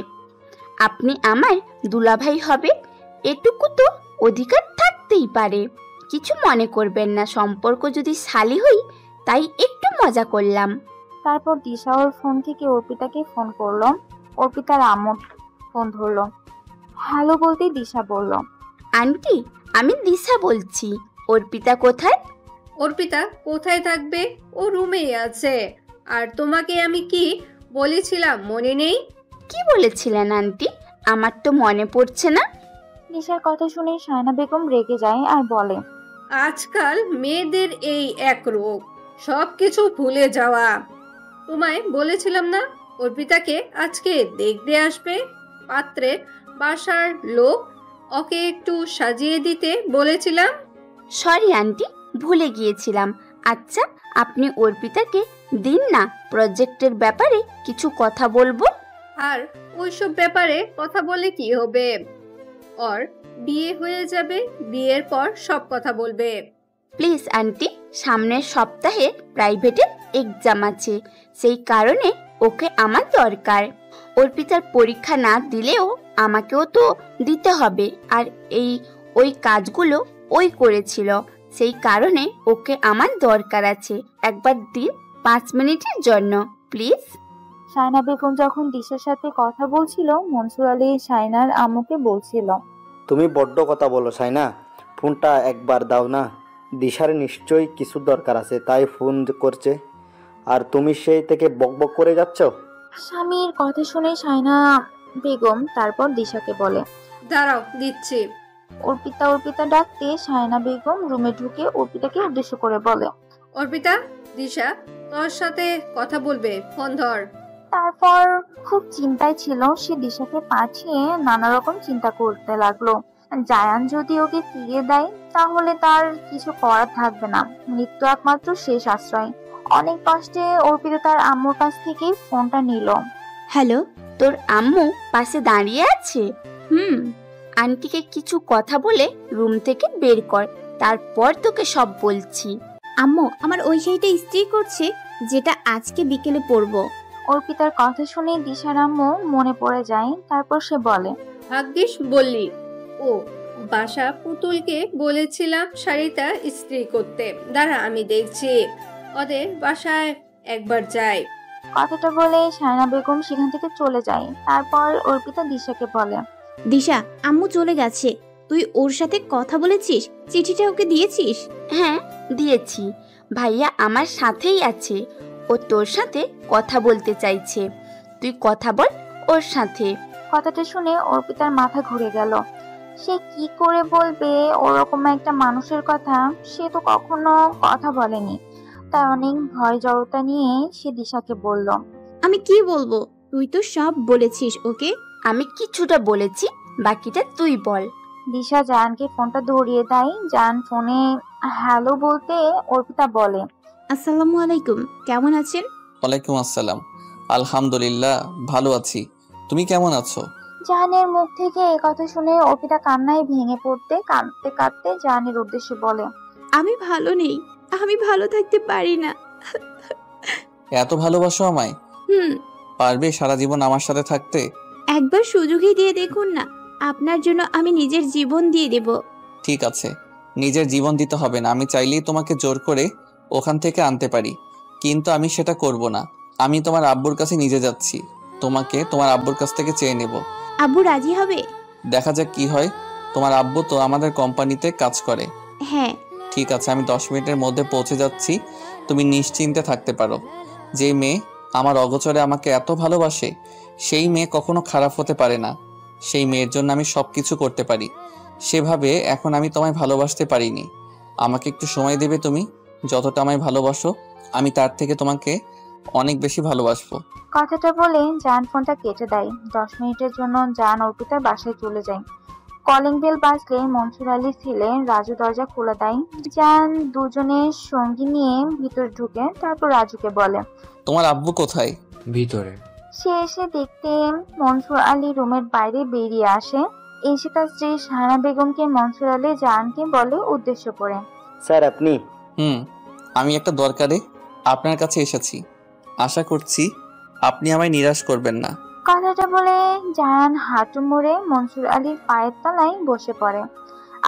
S16: আপনি আমার দুলাভাই হবে, এটুকু তো অধিকার থাকতেই পারে। কিছু মনে করবেন না, সম্পর্ক যদি শালি হই তাই একটু মজা করলাম।
S12: তারপর দিশা ওর ফোন থেকে অর্পিতাকে ফোন করলো। অর্পিতার আম্মু ফোন ধরলো। হ্যালো বলতেই দিশা বলল,
S16: আন্টি, আমি দিশা বলছি। অর্পিতা কোথায়?
S6: অর্পিতা কোথায় থাকবে? ও রুমেই আছে। আর তোমাকে আমি কি বলেছিলাম মনে নেই?
S16: কি বলেছিলেন আন্টি? আমার তো মনে পড়ছে না।
S12: দিশার কথা শুনে শায়না বেগম রেগে যায় আর বলে,
S6: আজকাল মেয়েদের এই এক রোগ, সবকিছু ভুলে যাওয়া। তোমায় বলেছিলাম না অর্পিতাকে আজকে দেখতে আসবে? পাত্রের বাসার লোক ওকে একটু সাজিয়ে দিতে বলেছিলাম।
S16: সরি আন্টি, ভুলে গিয়েছিলাম। আচ্ছা, আপনি অর্পিতাকে দিন না, প্রজেক্টের ব্যাপারে কিছু কথা বলবো।
S6: আর ওইসব ব্যাপারে কথা বলে কি হবে? ওর বিয়ে হয়ে যাবে, বিয়ের পর সব কথা বলবে।
S16: প্লিজ আন্টি, সামনের সপ্তাহে প্রাইভেটে এক্সাম আছে, সেই কারণে ওকে আমার দরকার। অর্পিতার পরীক্ষা না দিলেও আমাকেও তো দিতে হবে, আর ওই কাজগুলো ওই করেছিল, সেই কারণে ওকে আমার দরকার আছে। একবার দিন, 5 মিনিটের জন্য প্লিজ।
S12: শায়না বেগম যখন দিশার সাথে কথা বলছিল, মনসুর আলী শায়নার আম্মুকে বলছিল,
S8: তুমি বড্ড কথা বলো শায়না, ফোনটা একবার দাও না। দিশার নিশ্চয়ই কিছু দরকার আছে, তাই ফোন করছে, আর তুমি সেই থেকে বকবক করে যাচ্ছ।
S12: স্বামীর কথা শুনে শায়না বেগম তারপর দিশাকে বলে,
S6: দাঁড়াও দিচ্ছি।
S12: অর্পিতা অর্পিতা ডাকতে সায়না বেগম রুমে ঢুকে অর্পিতাকে উদ্দেশ্য করে বলে,
S6: অর্পিতা, দিশা তোর সাথে কথা বলবে, ফোন ধর।
S12: তারপর খুব চিন্তায় ছিল সে দিশাকে পাঠিয়ে নানা রকম চিন্তা করতে লাগলো। জায়ান যদি ওকে ফিরিয়ে দেয় তাহলে তার কিছু করার থাকবে না, মৃত্যু একমাত্র শেষ আশ্রয়। অনেক কষ্টে অর্পিতা তার আম্মুর কাছ থেকে ফোনটা নিল।
S16: হ্যালো, তোর আম্মু পাশে দাঁড়িয়ে আছে? আন্টিকে কিছু কথা বলে রুম থেকে বের কর, তারপর তোকে সব বলছি।
S5: আম্মু আমার ওই শাড়িটা ইস্ত্রি করছে, যেটা আজকে বিকেলে পরবো।
S12: অর্পিতার কথা শুনে দিশার আম্মু মনে পড়ে যায়। তারপর সে বলে,
S6: ভাগ্যিস বললি। ও বাসা পুতুলকে বলেছিলাম শাড়িটা ইস্ত্রি করতে, দাঁড়া আমি দেখছি। ওদের বাসায় একবার যাই।
S12: কথাটা বলে সায়না বেগম সেখান থেকে চলে যায়। তারপর অর্পিতা দিশাকে বলে,
S5: দিশা আম্মু চলে গেছে, তুই ওর সাথে কথা বলেছিস? চিঠিটা ওকে দিয়েছিস?
S16: হ্যাঁ দিয়েছি, ভাইয়া আমার সাথেই আছে, ও তোর সাথে কথা বলতে চাইছে, তুই কথা বল ওর সাথে।
S12: কথাটা শুনে অর্পিতার মাথা ঘুরে গেল। সে কি করে বলবে ওরকম একটা মানুষের কথা? সে তো কখনো কথা বলেনি। তাই অনেক ভয় জড়তা নিয়ে সে দিশাকে বলল,
S5: আমি কি বলবো? তুই তো সব বলেছিস ওকে।
S16: আমি কিছুটা বলেছি, বাকিটা তুই বল।
S12: দিশা জায়ানকে ফোনটা ধরিয়ে দেয়। জায়ান ফোনে হ্যালো বলতে অর্পিতা বলে,
S5: আসসালামু আলাইকুম, কেমন আছেন?
S1: ওয়ালাইকুম আসসালাম, আলহামদুলিল্লাহ ভালো আছি, তুমি কেমন আছো?
S12: জাহানের মুখ থেকে এই কথা শুনে অর্পিতা কান্নায় ভেঙে পড়তে কাঁদতে কাঁদতে জাহানের উদ্দেশ্যে বলে,
S5: আমি ভালো নেই, আমি ভালো থাকতে পারি না।
S1: এত ভালোবাসো আমায়? পারবে সারা জীবন আমার সাথে থাকতে?
S5: একবার সুযোগই দিয়ে দেখুন না, আপনার জন্য আমি নিজের জীবন দিয়ে দেব।
S1: ঠিক আছে, নিজের জীবন দিতে হবে না, আমি চাইলেই তোমাকে জোর করে ওখান থেকে আনতে পারি, কিন্তু আমি সেটা করব না। আমি তোমার আব্বুর কাছে নিজে যাচ্ছি, তোমাকে তোমার আব্বুর কাছ থেকে চেয়ে নেব।
S5: আব্বু রাজি হবে?
S1: দেখা যাক কি হয়। তোমার আব্বু তো আমাদের কোম্পানিতে কাজ করে।
S5: হ্যাঁ
S1: ঠিক আছে, আমি 10 মিনিটের মধ্যে পৌঁছে যাচ্ছি, তুমি নিশ্চিন্তে থাকতে পারো। যে মেয়ে আমার অগোচরে আমাকে এত ভালোবাসে, সেই মেয়ে কখনো খারাপ হতে পারে না। সেই মেয়ের জন্য আমি সব কিছু করতে পারি, সেভাবে এখন আমি তোমায় ভালোবাসতে পারিনি। আমাকে একটু সময় দেবে তুমি? যতটা আমায় ভালোবাসো আমি তার থেকে তোমাকে অনেক বেশি ভালোবাসবো।
S12: কথাটা বলে জায়ান ফোনটা কেটে দেয়। 10 মিনিটের জন্য জায়ান অর্পিতার বাসায় চলে যায়। কলিং বেল বাজলে মনসুর আলীর ছেলে রাজু দরজা খুলে দেয়। জায়ান দুজনের সঙ্গী নিয়ে ভিতরে ঢুকে। তারপর রাজুকে বলে,
S1: তোমার আব্বু কোথায়?
S11: ভিতরে।
S12: সে এসে দেখতে মনসুর আলী রুমের বাইরে বেরিয়ে আসে। এসে তার স্ত্রী সায়না বেগমকে মনসুর আলী জায়ানকে বলে উদ্দেশ্য করে,
S8: স্যার আপনি?
S1: আমি একটা দরকারে আপনার কাছে এসেছি, আশা করছি আপনি আমায় নিরাশ করবেন না।
S12: কথাটা বলে জায়ান হাঁটু মুড়ে মনসুর আলীর পায়ের তলায় বসে পড়ে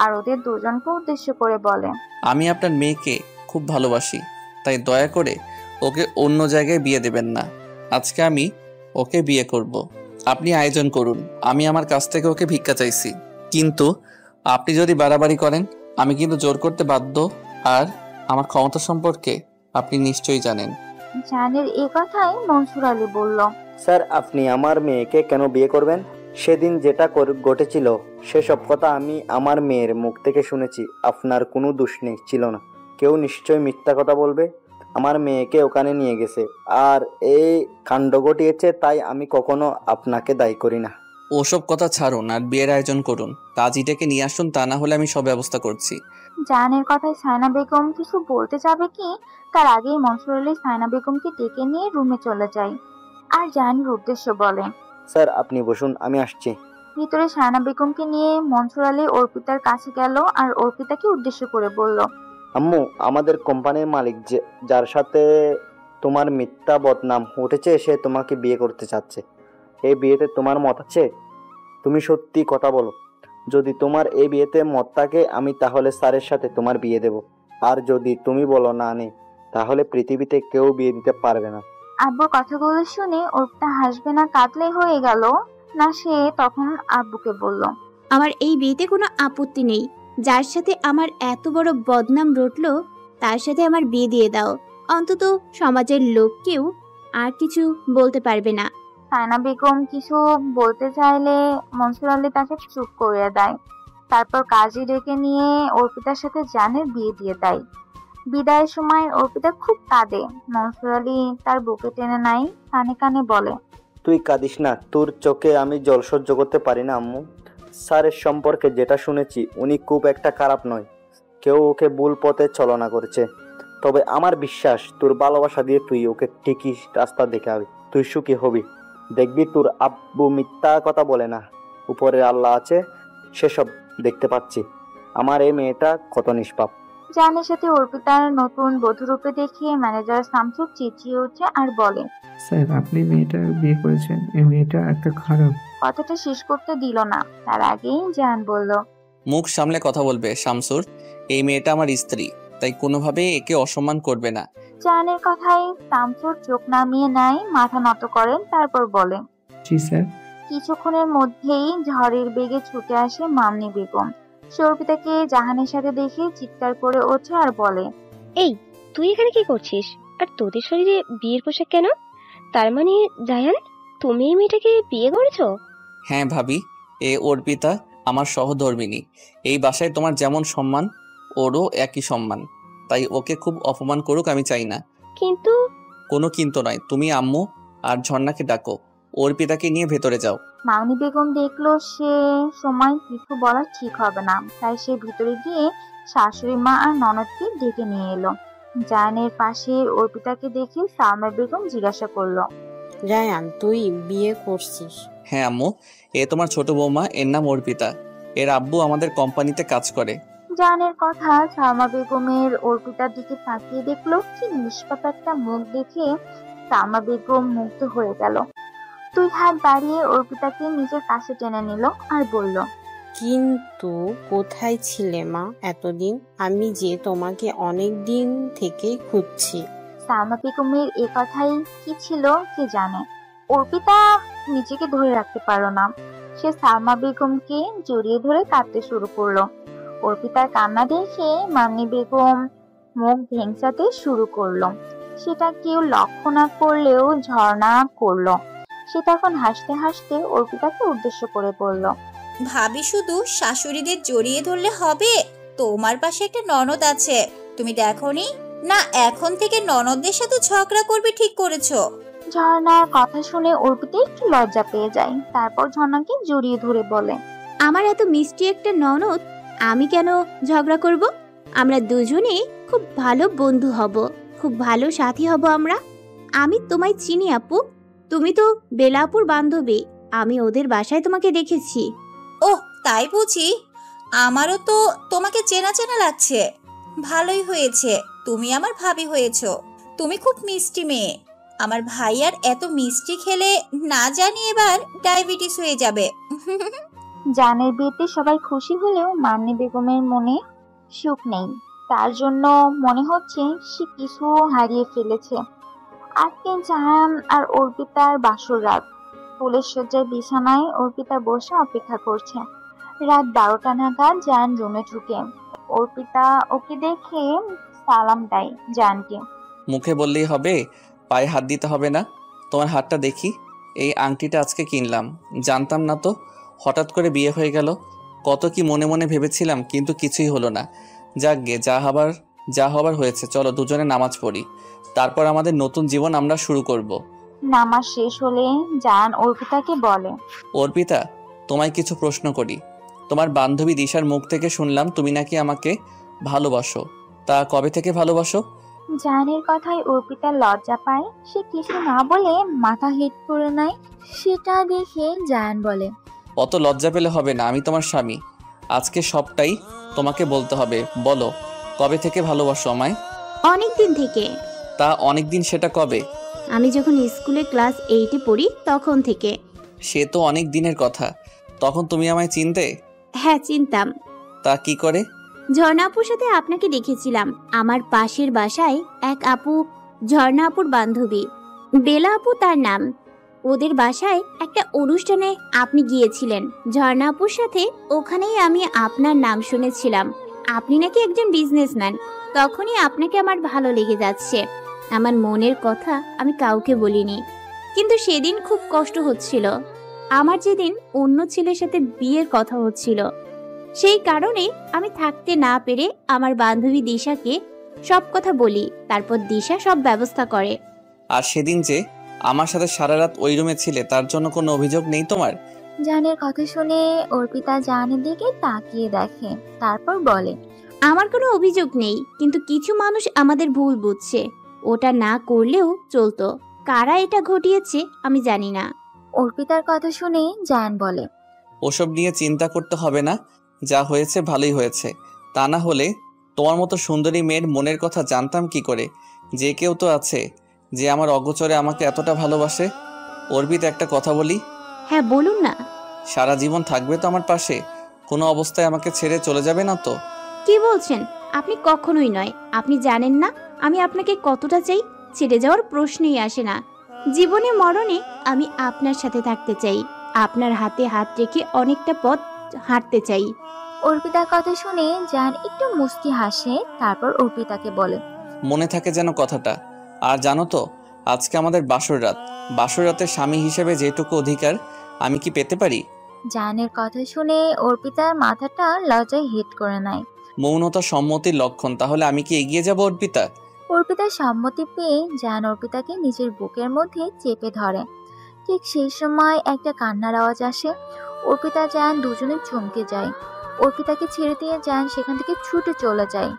S12: আর ওদের দুজনকে উদ্দেশ্য করে বলে,
S1: আমি আপনার মেয়েকে খুব ভালোবাসি, তাই দয়া করে ওকে অন্য জায়গায় বিয়ে দেবেন না। আজকে আমি ওকে বিয়ে করব, আপনি আয়োজন করুন। আমি আমার কাছ থেকে ওকে ভিক্ষা চাইছি, কিন্তু আপনি যদি বাড়াবাড়ি করেন আমি কিন্তু জোর করতে বাধ্য। আর আমার ক্ষমতা সম্পর্কে আপনি নিশ্চয়ই জানেন।
S12: জায়ানের এ কথাই মনসুর আলী বলল,
S8: স্যার আপনি আমার মেয়েকে কেন বিয়ে করবেন? সেদিন যেটা ঘটেছিল সেসব কথা আমি আমার মেয়ের মুখ থেকে শুনেছি। আপনার কোনো দোষ নেই, ছিল না। কেউ নিশ্চয়ই মিথ্যা কথা বলবে। আমার মেয়েকে ওখানে নিয়ে গেছে আর এই কাণ্ড ঘটিয়েছে, তাই আমি কখনো আপনাকে দায়ী করি না।
S1: ওসব কথা ছাড়ুন আর বিয়ের আয়োজন করুন। কাজীটাকে নিয়ে আসুন, তা না হলে আমি সব ব্যবস্থা করছি।
S12: জায়ানের কথায় সায়না বেগম কিছু বলতে যাবে কি তার আগেই মনসুর আলী সায়না বেগমকে ডেকে নিয়ে রুমে চলে যায় আর জায়ানের উদ্দেশ্য বলে,
S8: স্যার আপনি বসুন, আমি আসছি।
S12: ভিতরে সায়না বেগমকে নিয়ে মনসুর আলী অর্পিতার কাছে গেল আর অর্পিতাকে উদ্দেশ্য করে বলল,
S8: আম্মু, আমাদের কোম্পানির মালিক যার সাথে তোমার মিথ্যা বদনাম উঠেছে সে তোমাকে বিয়ে করতে চাচ্ছে। এই বিয়েতে তোমার মত আছে? তুমি সত্যি কথা বলো। যদি তোমার এই বিয়েতে মত থাকে আমি তাহলে স্যারের সাথে তোমার বিয়ে দেব। আর যদি তুমি বলো না নেই, তাহলে পৃথিবীতে কেউ বিয়ে দিতে পারবে না।
S12: আব্বুর কথাগুলো শুনে অর্পিতা হাসবে না কাঁদলে হয়ে গেল না। সে তখন আব্বুকে বলল,
S5: আমার এই বিয়েতে কোনো আপত্তি নেই। যার সাথে আমার এত বড় বদনাম রটলো তার সাথে আমার বিয়ে দিয়ে দাও, অন্তত সমাজের লোক কেউ আর কিছু বলতে পারবে না।
S12: সায়না বেগম কিছু বলতে চাইলে মনসুর আলী তাকে চুপ করিয়ে দেয়। তারপর কাজী ডেকে নিয়ে অর্পিতার সাথে জানের বিয়ে দিয়ে দেয়। বিদায়ের সময় অর্পিতা খুব কাঁদে। মনসুর আলী তার বুকে টেনে নেয়, কানে কানে বলে,
S8: তুই কাঁদিস না, তোর চোখে আমি জল সহ্য করতে পারি না আম্মু। স্যারের সম্পর্কে যেটা শুনেছি উনি খুব একটা খারাপ নয়, কেউ ওকে ভুল পথে চালনা করেছে। তবে আমার বিশ্বাস তোর ভালোবাসা দিয়ে তুই ওকে ঠিকই রাস্তা দেখাবি, তুই সুখী হবি। দেখবি তোর আব্বু মিথ্যা কথা বলে না, উপরে আল্লাহ আছে, সেসব দেখতে পাচ্ছি। আমার এই মেয়েটা কত নিষ্পাপ।
S12: জানের সাথে অর্পিতার নতুন বধূরূপে দেখে ম্যানেজার শামসুর চেঁচিয়ে ওঠে আর বলে,
S7: স্যার আপনি মেয়েটা বিয়ে করেছেন, এই মেয়েটা একটা খারাপ।
S12: কথাটা শেষ করতে দিল না, তার আগেই জান বলল,
S1: মুখ সামলে কথা বলবে শামসুর, এই মেয়েটা আমার স্ত্রী, তাই কোনোভাবেই একে অসম্মান করবে না।
S12: জানের কথায় শামসুর চোখ নামিয়ে নেয়, মাথা নত করেন, তারপর বলে,
S7: জি স্যার।
S12: কিছুক্ষণের মধ্যেই ঝড়ের বেগে ছুটে আসে মামনি বেগম। সে অর্পিতাকে জাহানের সাথে দেখে চিৎকার করে ওঠে আর বলে,
S2: এই তুই এখানে কি করছিস? আর তোদের শরীরে বিয়ের পোশাক কেন? তার মানে জায়ান, তুমি এই মেয়েটাকে বিয়ে করেছো?
S1: হ্যাঁ ভাবি, এ অর্পিতা আমার সহধর্মিণী। এই বাসায় তোমার যেমন সম্মান, ওরও একই সম্মান, তাই ওকে খুব অপমান করুক আমি চাই না।
S2: কিন্তু
S1: কোনো কিন্তু নয়, তুমি আম্মু আর ঝর্ণাকে ডাকো, অর্পিতাকে নিয়ে ভেতরে যাও।
S12: মামনি বেগম দেখলো সে সময় কিছু বলা ঠিক হবে না, তাই সে ভিতরে গিয়ে শাশুড়ি মা আর ননদকে ডেকে নিয়ে এলো। জায়ানের পাশে অর্পিতাকে দেখে সালমা বেগম জিজ্ঞাসা করলো,
S3: জায়ান তুই বিয়ে করছিস?
S1: হ্যাঁ আম্মু, এ তোমার ছোট বৌমা, এর নাম অর্পিতা, এর আব্বু আমাদের কোম্পানিতে কাজ করে।
S12: জায়ানের কথা সালমা বেগমের অর্পিতার দিকে তাকিয়ে দেখলো, কি নিষ্পাপ একটা মুখ দেখে সালমা বেগম মুগ্ধ হয়ে গেল। 2 হাত বাড়িয়ে অর্পিতাকে নিজের কাছে টেনে নিল আর বলল,
S3: কিন্তু কোথায় ছিলে মা এতদিন? আমি যে তোমাকে অনেক দিন থেকে খুঁজছি।
S12: সালমা বেগমের এ কথাই কি ছিল কে জানে। অর্পিতা নিজেকে ধরে রাখতে পারল না, সে সালমা বেগমকে জড়িয়ে ধরে কাঁদতে শুরু করলো। অর্পিতার কান্না দেখে মামনি বেগম মুখ ভেংচাতে শুরু করলো। সেটা কেউ লক্ষ্য না করলেও ঝর্ণা করলো। সে তখন হাসতে হাসতে অর্পিতাকে উদ্দেশ্য করে বলল,
S13: ভাবি শুধু শাশুড়িদের জড়িয়ে ধরলে হবে? তোমার পাশে একটা ননদ আছে, তুমি দেখোনি? না এখন থেকে ননদদের সাথে ঝগড়া করবে ঠিক করেছো?
S12: ঝর্ণার কথা শুনে অর্পিতা একটু লজ্জা পেয়ে যায়, তারপর ঝর্ণাকে জড়িয়ে ধরে বলে,
S5: আমার এত মিষ্টি একটা ননদ, আমি কেন ঝগড়া করব? আমরা দুজনে খুব ভালো বন্ধু হব, খুব ভালো সাথী হব আমরা। আমি তোমায় চিনি আপু, তুমি তো বেলাপুর বান্ধবী, আমি ওদের বাসায় তোমাকে দেখেছি।
S13: ওহ তাই বুঝি? আমারও তো তোমাকে চেনা চেনা লাগছে। ভালোই হয়েছে তুমি আমার ভাবি হয়েছো। তুমি খুব মিষ্টি মেয়ে। আমার ভাইয়ার এত মিষ্টি খেলে না জানি এবার ডায়াবেটিস হয়ে যাবে।
S12: জানের বিয়েতে সবাই খুশি হলেও মামনি বেগমের মনে সুখ নেই। তার জন্য মনে হচ্ছে সে কিছু হারিয়ে ফেলেছে। আজকে জাহান আর অর্পিতার বাসর রাত। ফুলের সজ্জায় বিছানায় অর্পিতা বসে অপেক্ষা করছে। রাত 12টা নাগাদ জাহান রুমে ঢুকে। অর্পিতা ওকে দেখে সালাম দেয় জাহানকে।
S1: মুখে বললেই হবে, পায়ে হাত দিতে হবে না? তোমার হাতটা দেখি। এই আংটিটা আজকে কিনলাম, জানতাম না তো, হঠাৎ করে বিয়ে হয়ে গেল। কত কি মনে মনে ভেবেছিলাম, কিন্তু কিছুই হলো না। যাক গে, যা হবার হয়েছে। চলো দুজনে নামাজ পড়ি, তারপর আমাদের নতুন জীবন আমরা শুরু করব।
S12: নামাজ শেষ হলে জাহান অর্পিতাকে বলে,
S1: অর্পিতা, তোমায় কিছু প্রশ্ন করি। তোমার বান্ধবী দিশার মুখ থেকে শুনলাম তুমি নাকি আমাকে ভালোবাসো, তা কবে থেকে ভালোবাসো?
S12: জাহানের কথায় অর্পিতা লজ্জা পায়। সে কিছু না বলে মাথা হেট করে নেয়। সেটা দেখে জাহান বলে,
S1: অত লজ্জা পেলে হবে না, আমি তোমার স্বামী। আজকে সবটাই তোমাকে বলতে হবে। বলো, কবে থেকে ভালোবাসো আমায়?
S5: অনেক দিন থেকে।
S1: তা অনেক দিন সেটা কবে?
S5: আমি যখন স্কুলে ক্লাস 8-এ পড়ি তখন থেকে।
S1: সে তো অনেক দিনের কথা, তখন তুমি আমায় চিনতে?
S5: হ্যাঁ চিনতাম।
S1: তা কি করে?
S5: ঝর্ণা আপুর সাথে আপনাকে দেখেছিলাম আমার পাশের বাসায়। এক আপু, ঝর্ণা আপুর বান্ধবী, বেলা আপু তার নাম। ওদের বাসায় একটা অনুষ্ঠানে আপনি গিয়েছিলেন ঝর্ণা আপুর সাথে। ওখানেই আমি আপনার নাম শুনেছিলাম। আপনি নাকি একজন বিজনেসম্যান। তখনই আপনাকে আমার ভালো লেগে যাচ্ছে। আমার মনের কথা আমি কাউকে বলিনি, কিন্তু সেদিন খুব কষ্ট হচ্ছিল আমার, যেদিন অন্য ছেলের সাথে বিয়ের কথা হচ্ছিল। সেই কারণে আমি থাকতে না পেরে আমার বান্ধবী দিশাকে সব কথা বলি, তারপর দিশা সব ব্যবস্থা করে।
S1: আর সেদিন যে আমার সাথে সারা রাত ওই রুমে ছিলে তার জন্য কোনো অভিযোগ নেই তোমার?
S4: জানের কথা শুনে অর্পিতা জানের দিকে তাকিয়ে দেখে, তারপর বলে,
S5: আমার কোনো অভিযোগ নেই, কিন্তু কিছু মানুষ আমাদের ভুল বুঝছে। ওটা না করলেও চলতো। কারা এটা ঘটিয়েছে আমি জানি না।
S4: অর্পিতার কথা শুনে জায়ান বলে,
S1: ওসব নিয়ে চিন্তা করতে হবে না, যা হয়েছে ভালোই হয়েছে। তা না হলে তোমার মতো সুন্দরী মেয়ের মনের কথা জানতাম কি করে? যে কেউ তো আছে যে আমার অগোচরে আমাকে এতটা ভালোবাসে। অর্পিতা, একটা কথা বলি।
S5: হ্যাঁ বলুন না।
S1: সারা জীবন থাকবে তো আমার পাশে? কোনো অবস্থায় আমাকে ছেড়ে চলে যাবে না তো?
S5: কি বলছেন? আপনি কখনোই নয়। আপনি জানেন না আমি আপনাকে কতটা চাই। ছেড়ে যাওয়ার প্রশ্নই আসে না। জীবনে মরণে আমি আপনার সাথে থাকতে চাই। আপনার হাতে হাত রেখে অনেকটা পথ হাঁটতে চাই।
S4: অর্পিতার কথা শুনে জায়ান একটু মুস্কি হাসে, তারপর অর্পিতাকে বলে,
S1: মনে থাকে যেন কথাটা। আর জানো তো, আজকে আমাদের বাসর রাত। বাসর রাতের স্বামী হিসেবে যেটুকু অধিকার আমি কি পেতে পারি?
S4: জায়ানের কথা শুনে অর্পিতার মাথাটা লজ্জায় হিট করে নেয়।
S1: মৌনতা সম্মতির লক্ষণ। তাহলে আমি কি এগিয়ে যাব অর্পিতা?
S4: অর্পিতার সম্মতি পেয়ে জায়ান অর্পিতাকে নিজের বুকের মধ্যে চেপে ধরে। ঠিক সেই সময় একটা কান্নার আওয়াজ আসে। অর্পিতা জায়ান দুজনে চমকে যায়। অর্পিতাকে ছেড়ে দিয়ে জায়ান সেখান থেকে ছুটে চলে যায়।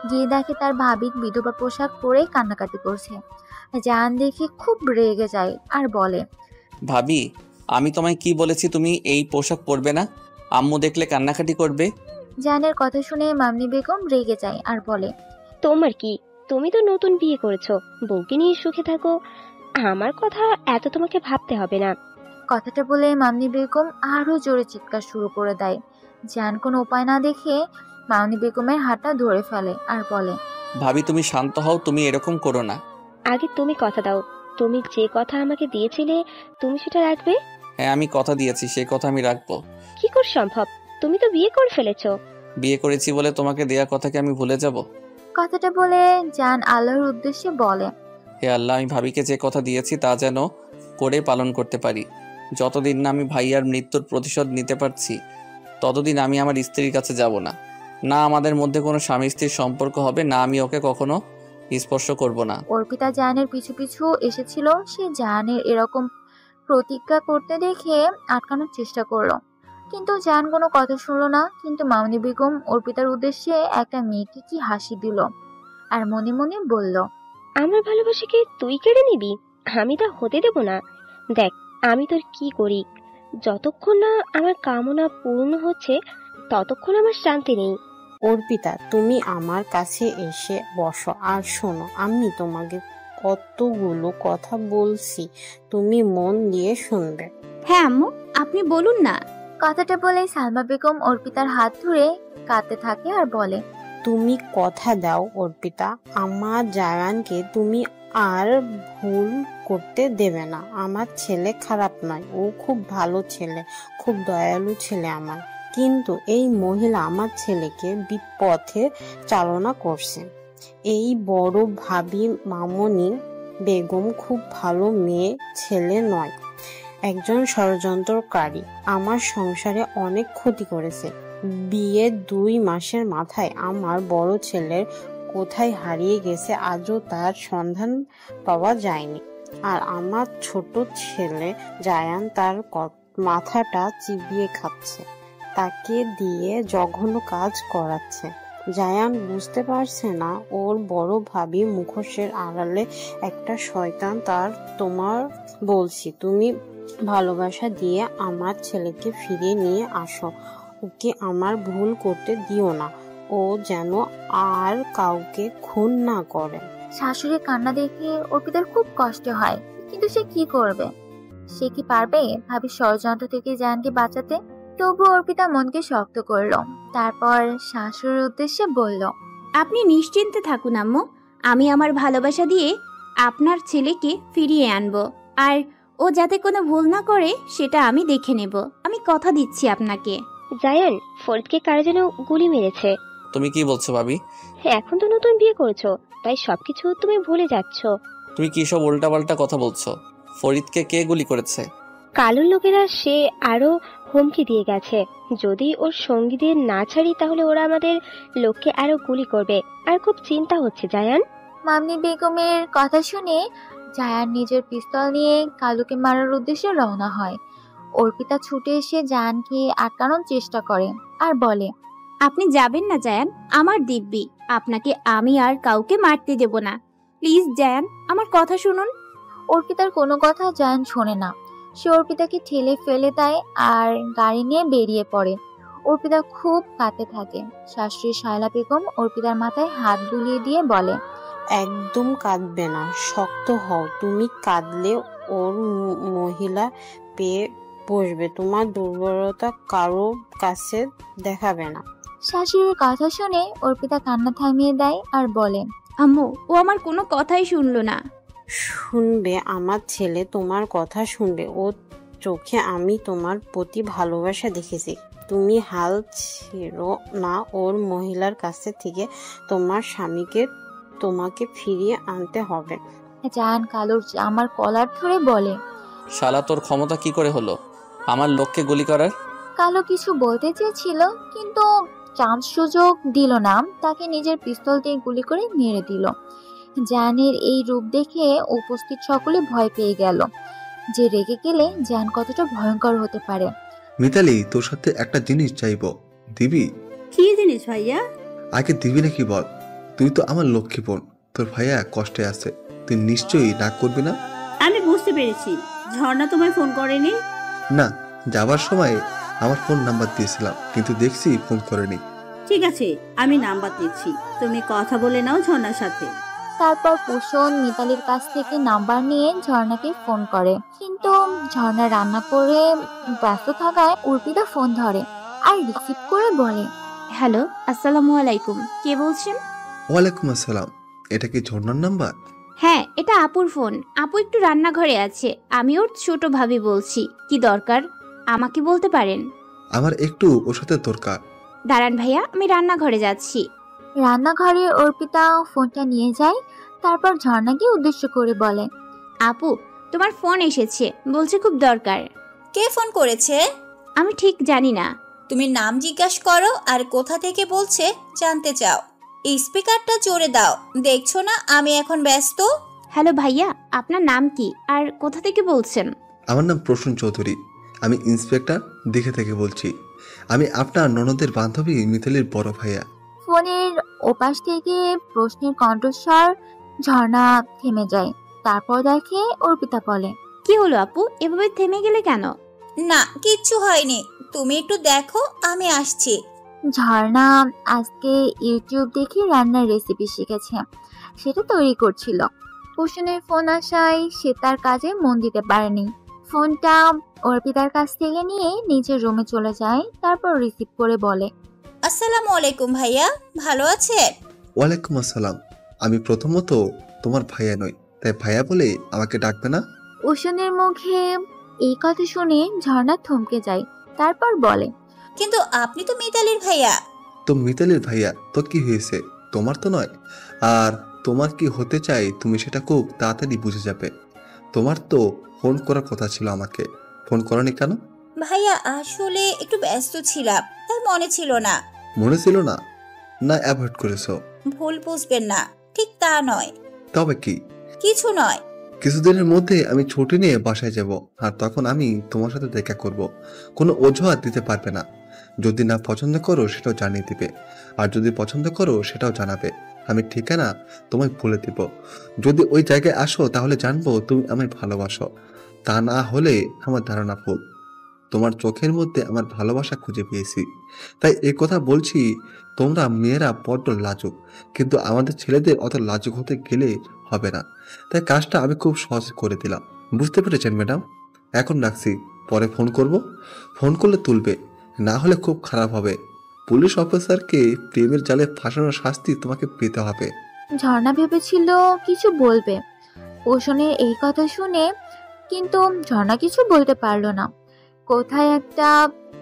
S4: গিয়ে দেখে তার ভাবি বিধবা পোশাক পরে কান্নাকাটি করছে। জায়ান দেখে খুব রেগে যায় আর বলে,
S1: ভাবি, আমি তোমায় কি বলেছি তুমি এই পোশাক পরবে না? আম্মু দেখলে কান্নাকাটি করবে।
S4: জায়ানের কথা শুনে মামনি বেগম রেগে যায় আর বলে,
S2: তোমার কি? তুমি তো নতুন বিয়ে করেছো, বউকে নিয়ে সুখে থাকো। আমার কথা এত তোমাকে ভাবতে হবে না।
S4: কথাটা বলে মামনি বেগম আরো জোরে চিৎকার শুরু করে দেয়। জায়ান কোনো উপায় না দেখে মামনি বেগমের হাতটা ধরে ফেলে আর বলে,
S1: ভাবি তুমি শান্ত হও, তুমি এরকম করো না।
S2: আগে তুমি কথা দাও, তুমি যে কথা আমাকে দিয়েছিলে তুমি সেটা রাখবে।
S1: হ্যাঁ, আমি কথা দিয়েছি, সেই কথা আমি রাখবো।
S2: কি করে সম্ভব? তুমি তো বিয়ে করে ফেলেছো।
S1: বিয়ে করেছি বলে তোমাকে দেয়া কথাকে আমি ভুলে যাব?
S4: কথাটা বলে জায়ান আল্লাহর উদ্দেশ্যে বলে,
S1: হে আল্লাহ, আমি ভাবিকে যে কথা দিয়েছি তা যেন করে পালন করতে পারি। যতদিন না আমি ভাইয়ার মৃত্যুর প্রতিশোধ নিতে পারছি ততদিন আমি আমার স্ত্রীর কাছে যাব না। না আমাদের মধ্যে কোনো স্বামী স্ত্রীর সম্পর্ক হবে, না আমি ওকে কখনো স্পর্শ করব না।
S4: অর্পিতা জায়ানের পিছু পিছু এসেছিল। সে জায়ানের এরকম প্রতিজ্ঞা করতে দেখে আটকানোর চেষ্টা করলো, কিন্তু জায়ান কোনো কথা শুনলো না। কিন্তু মামনি বেগম অর্পিতার উদ্দেশ্যে একটা মেয়েকে কি হাসি দিল আর মনে মনে বলল,
S2: আমার ভালোবাসাকে তুই কেড়ে নিবি? আমি তা হতে দেব না। দেখ আমি তোর কি করি। যতক্ষণ না আমার কামনা পূর্ণ হচ্ছে ততক্ষণ আমার শান্তি নেই।
S3: অর্পিতা, তুমি আমার কাছে এসে বসো আর শোনো। আমি তোমাকে কতগুলো কথা বলছি, তুমি মন দিয়ে শুনবে।
S5: হ্যাঁ আম্মু, আপনি বলুন না।
S4: কথাটা বলে সালমা বেগম অর্পিতার হাত ধরে কাঁদতে থাকে আর বলে,
S3: তুমি কথা দাও অর্পিতা, আমার জায়ানকে তুমি আর ভুল করতে দেবে না। আমার ছেলে খারাপ নয়, ও খুব ভালো ছেলে, খুব দয়ালু ছেলে আমার। কিন্তু এই মহিলা আমার ছেলেকে বিপথে চালনা করছে। এই বড় ভাবি মামনি বেগম খুব ভালো মেয়ে ছেলে নয়, একজন ষড়যন্ত্রকারী। আমার সংসারে অনেক ক্ষতি করেছে। বিয়ের 2 মাসের মাথায় আমার বড় ছেলের কোথায় হারিয়ে গেছে আজও তার সন্ধান পাওয়া যায়নি। আর আমার ছোট ছেলে জায়ান তার মাথাটা চিবিয়ে খাচ্ছে, তাকে দিয়ে জঘন্য কাজ করাচ্ছে। জায়ান বুঝতে পারছে না ওর বড় ভাবি মুখোশের আড়ালে একটা শয়তান। তার তোমার বলছি, তুমি ভালোবাসা দিয়ে আমার ছেলেকে ফিরিয়ে নিয়ে আসো। ওকে আমার ভুল করতে দিও না, ও যেন আর কাউকে খুন না করে।
S4: শাশুড়ির কান্না দেখে অর্পিতার খুব কষ্ট হয়, কিন্তু সে কি করবে? সে কি পারবে ভাবি ষড়যন্ত্র থেকে জায়ানকে বাঁচাতে? তবু অর্পিতা মনকে শক্ত করল। তারপর শাশুড়ির উদ্দেশ্যে বলল,
S5: আপনি নিশ্চিন্তে থাকুন আম্মু, আমি আমার ভালোবাসা দিয়ে আপনার ছেলেকে ফিরিয়ে আনবো। আর ও যাতে কোনো ভুল না করে সেটা আমি দেখে নেব। আমি কথা দিচ্ছি আপনাকে।
S2: জায়ান, ফরিদকে কারা যেন গুলি মেরেছে।
S1: তুমি কি বলছো ভাবি?
S2: এখন তো নতুন বিয়ে করেছো, তাই সবকিছু তুমি ভুলে যাচ্ছ।
S1: তুমি কি সব উল্টাপাল্টা কথা বলছো? ফরিদকে কে গুলি করেছে?
S2: কালোর লোকেরা সে আরো হুমকি দিয়ে গেছে, যদি ওর সঙ্গীদের না ছাড়ি তাহলে ওরা আমাদের লোককে আরো গুলি করবে। আর খুব চিন্তা হচ্ছে জায়ান।
S4: মামনি বেগমের কথা শুনে জায়ান নিজের পিস্তল নিয়ে কালুকে মারার উদ্দেশ্যে রওনা হয়। অর্পিতা ছুটে এসে জায়ানকে আটকানোর চেষ্টা করে আর বলে,
S5: আপনি যাবেন না জায়ান, আমার দিব্যি, আপনাকে আমি আর কাউকে মারতে দেব না। প্লিজ জায়ান, আমার কথা শুনুন।
S4: অর্পিতার কোনো কথা জায়ান শোনে না। সে অর্পিতাকে ঠেলে ফেলে দেয় আর গাড়ি নিয়ে বেরিয়ে পড়ে। অর্পিতা খুব কাঁদতে থাকে। শাশুড়ি শায়লা বেগম অর্পিতার মাথায় হাত বুলিয়ে দিয়ে বলে,
S3: একদম কাঁদবে না, শক্ত হও। তুমি কাঁদলে ওর মহিলা পেয়ে বসবে, তোমার দুর্বলতা কারো কাছে দেখাবে না।
S4: শাশুড়ির কথা শুনে অর্পিতা কান্না থামিয়ে দেয় আর বলে,
S5: আম্মু, ও আমার কোনো কথাই শুনলো না।
S3: শুনবে, আমার ছেলে তোমার কথা শুনবে। ওর চোখে আমি তোমার প্রতি ভালোবাসা দেখেছি। তুমি হাল ছেড়ো না, ওর মহিলার কাছে থেকে তোমার স্বামীকে তোমাকে ফিরিয়ে আনতে হবে।
S4: জায়ান কালুর আমার কলার ধরে বলে,
S1: শালা তোর ক্ষমতা কি করে হলো আমার লোককে গুলি করার?
S4: কালু কিছু বলতে চেয়েছিল কিন্তু চান্স সুযোগ দিল না, তাকে নিজের পিস্তল দিয়ে গুলি করে মেরে দিল। জায়ানের এই রূপ দেখে উপস্থিত সকলে ভয় পেয়ে গেল যে রেগে গেলে জায়ান কতটা ভয়ঙ্কর হতে পারে।
S15: মিতালি, তোর সাথে একটা জিনিস চাইবো, দিবি?
S14: কি জিনিস ভাইয়া?
S15: আগে দিবি নাকি বল। তুই তো আমার লক্ষ্মী বোন, তোর ভাইয়া কষ্টে আছে, তুই নিশ্চয়ই না করবি না?
S14: আমি বুঝতে পেরেছি, ঝর্ণা তোমায় ফোন করেনি?
S15: না, যাবার সময় আমার ফোন নাম্বার দিয়েছিলাম, কিন্তু দেখছি ফোন করেনি।
S14: ঠিক আছে, আমি নাম্বার দিচ্ছি, তুমি কথা বলে নাও ঝর্ণার সাথে।
S4: তারপর কুশন মিতালির কাছ থেকে নাম্বার নিয়ে ঝর্ণাকে ফোন করে, কিন্তু ঝর্ণা রান্না করে ব্যস্ত থাকায় অর্পিতা ফোন ধরে আর রিসিভ করে বলে,
S5: হ্যালো, আসসালামু আলাইকুম, কে বলছেন?
S15: ওয়ালাইকুম আসসালাম, এটা কি ঝর্ণার নাম্বার?
S5: হ্যাঁ, এটা আপুর ফোন। আপু একটু রান্নাঘরে আছে, আমি ওর ছোট ভাবি বলছি। কি দরকার আমাকে বলতে পারেন।
S15: আমার একটু ওর সাথে দরকার।
S5: দাঁড়ান ভাইয়া, আমি রান্নাঘরে যাচ্ছি।
S4: রান্নাঘরে অর্পিতা ফোনটা নিয়ে যায়, তারপর ঝর্ণাকে উদ্দেশ্য করে বলে,
S5: আপু, তোমার ফোন এসেছে, বলছে খুব দরকার।
S13: কে ফোন করেছে?
S5: আমি ঠিক জানি না।
S13: তুমি নাম জিজ্ঞাসা করো আর কোথা থেকে বলছে জানতে চাও। এই স্পিকারটা জোরে দাও, দেখছো না আমি এখন ব্যস্ত।
S5: হ্যালো ভাইয়া, আপনার নাম কি আর কোথা থেকে বলছেন?
S15: আমার নাম প্রসূন চৌধুরী, আমি ইন্সপেক্টর দিঘা থেকে বলছি। আমি আপনার ননদের বান্ধবী মিতালির বড় ভাইয়া।
S4: ফোনের ওপাশ থেকে প্রশ্নের কণ্ঠস্বর। ঝর্ণা থেমে যায়, তারপর দেখে অর্পিতা বলে,
S5: কি হলো আপু, এভাবে থেমে গেলে কেন?
S13: না, কিচ্ছু হয়নি, তুমি একটু দেখো, আমি আসছি।
S4: ঝর্ণা আজকে ইউটিউব দেখে রান্নার রেসিপি শিখেছে, সেটা তৈরি করছিল। কুশনের ফোন আসায় সে তার কাজে মন দিতে পারেনি। ফোনটা অর্পিতার কাছ থেকে নিয়ে নিজের রুমে চলে যায়, তারপর রিসিভ করে বলে,
S13: আসসালামু আলাইকুম ভাইয়া, ভালো আছেন?
S15: ওয়ালাইকুম আসসালাম। আমি প্রথমত তোমার ভাইয়া নই, তাই ভাইয়া বলে আমাকে ডাকবে না।
S4: কুশনের মুখে এই কথা শুনে ঝর্ণা থমকে যায়, তারপর বলে,
S13: কিন্তু আপনি তো মিতালির ভাইয়া।
S15: তো মিতালির ভাইয়া তো কি হয়েছে, তোমার তো নয়। আর তোমার কি হতে চাই তুমি সেটা খুব তাড়াতাড়ি বুঝে যাবে। তোমার তো ফোন করার কথা ছিল আমাকে, ফোন করনি কেন?
S13: ভাইয়া আসলে একটু ব্যস্ত ছিলাম, তাই মনে ছিল না।
S15: মনে ছিল না? না অ্যাভয়েড করেছো?
S13: ভুল বুঝবেন না, ঠিক তা নয়।
S15: তবে কি?
S13: কিছু নয়।
S15: কিছুদিনের মধ্যে আমি ছুটি নিয়ে বাসায় যাব, আর তখন আমি তোমার সাথে দেখা করব। কোনো অজুহাত দিতে পারবে না। যদি না পছন্দ করো সেটাও জানিয়ে দিবে, আর যদি পছন্দ করো সেটাও জানাবে। আমি ঠিকানা তোমায় বলে দিব। যদি ওই জায়গায় আসো তাহলে জানবো তুমি আমায় ভালোবাসো, তা না হলে আমার ধারণা ভুল। তোমার চোখের মধ্যে আমার ভালোবাসা খুঁজে পেয়েছি, তাই এই কথা বলছি। তোমরা মেয়েরা বড্ড লাজুক, কিন্তু আমাদের ছেলেদের অত লাজুক হতে গেলে হবে না। তাই কাজটা আমি খুব সহজ করে দিলাম, বুঝতে পেরেছেন ম্যাডাম? এখন রাখছি, পরে ফোন করব। ফোন করলে তুলবে, না হলে খুব খারাপ হবে। পুলিশ অফিসারকে প্রেমের জালে ফাঁসানোর শাস্তি তোমাকে পেতে হবে।
S4: ঝর্ণা ভেবেছিল কিছু বলবে কুশনের এই কথা শুনে, কিন্তু ঝর্ণা কিছু বলতে পারলো না। কোথায় একটা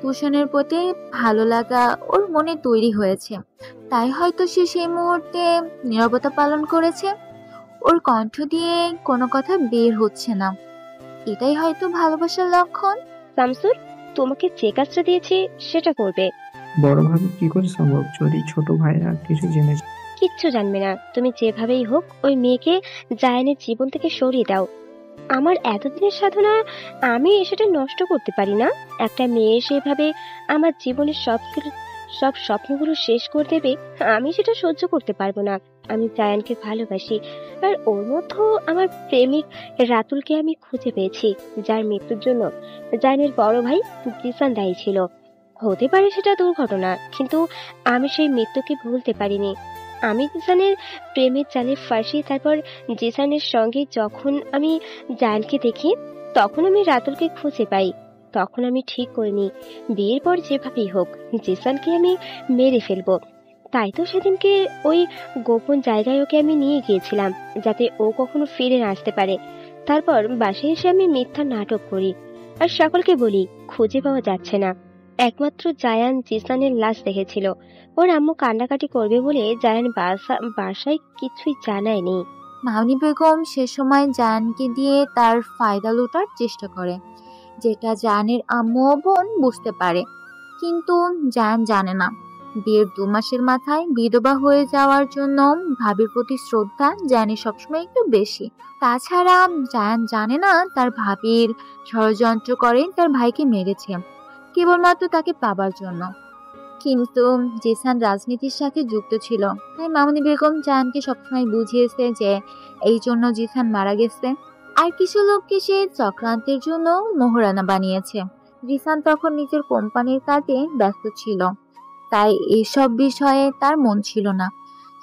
S4: কুশনের প্রতি ভালো লাগা ওর মনে তৈরি হয়েছে, তাই হয়তো সে সেই মুহূর্তে নীরবতা পালন করেছে। ওর কণ্ঠ দিয়ে কোনো কথা বের হচ্ছে না। এটাই হয়তো ভালোবাসার লক্ষণ।
S2: শামসুর, তোমাকে যে কাজটা দিয়েছি সেটা করবে।
S7: বড় ভাবে কি করে সম্ভব যদি ছোট ভাইরা কিছু জেনে যায়?
S2: কিচ্ছু জানবে না। তুমি যেভাবেই হোক ওই মেয়েকে জায়ানের জীবন থেকে সরিয়ে দাও। আমার এতদিনের সাধনা আমি সেটা নষ্ট করতে পারি না। একটা মেয়ে সেভাবে আমার জীবনের সব স্বপ্নগুলো শেষ করে দেবে, আমি সেটা সহ্য করতে পারবো না। আমি জায়ানকে ভালোবাসি, আর ওর মধ্যেও আমার প্রেমিক রাতুলকে আমি খুঁজে পেয়েছি, যার মৃত্যুর জন্য জায়ানের বড় ভাই জিসান দায়ী ছিল। হতে পারে সেটা দুর্ঘটনা, কিন্তু আমি সেই মৃত্যুকে ভুলতে পারিনি। আমি জিসানের প্রেমের জালে ফাঁসি, তারপর জিসানের সঙ্গে যখন আমি জায়ানকে দেখি, তখন আমি রাতুলকে খুঁজে পাই। তখন আমি ঠিক করিনি বিয়ের পর যেভাবেই হোক জিসানকে আমি মেরে ফেলবো। তাই তো সেদিনকে ওই গোপন জায়গায় ওকে আমি নিয়ে গিয়েছিলাম, যাতে ও কখনো ফিরে না আসতে পারে। তারপর বাসায় এসে আমি মিথ্যা নাটক করি আর সকলকে বলি খুঁজে পাওয়া যাচ্ছে না। একমাত্র জায়ান জিসানের লাশ দেখেছিল। ওর আম্মু কান্নাকাটি করবে বলে জায়ান বাসায় কিছুই জানায়নি।
S4: মামনি বেগম সে সময় জায়ানকে দিয়ে তার ফায়দা লুটার চেষ্টা করে, যেটা জায়ানের আম্মু ও বোন বুঝতে পারে, কিন্তু জায়ান জানে না। বিয়ের 2 মাসের মাথায় বিধবা হয়ে যাওয়ার জন্য ভাবির প্রতি শ্রদ্ধা জায়ানের সবসময় একটু বেশি। তাছাড়া জায়ান জানে না তার ভাবির ষড়যন্ত্র করে তার ভাইকে মেরেছে কেবলমাত্র তাকে পাবার জন্য। কিন্তু জিসান রাজনীতির সাথে যুক্ত ছিল, তাই মামনি বেগম জায়ানকে সবসময় বুঝিয়েছে যে এই জন্য জিসান মারা গেছে। আর কিছু লোককে সে চক্রান্তের জন্য মোহরানা বানিয়েছে। জিসান তখন নিজের কোম্পানির কাজে ব্যস্ত ছিল, তাই এইসব বিষয়ে তার মন ছিল না।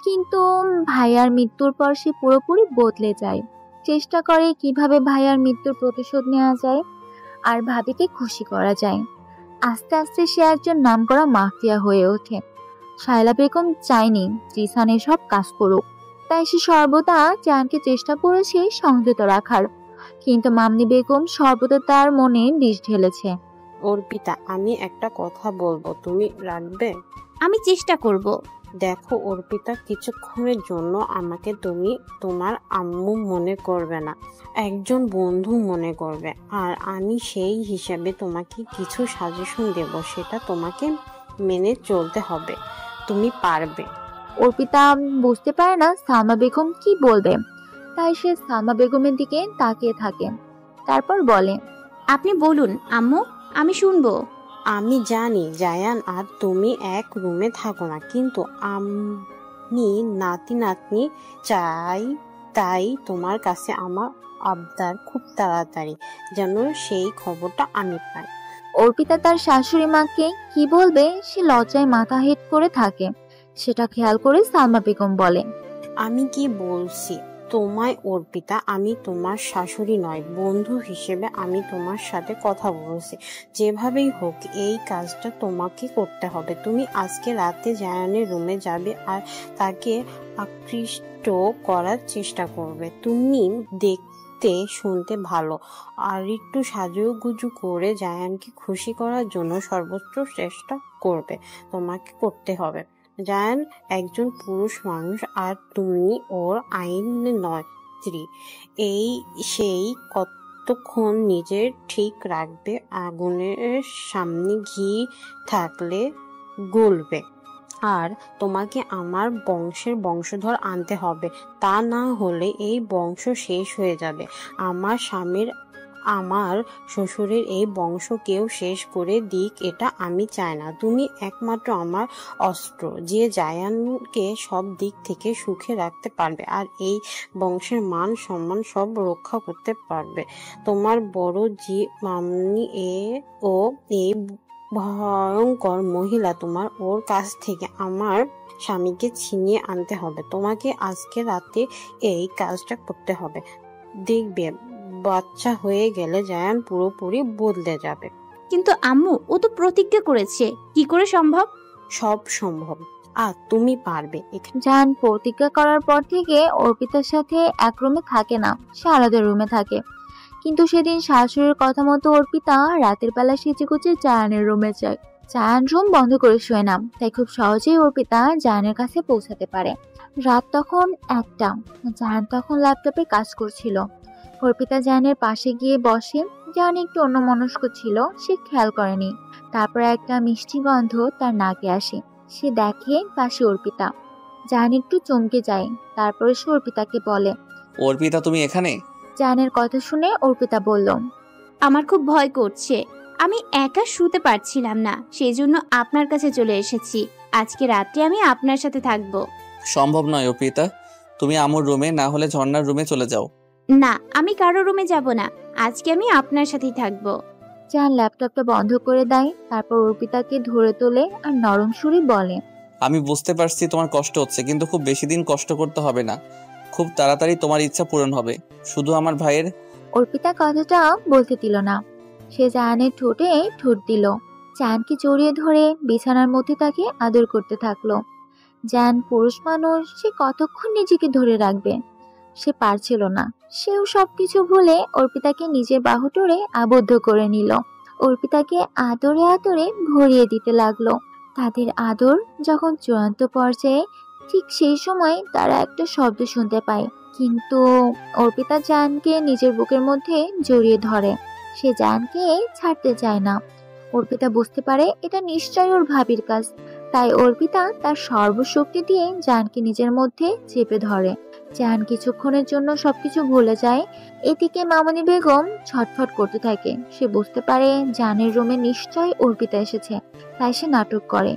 S4: কিন্তু ভাইয়ার মৃত্যুর পর সে পুরোপুরি বদলে যায়। চেষ্টা করে কিভাবে ভাইয়ার মৃত্যুর প্রতিশোধ নেওয়া যায় আর ভাবিকে খুশি করা যায়। আস্তে আস্তে সে একজন নামকরা মাফিয়া হয়ে ওঠে। শায়লা বেগম চায়নি জিসান এসব কাজ করুক, তাই সে সর্বদা জায়ানকে চেষ্টা করেছে সংযত রাখার, কিন্তু মামনি বেগম সর্বদা তার মনে বিষ ঢেলেছে।
S3: অর্পিতা, আমি একটা কথা বলবো, তুমি রাখবে?
S5: আমি চেষ্টা করব।
S3: দেখো অর্পিতা, কিছুক্ষণের জন্য আমাকে তুমি তোমার আম্মু মনে করবে না, একজন বন্ধু মনে করবে। আর আমি সেই হিসাবে তোমাকে কিছু সাজেশন দেব, সেটা তোমাকে মেনে চলতে হবে। তুমি পারবে।
S4: অর্পিতা বুঝতে পারে না সালমা বেগম কি বলবে, তাই সে সালমা বেগমের দিকে তাকিয়ে থাকে। তারপর বলে,
S5: আপনি বলুন আম্মু, আমি শুনবো।
S3: আমি জানি জায়ান আর তুমি এক রুমে থাকো না, কিন্তু আমি নাতি নাতনি চাই, তাই তোমার কাছে আমার আবদার খুব তাড়াতাড়ি যেন সেই খবরটা আমি পাই।
S4: অর্পিতা তার শাশুড়ি মাকে কি বলবে সে লজ্জায় মাথা হেট করে থাকে। সেটা খেয়াল করে সালমা বেগম বলে,
S3: আমি কি বলছি তোমায় অর্পিতা, আমি তোমার শাশুড়ি নয়, বন্ধু হিসেবে আমি তোমার সাথে কথা বলছি। যেভাবেই হোক এই কাজটা তোমাকে করতে হবে। তুমি আজকে রাতে জায়ানের রুমে যাবে আর তাকে আকৃষ্ট করার চেষ্টা করবে। তুমি দেখতে শুনতে ভালো আর একটু সাজুগুজু করে জায়ানকে খুশি করার জন্য সর্বোচ্চ চেষ্টা করবে। তোমাকে করতে হবে। জায়ান একজন পুরুষ মানুষ আর তুমি ওর আইন নয় স্ত্রী। সেই কতক্ষণ নিজের ঠিক রাখবে। আগুনের সামনে ঘি থাকলে গলবে। আর তোমাকে আমার বংশের বংশধর আনতে হবে, তা না হলে এই বংশ শেষ হয়ে যাবে। আমার স্বামীর, আমার শ্বশুরের এই বংশ কেউ শেষ করে দিক, এটা আমি চাই না। তুমি একমাত্র আমার অস্ত্র, যে জায়ানকে সব দিক থেকে সুখে রাখতে পারবে আর এই বংশের মান সম্মান সব রক্ষা করতে পারবে। তোমার বড় জি মামনি ও এই ভয়ঙ্কর মহিলা, তোমার ওর কাছ থেকে আমার স্বামীকে ছিনিয়ে আনতে হবে। তোমাকে আজকে রাতে এই কাজটা করতে হবে। দেখবে বাচ্চা হয়ে গেলে জায়ান পুরোপুরি বদলে যাবে।
S5: কিন্তু আম্মু, ও তো প্রতিজ্ঞা করেছে, কি করে সম্ভব?
S3: সব সম্ভব, আর তুমি পারবে।
S4: জায়ান প্রতিজ্ঞা করার পর থেকে অর্পিতার সাথে এক রুমে থাকে না, সে আলাদা রুমে থাকে। কিন্তু সেদিন শাশুড়ির কথা মতো অর্পিতা রাতের বেলা সেজেগুজে জায়ানের রুমে যায়। জায়ান রুম বন্ধ করে শোয় না, তাই খুব সহজেই অর্পিতা জায়ানের কাছে পৌঁছাতে পারে। রাত তখন 1টা। জায়ান তখন ল্যাপটপে কাজ করছিল। অর্পিতা জায়ানের পাশে গিয়ে বসে। জায়ান একটু অন্যমনস্ক ছিল, সে খেয়াল করেনি। তারপর একটা মিষ্টি গন্ধ তার নাকে আসে। সে দেখে পাশে অর্পিতা। জায়ান একটু চমকে যায়। তারপরে সে অর্পিতাকে বলে,
S1: অর্পিতা তুমি এখানে?
S4: জায়ানের কথা শুনে অর্পিতা বলল,
S5: আমার খুব ভয় করছে, আমি একা শুতে পারছিলাম না, সেই জন্য আপনার কাছে চলে এসেছি। আজকে রাতে আমি আপনার সাথে থাকবো।
S1: সম্ভব নয় অর্পিতা, তুমি আমুর রুমে, না হলে ঝর্ণার রুমে চলে যাও।
S5: না, আমি কারো রুমে যাব না, আজকে আমি আপনার সাথেই থাকবো।
S4: জায়ান ল্যাপটপটা বন্ধ করে দেয়। তারপর অর্পিতাকে ধরে তোলে আর নরম সুরে বলে,
S1: আমি বুঝতে পারছি তোমার কষ্ট হচ্ছে, কিন্তু খুব বেশি দিন কষ্ট করতে হবে না। খুব তাড়াতাড়ি তোমার ইচ্ছা পূরণ হবে। শুধু আমার ভাইয়ের।
S4: অর্পিতা কথাটা বলতে দিল না। সে জায়ানের ঠোঁটে ঠোঁট দিল। জায়ানকে জড়িয়ে ধরে বিছানার মধ্যে তাকে আদর করতে থাকলো। জায়ান পুরুষ মানুষ, সে কতক্ষণ নিজেকে ধরে রাখবে? সে পারছিল না। সেও সবকিছু ভুলে অর্পিতাকে নিজের বাহুডোরে আবদ্ধ করে নিল। অর্পিতাকে আদরে আদরে ভরিয়ে দিতে লাগলো। তাদের আদর যখন চূড়ান্ত পর্যায়ে, ঠিক সেই সময় তারা একটা শব্দ শুনতে পায়। কিন্তু অর্পিতা জায়ানকে নিজের বুকের মধ্যে জড়িয়ে ধরে। সে জায়ানকে ছাড়তে চায় না। অর্পিতা বুঝতে পারে এটা নিশ্চয়ই ওর ভাবির কাজ। তাই অর্পিতা তার সর্বশক্তি দিয়ে জায়ানকে নিজের মধ্যে চেপে ধরে। জায়ান কিছুক্ষণের জন্য সবকিছু ভুলে যায়। এদিকে মামনি বেগম ছটফট করতে থাকে। সে বুঝতে পারে জায়ানের রুমে নিশ্চয়ই অর্পিতা এসেছে, তাই সে নাটক করে।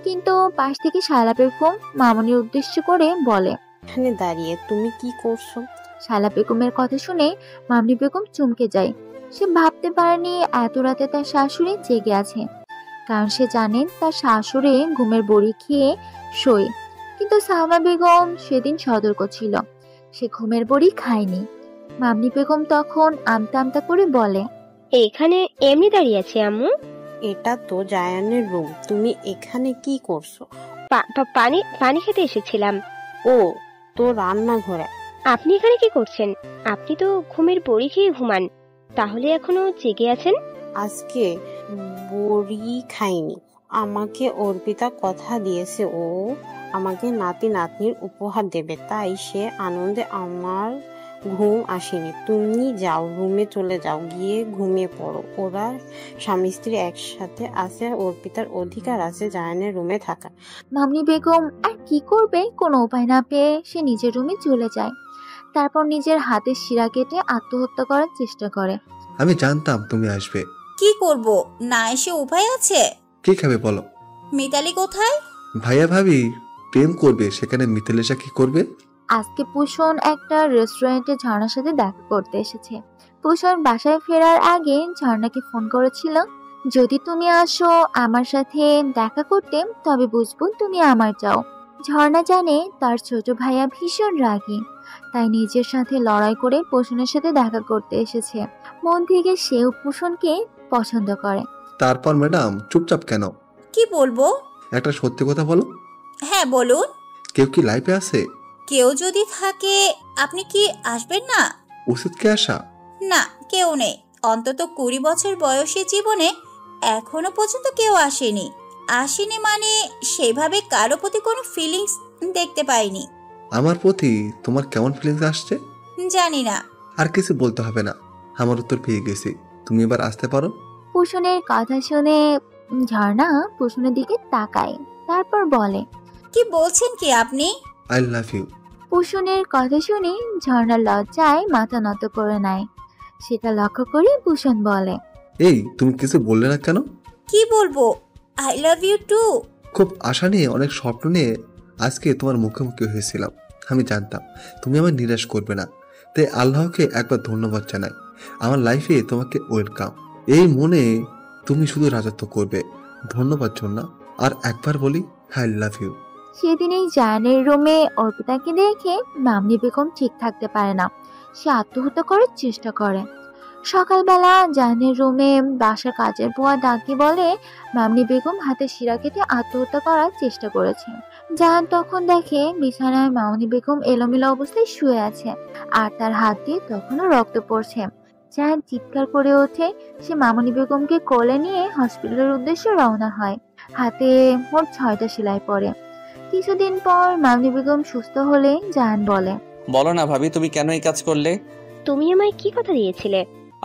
S4: কিন্তু পাশ থেকে শায়লা বেগম মামনির উদ্দেশ্য করে বলে,
S3: এখানে দাঁড়িয়ে তুমি কি করছো?
S4: শায়লা বেগমের কথা শুনে মামনি বেগম চমকে যায়। সে ভাবতে পারেনি এত রাতে তার শাশুড়ি জেগে আছে, কারণ সে জানেন তার শাশুড়ি ঘুমের বড়ি খেয়ে শোয়। কিন্তু সালমা বেগম সেদিন সতর্ক ছিল, সে ঘুমের বড়ি খায়নি। মামনি বেগম তখন আমতা আমতা করে বলে,
S2: এখানে এমনি দাঁড়িয়ে আছে আম্মু?
S3: এটা তো জায়ানের রুম, তুমি এখানে কি করছো?
S2: পানি পানি খেতে এসেছিলাম।
S3: ও, তো রান্নাঘরে।
S2: আপনি এখানে কি করছেন? আপনি তো ঘুমের বড়ি খেয়ে ঘুমান, তাহলে এখনো জেগে আছেন?
S3: আজকে বড়ি খাইনি। আমাকে অর্পিতা কথা দিয়েছে ও আমাকে নাতি নাতনির উপহার দেবে, তাই সে আনন্দে আমার ঘুম আসেনি। তুমি যাও, রুমে চলে যাও, গিয়ে ঘুমিয়ে পড়ো। ওরা স্বামী স্ত্রী একসাথে আছে, অর্পিতার অধিকার আছে জায়ানের রুমে থাকা।
S4: মামনি বেগম আর কি করবে, কোনো উপায় না পেয়ে সে নিজের রুমে চলে যায়। তারপর নিজের হাতের শিরা কেটে আত্মহত্যা করার চেষ্টা করে।
S15: আমি জানতাম তুমি আসবে।
S13: কি করব, না এসে উপায় আছে?
S15: কি খাবে বলো?
S13: মিতালি কোথায়?
S15: ভাইয়া ভাবি প্রেম করবে, সেখানে মিথিলেশা কি করবে?
S4: আজকে পুষণ একটা রেস্টুরেন্টে ঝর্ণার সাথে দেখা করতে এসেছে। পুষণ বাসায় ফেরার আগে ঝর্ণাকে ফোন করেছিল, যদি তুমি আসো আমার সাথে দেখা করতে, তবে বুঝবো তুমি আমার চাও। ঝর্ণা জানে তার ছোট ভাইয়া ভীষণ রাগী, তাই নিজের সাথে লড়াই করে পুষণের সাথে দেখা করতে এসেছে। মন থেকে সেও পুষণকে পছন্দ করে।
S15: তারপর ম্যাডাম চুপচাপ কেন?
S13: কি বলবো?
S15: একটা সত্যি কথা বলো।
S13: হ্যাঁ বলুন।
S15: কেউ কি লাইফে আছে?
S13: কেউ যদি থাকে আপনি কি আসবেন না?
S15: উচিত কে আসা?
S13: না, কেউ নেই। অন্তত 20 বছর বয়সী জীবনে এখনো পর্যন্ত কেউ আসেনি মানে সেভাবে কারো প্রতি কোনো ফিলিংস দেখতে পাইনি।
S15: আমার প্রতি তোমার কেমন ফিলিংস আসছে
S13: জানি না।
S15: আর কিছু বলতে হবে না, আমার উত্তর পেয়ে গেছি। তুমি এবার আসতে পারো।
S4: পুষণের কথা শুনে ঝর্ণা পুষণের দিকে তাকায়, তারপর বলে,
S13: কি বলছেন কি আপনি?
S15: I love you.
S4: পুষণের কথা শুনে ঝর্ণা লজ্জায় মাথা নত করে নেয়। সেটা লক্ষ্য করে পুষণ বলে,
S15: এই তুমি কিছু বললে না কেন?
S13: কি বলবো? I love you too.
S15: খুব আশা নিয়ে, অনেক স্বপ্ন নিয়ে আজকে তোমার মুখোমুখি হয়েছিলাম। আমি জানতাম তুমি আমায় নিরাশ করবে না, তাই আল্লাহকে একবার ধন্যবাদ জানাই। আমার লাইফে তোমাকে ওয়েলকাম। এই মনে তুমি শুধু রাজত্ব করবে। ধন্যবাদ জন্য। আর একবার বলি, আই লাভ ইউ।
S4: সেদিনই জায়ানের রুমে অর্পিতাকে দেখে মামনি বেগম ঠিক থাকতে পারে না, সে আত্মহত্যা করার চেষ্টা করে। সকালবেলা জায়ানের রুমে বাসার কাজের বুয়া ডাকি বলে মামনি বেগম হাতে শিরা কেটে আত্মহত্যা করার চেষ্টা করেছে। জায়ান তখন দেখে বিছানায় মামনি বেগম এলোমেলো অবস্থায় শুয়ে আছে, আর তার হাত দিয়ে তখনও রক্ত পড়ছে। জায়ান চিৎকার করে ওঠে। সে মামনি বেগমকে কোলে নিয়ে হসপিটালের উদ্দেশ্যে রওনা হয়। হাতে মোট 6টা সেলাই পড়ে। কিছুদিন পর মামনি বেগম সুস্থ হলে জায়ান বলে,
S1: বলো না ভাবি, তুমি কেন এই কাজ করলে?
S2: তুমি আমায় কি কথা দিয়েছিলে?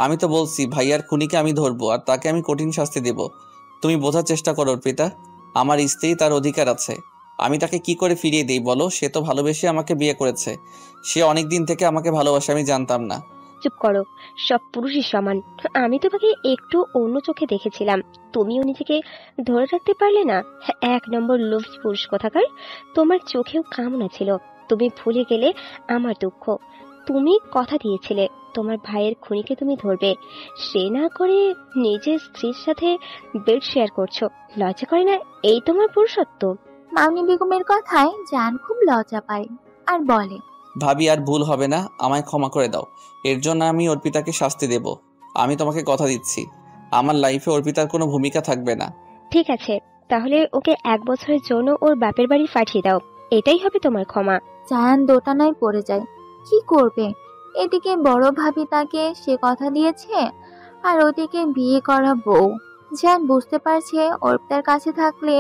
S1: আমি তো বলছি ভাইয়ার খুনিকে আমি ধরবো আর তাকে আমি কঠিন শাস্তি দেব। তুমি বোঝার চেষ্টা করো অর্পিতা, আমার স্ত্রী, তার অধিকার আছে। আমি তাকে কি করে ফিরিয়ে দিই বলো? সে তো ভালোবেসে আমাকে বিয়ে করেছে। সে অনেক দিন থেকে আমাকে ভালোবাসে, আমি জানতাম না।
S2: চুপ করো, সব পুরুষই সমান। আমি তোমাকে একটু অন্য চোখে দেখেছিলাম, তুমিও নিজেকে ধরে রাখতে পারলে না। 1 নম্বর লোভী পুরুষ কোথাকার। তোমার চোখেও কামনা ছিল, তুমি ভুলে গেলে আমার দুঃখ। তুমি কথা দিয়েছিলে তোমার ভাইয়ের খুনিকে তুমি ধরবে, সে না করে নিজের স্ত্রীর সাথে বেড শেয়ার করছো। লজ্জা করে না এই তোমার পুরুষত্ব?
S4: মামনি বেগমের কথায় জান খুব লজ্জা পায় আর বলে,
S1: ভাবি আর ভুল হবে না, আমায় ক্ষমা করে দাও। এর জন্য আমি অর্পিতাকে শাস্তি দেব। আমি তোমাকে কথা দিচ্ছি, আমার লাইফে অর্পিতার কোনো ভূমিকা থাকবে না।
S2: ঠিক আছে, তাহলে ওকে 1 বছরের জন্য ওর বাপের বাড়ি পাঠিয়ে দাও, এটাই হবে তোমার ক্ষমা।
S4: জায়ান দোটানায় পড়ে যায়, কি করবে? এদিকে বড় ভাবি তাকে সে কথা দিয়েছে, আর ওদিকে বিয়ে করা বউ। জায়ান বুঝতে পারছে অর্পিতার কাছে থাকলে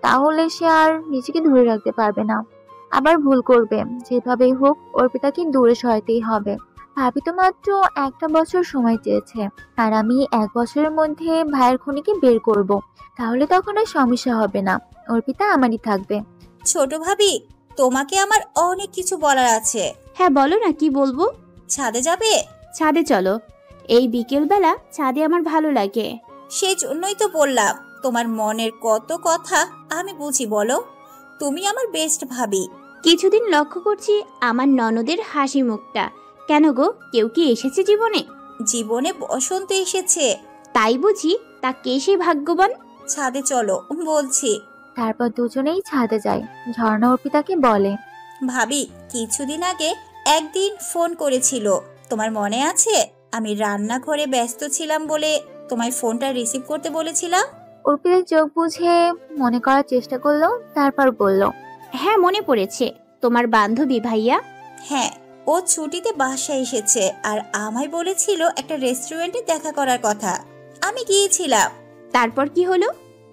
S4: তাহলে সে আর নিজেকে ধরে রাখতে পারবে না, আবার ভুল করবে। যেভাবেই হোক অর্পিতাকে দূরে সরাতেই হবে। ভাবি তো মাত্র 1 বছর সময় চেয়েছে, আর আমি 1 বছরের মধ্যে ভাইয়ের খুনিকে বের করব, তাহলে তখন আর সমস্যা হবে না, অর্পিতা আমারই থাকবে।
S13: ছোট ভাবি, তোমাকে আমার অনেক কিছু বলার আছে।
S5: হ্যাঁ বলো না, কি বলবো?
S13: ছাদে যাবে?
S5: ছাদে চলো, এই বিকেলবেলা ছাদে আমার ভালো লাগে।
S13: সেই জন্যই তো বললাম, তোমার মনের কত কথা আমি বুঝি বলো। তুমি আমার বেস্ট ভাবি।
S5: কিছুদিন লক্ষ্য করছি আমার ননদের হাসি মুখটা। কেন গো, কেউ কি এসেছে জীবনে?
S13: জীবনে বসন্ত এসেছে।
S5: তাই বুঝি? তা কে সেই ভাগ্যবান?
S13: ছাদে চলো বলছি।
S4: তারপর দুজনেই ছাদে যায়। ঝর্ণা অর্পিতাকে বলে,
S13: ভাবি কিছুদিন আগে একদিন ফোন করেছিল, তোমার মনে আছে? আমি রান্নাঘরে ব্যস্ত ছিলাম বলে তোমায় ফোনটা রিসিভ করতে বলেছিলাম।
S4: অর্পিতা চোখ বুঝে মনে করার চেষ্টা করলো, তারপর বলল,
S5: হ্যাঁ মনে পড়েছে, তোমার বান্ধবী ভাইয়া?
S13: হ্যাঁ, ও ছুটিতে বাসায় এসেছে আর আমায় বলেছিল একটা রেস্টুরেন্টে দেখা করার কথা। আমি গিয়েছিলাম।
S5: তারপর কি হলো?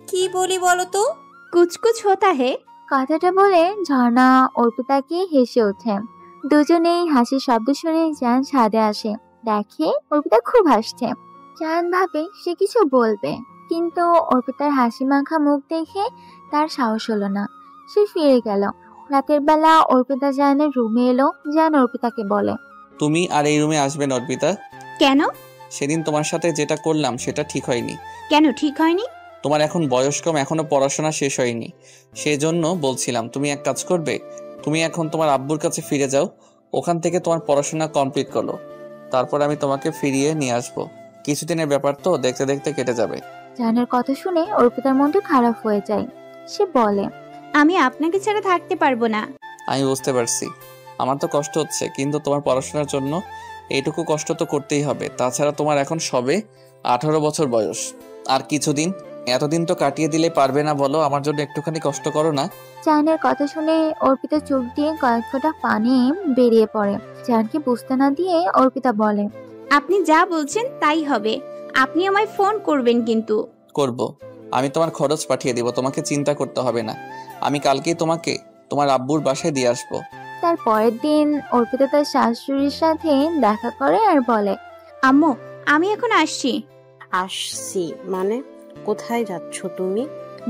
S13: কি বলি বলো তো?
S5: কুচকুচ হতা হে।
S4: কথাটা বলে ঝর্ণা অর্পিতাকে হেসে ওঠে। দুজনেই হাসির শব্দ শুনে জান ছাদে আসে, দেখে অর্পিতা খুব হাসছে। জান ভাবে সে কিছু বলবে, কিন্তু অর্পিতার হাসি মাখা মুখ দেখে তার সাহস হলো না, সে ফিরে গেল। রাতের বেলা অর্পিতা জানের রুমে এলো। জান অর্পিতাকে বলে,
S1: তুমি আর এই রুমে আসবে না অর্পিতা।
S5: কেন?
S1: সেদিন তোমার সাথে যেটা করলাম সেটা ঠিক হয়নি।
S5: কেন ঠিক হয়নি?
S1: তোমার এখন বয়স কম, এখনো পড়াশোনা শেষ হয়নি, সেজন্য বলছিলাম। তুমি এক কাজ করবে, তুমি এখন তোমার আব্বুর কাছে ফিরে যাও, ওখান থেকে তোমার পড়াশোনা কমপ্লিট করো, তারপর আমি তোমাকে ফিরিয়ে নিয়ে আসবো। কিছুদিনের ব্যাপার তো, দেখতে দেখতে কেটে যাবে।
S4: জানের কথা শুনে অর্পিতার মনটা খারাপ হয়ে যায়। সে বলে,
S5: আমি আপনাকে ছাড়া থাকতে পারবো না।
S1: আমি বুঝতে পারছি, আমার তো কষ্ট হচ্ছে, কিন্তু তোমার পড়াশোনার জন্য এইটুকু কষ্ট তো করতেই হবে। তাছাড়া তোমার এখন সবে 18 বছর বয়স, আর কিছুদিন, এতদিন তো কাটিয়ে দিলে পারবে না বলো? আমার জন্য একটুখানি কষ্ট করো না।
S4: জানের কথা শুনে অর্পিতা চোখ দিয়ে কয়েক ফোঁটা পানি বেরিয়ে পড়ে। জানকে বুঝতে না দিয়ে অর্পিতা বলে,
S5: আপনি যা বলছেন তাই হবে, আপনি আমায় ফোন করবেন কিন্তু।
S1: করব, আমি তোমার খরচ পাঠিয়ে দিব, তোমাকে চিন্তা করতে হবে না। আমি কালকেই তোমাকে তোমার আব্বুর বাসায় দিয়ে আসবো।
S4: তার পরের দিন অর্পিতা তার শাশুড়ির সাথে দেখা করে আর বলে,
S5: আম্মু আমি এখন আসছি।
S3: আসছি মানে? কোথায় যাচ্ছ তুমি?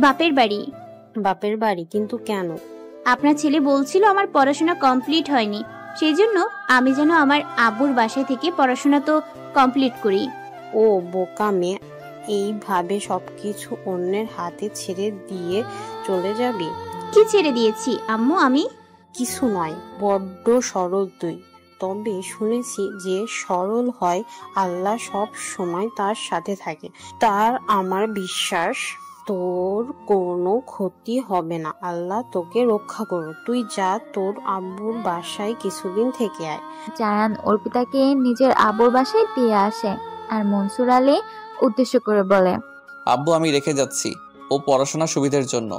S5: বাপের বাড়ি।
S3: বাপের বাড়ি? কিন্তু কেন?
S5: আপনার ছেলে বলছিল আমার পড়াশোনা কমপ্লিট হয়নি, সেই জন্য আমি যেন আমার আব্বুর বাসায় থেকে পড়াশোনা তো কমপ্লিট করি।
S3: ও বোকা মেয়ে, এইভাবে সবকিছু অন্যের হাতে ছেড়ে দিয়ে চলে যাবি?
S5: কি ছেড়ে দিয়েছি আম্মু আমি?
S3: কিছু নয়, বড্ড সরল তুই। তবে শুনেছি যে সরল হয় আল্লাহ সব সময় তার সাথে থাকে। তার আমার বিশ্বাস তোর কোনো ক্ষতি হবে না, আল্লাহ তোকে রক্ষা করবে। তুই যা, তোর আব্বুর বাসায় কিছুদিন থেকে আয়।
S4: জায়ান অর্পিতাকে নিজের আব্বুর বাসায় দিয়ে আসে আর মনসুর আলী উদ্দেশ্য করে বলে,
S1: আব্বু আমি রেখে যাচ্ছি, ও পড়াশোনার সুবিধার জন্য।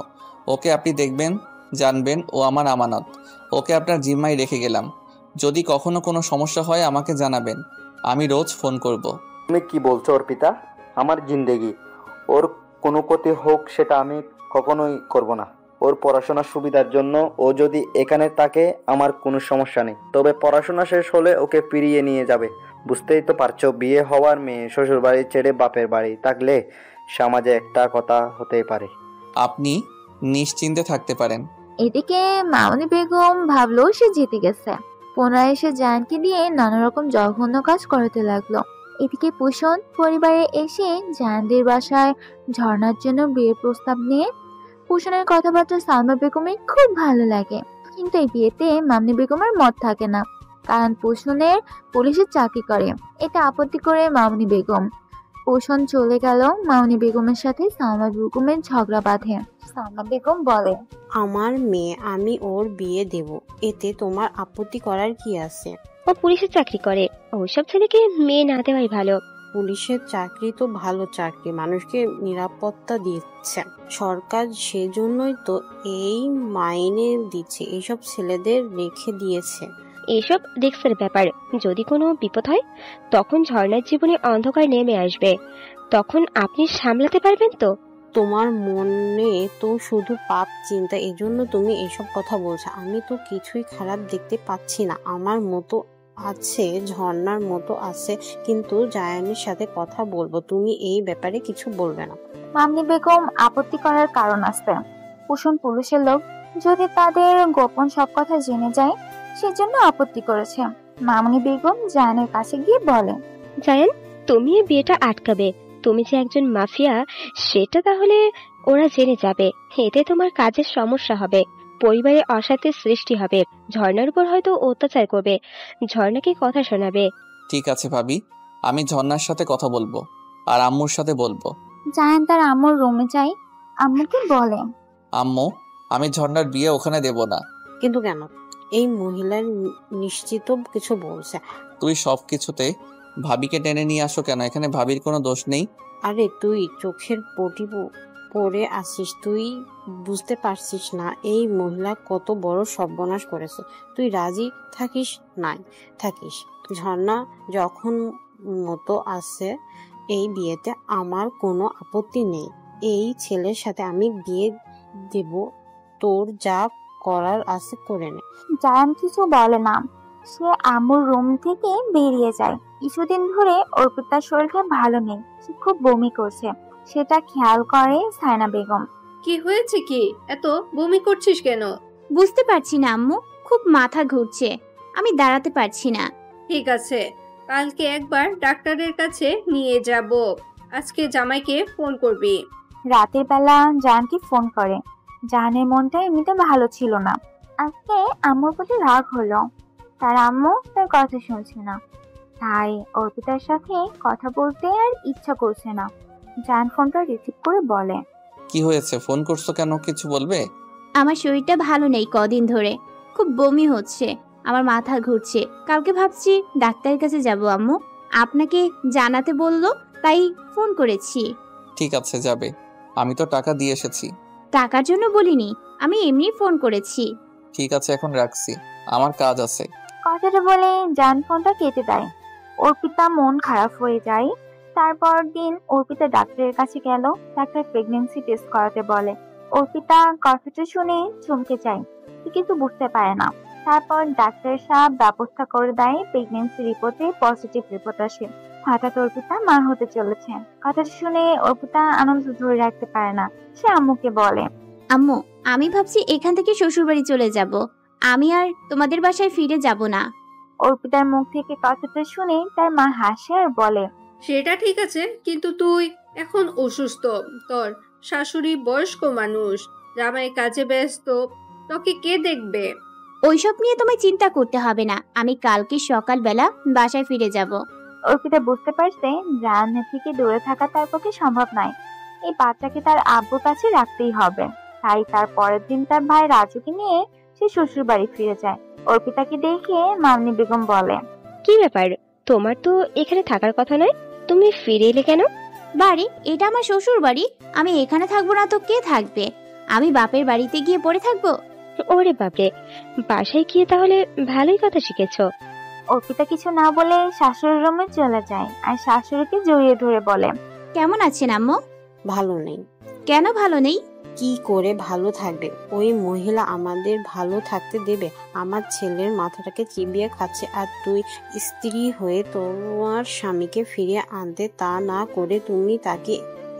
S1: ওকে আপনি দেখবেন, জানবেন, ও আমার আমানত। ওকে আপনার জিম্মায় রেখে গেলাম, যদি কখনো কোনো সমস্যা হয় আমাকে জানাবেন, আমি রোজ ফোন করব।
S8: তুমি কি বলছো অর্পিতা? আমার জিন্দেগি, ওর কোনো ক্ষতি হোক সেটা আমি কখনোই করব না। ওর পড়াশোনার সুবিধার জন্য ও যদি এখানে থাকে আমার কোনো সমস্যা নেই, তবে পড়াশোনা শেষ হলে ওকে ফিরিয়ে নিয়ে যাবে। বুঝতেই তো পারছো, বিয়ে হওয়ার মেয়ে শ্বশুর বাড়ি ছেড়ে বাপের বাড়ি থাকলে সমাজে একটা কথা হতেই পারে।
S1: আপনি নিশ্চিন্তে থাকতে পারেন।
S4: এদিকে মামনি বেগম ভাবলো সে জিতে গেছে। পুনরায় এসে জায়ানকে দিয়ে নানা রকম জঘন্য কাজ করাতে লাগলো। এদিকে পোষণ পরিবারে এসে জায়ানদের বাসায় ঝর্ণার জন্য বিয়ের প্রস্তাব নিয়ে পোষণের কথাবার্তা সালমা বেগমের খুব ভালো লাগে, কিন্তু এই বিয়েতে মামনি বেগমের মত থাকে না, কারণ পোষণের পুলিশের চাকরি করে। এটা আপত্তি করে মামনি বেগম। পোষণ চলে গেল মামনি বেগমের সাথে সালমা বেগমের ঝগড়া বাঁধে। সালমা বেগম বলে,
S3: আমার মেয়ে, আমি ওর বিয়ে দেব, এতে তোমার আপত্তি করার কি আছে?
S2: ও পুলিশের চাকরি করে, ওইসব ছেলেকে মেয়ে না দেওয়াই ভালো।
S3: পুলিশের চাকরি তো ভালো চাকরি, মানুষকে নিরাপত্তা দিচ্ছে সরকার, সেজন্যই তো এই মাইনে দিচ্ছে, এইসব ছেলেদের রেখে দিয়েছে।
S2: এসব রিস্কের ব্যাপার, যদি কোনো বিপদ হয় তখন ঝর্ণার জীবনে অন্ধকার নেমে আসবে, তখন আপনি সামলাতে পারবেন তো?
S3: তোমার মনে তো শুধু পাপ চিন্তা, এজন্য তুমি এসব কথা বলছো। আমি তো কিছুই খারাপ দেখতে পাচ্ছি না, আমার মতো আছে, ঝর্ণার মতো আছে, কিন্তু জায়ানের সাথে কথা বলবো, তুমি এই ব্যাপারে কিছু বলবে না।
S4: মামনি বেগম আপত্তি করার কারণ আছে। কুসুম পুলিশের লোক, যদি তাদের গোপন সব কথা জেনে যায় সেজন্য আপত্তি করেছে। মামনি বেগম জায়ানের কাছে গিয়ে বলে,
S2: জায়ান, তুমি এই বিয়েটা আটকাবে, তুমি যে একজন মাফিয়া সেটা তাহলে ওরা জেনে যাবে, এতে তোমার কাজের সমস্যা হবে, পরিবারে অশান্তির সৃষ্টি হবে, ঝর্ণার উপর হয়তো অত্যাচার করবে, ঝর্ণাকে কথা শোনাবে।
S1: ঠিক আছে ভাবি, আমি ঝর্ণার সাথে কথা বলবো আর আম্মুর সাথে বলবো।
S4: জায়ান তার আম্মুর রুমে যায়, আম্মুকে বলে,
S1: আম্মু, আমি ঝর্ণার বিয়ে ওখানে দেব না।
S3: কিন্তু কেন? এই মহিলার নিশ্চিত কিছু বলছে।
S1: তুই সবকিছুতে ভাবিকে টেনে নিয়ে আসো কেন? এখানে ভাবির কোনো দোষ নেই।
S3: আরে তুই চোখের পটি পরে আসিস, তুই বুঝতে পারছিস না এই মহিলা কত বড় সর্বনাশ করেছে। তুই রাজি থাকিস নাই থাকিস, ঝর্ণা যখন মতো আছে এই বিয়েতে আমার কোনো আপত্তি নেই। এই ছেলের সাথে আমি বিয়ে দেব, তোর যা করার আছে করে নে।
S4: জায়ান কিছু বলে না, সে আম্মুর রুম থেকে বেরিয়ে যায়। কিছুদিন ধরে অর্পিতার শরীরটা ভালো নেই, সে খুব বমি করছে, সেটা খেয়াল করে সায়না বেগম।
S6: কি হয়েছে, কি এত বমি করছিস কেন?
S5: বুঝতে পারছি না আম্মু, খুব মাথা ঘুরছে, আমি দাঁড়াতে পারছি না।
S6: ঠিক আছে, কালকে একবার ডাক্তারের কাছে নিয়ে যাব, আজকে জামাইকে ফোন করবি।
S4: রাতের বেলা জায়ানকে ফোন করে। জায়ানের মনটা এমনিতে ভালো ছিল না, আজকে আম্মুর প্রতি রাগ হলো, তার আম্মু তার কথা শুনছে না, তাই অর্পিতার সাথে কথা বলতে আর ইচ্ছা করছে না। জায়ান ফোনটা রিসিভ করে বলে,
S1: কি হয়েছে, ফোন করছো কেন, কিছু বলবে?
S5: আমার শরীরটা ভালো নেই কদিন ধরে, খুব বমি হচ্ছে, আমার মাথা ঘুরছে, কালকে ভাবছি ডাক্তারের কাছে যাব আম্মু, আপনাকে জানাতে বললো তাই ফোন করেছি।
S1: ঠিক আছে, যাবে, আমি তো টাকা দিয়ে এসেছি।
S5: টাকার জন্য বলিনি, আমি এমনি ফোন করেছি।
S1: ঠিক আছে, এখন রাখছি, আমার কাজ আছে।
S4: কথাটা বলে জায়ান ফোনটা কেটে দেয়। অর্পিতা মন খারাপ হয়ে যায়। তারপর দিন অর্পিতা ডাক্তারের কাছে গেল, ডাক্তার প্রেগন্যান্সি টেস্ট করাতে বলে। অর্পিতা কথাটা শুনে চমকে যায়, কিন্তু বুঝতে পারে না। তারপর ডাক্তার সাহেব ব্যবস্থা করে দেয়, প্রেগন্যান্সি রিপোর্টে পজিটিভ রিপোর্ট আসে। হঠাৎ অর্পিতা মা হতে চলেছে। কথাটা শুনে অর্পিতা আনন্দ ধরে রাখতে পারে না, সে আম্মুকে বলে,
S5: আম্মু, আমি ভাবছি এখান থেকে শ্বশুরবাড়ি চলে যাব, আমি আর তোমাদের বাসায় ফিরে যাব না।
S4: অর্পিতার মুখ থেকে কথাটা শুনে তার মা হাসে আর বলে,
S6: সেটা ঠিক আছে, কিন্তু তুই এখন অসুস্থ, তোর শাশুড়ি বয়স্ক মানুষ, জামাই কাজে ব্যস্ত, তোকে কে দেখবে?
S5: ওইসব নিয়ে তোমায় চিন্তা করতে হবে না, আমি কালকে সকালবেলা বাসায় ফিরে যাব।
S4: অর্পিতা বুঝতে পারছে জায়ান থেকে দূরে থাকা তার পক্ষে সম্ভব নয়, এই বাচ্চাকে তার আব্বুর কাছে রাখতেই হবে। তাই তার পরের দিন তার ভাই রাজুকে নিয়ে সে শ্বশুর বাড়ি ফিরে যায়। অর্পিতাকে দেখে মামনি বেগম বলে,
S2: কি ব্যাপার, তোমার তো এখানে থাকার কথা নয়, তুমি ফিরে এলে কেন?
S5: বাড়ি, এটা আমার শ্বশুর বাড়ি, আমি এখানে থাকবো না তো কে থাকবে? আমি বাপের বাড়িতে গিয়ে পড়ে থাকবো?
S2: ওরে বাপরে, বাসায় গিয়ে তাহলে ভালোই কথা শিখেছো।
S4: অর্পিতা কিছু না বলে শাশুড়ির রুমে চলে যায় আর শাশুড়িকে জড়িয়ে ধরে বলে,
S5: কেমন আছেন আম্মু?
S3: ভালো নেই।
S5: কেন ভালো নেই?
S3: কি করে ভালো থাকবে? ওই মহিলা আমাদের ভালো থাকতে দেবে? আমার ছেলের মাথাটাকে চিবিয়ে খাচ্ছে, আর তুই স্ত্রী হয়ে তোমার স্বামীকে ফিরিয়ে আনতে তা না করে তুমি তাকে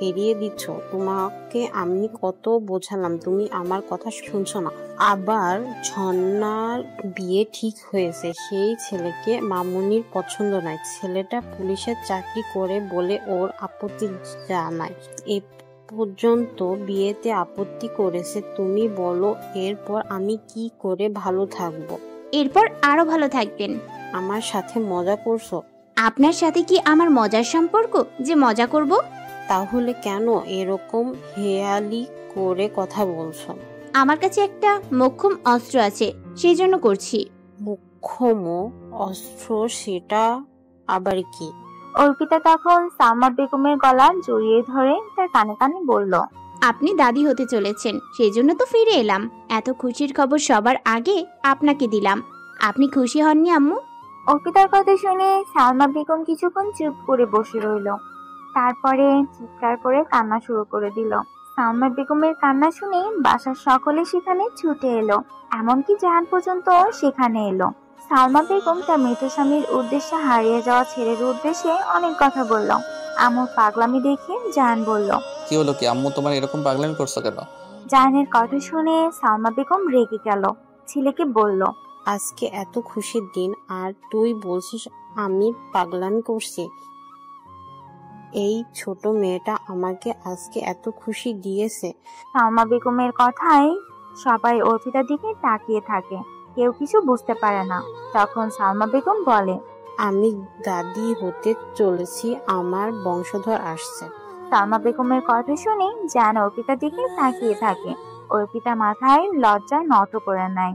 S3: এড়িয়ে দিচ্ছ। তোমাকে আমি কত বোঝালাম, তুমি আমার কথা শুনছো না। আবার ঝর্ণার বিয়ে ঠিক হয়েছে, সেই ছেলেকে মামুনির পছন্দ নয়। ছেলেটা পুলিশের চাকরি করে বলে ওর আপত্তি জানায়। এ পর্যন্ত বিয়েতে আপত্তি করেছে। তুমি বলো এরপর আমি কি করে ভালো থাকবো?
S5: এরপর আরো ভালো থাকবেন।
S3: আমার সাথে মজা করছো?
S5: আপনার সাথে কি আমার মজার সম্পর্ক যে মজা করব?
S3: তাহলে কেন এরকম হেয়ালি করে কথা বলছো?
S5: আমার কাছে একটা মোক্ষম অস্ত্র আছে, সেই জন্য করছি।
S3: মোক্ষম অস্ত্র? সেটা আবার কি?
S12: অর্পিতা তখন সালমা বেগমের গলা জড়িয়ে ধরে তার কানে কানে বলল,
S5: আপনি দাদি হতে চলেছেন, সেই জন্য তো ফিরে এলাম। এত খুশির খবর সবার আগে আপনাকে দিলাম। আপনি খুশি হননি আম্মু?
S12: অর্পিতার কথা শুনে সালমা বেগম কিছুক্ষণ চুপ করে বসে রইল। তারপরে চিৎকার করে কান্না শুরু করে দিল। সালমা বেগমের কান্না শুনে বাসার সকলে সেখানে ছুটে এলো, এমনকি জাহান পর্যন্ত সেখানে এলো। সালমা বেগম তার মৃত স্বামীর উদ্দেশ্যে হারিয়ে যাওয়া ছেলের উদ্দেশ্যে অনেক কথা বলল। আম্মুর পাগলামি দেখে জাহান বলল,
S1: কি হলো কি আম্মু, তোমার এরকম পাগলামি করছো কেন?
S12: জাহানের কথা শুনে সালমা বেগম রেগে গেল। ছেলেকে বলল,
S3: আজকে এত খুশির দিন আর তুই বলছিস আমি পাগলামি করছি? এই ছোট মেয়েটা আমাকে আজকে এত খুশি দিয়েছে।
S12: সালমা বেগমের কথায় সবাই অর্পিতার দিকে তাকিয়ে থাকে, কেউ কিছু বুঝতে পারে না। তখন সালমা বেগম বলে,
S3: আমি দাদি হতে চলেছি, আমার বংশধর আসছে।
S12: সালমা বেগমের কথা শুনে জান অর্পিতার দিকে তাকিয়ে থাকে। অর্পিতা মাথায় লজ্জায় নত করে নেয়।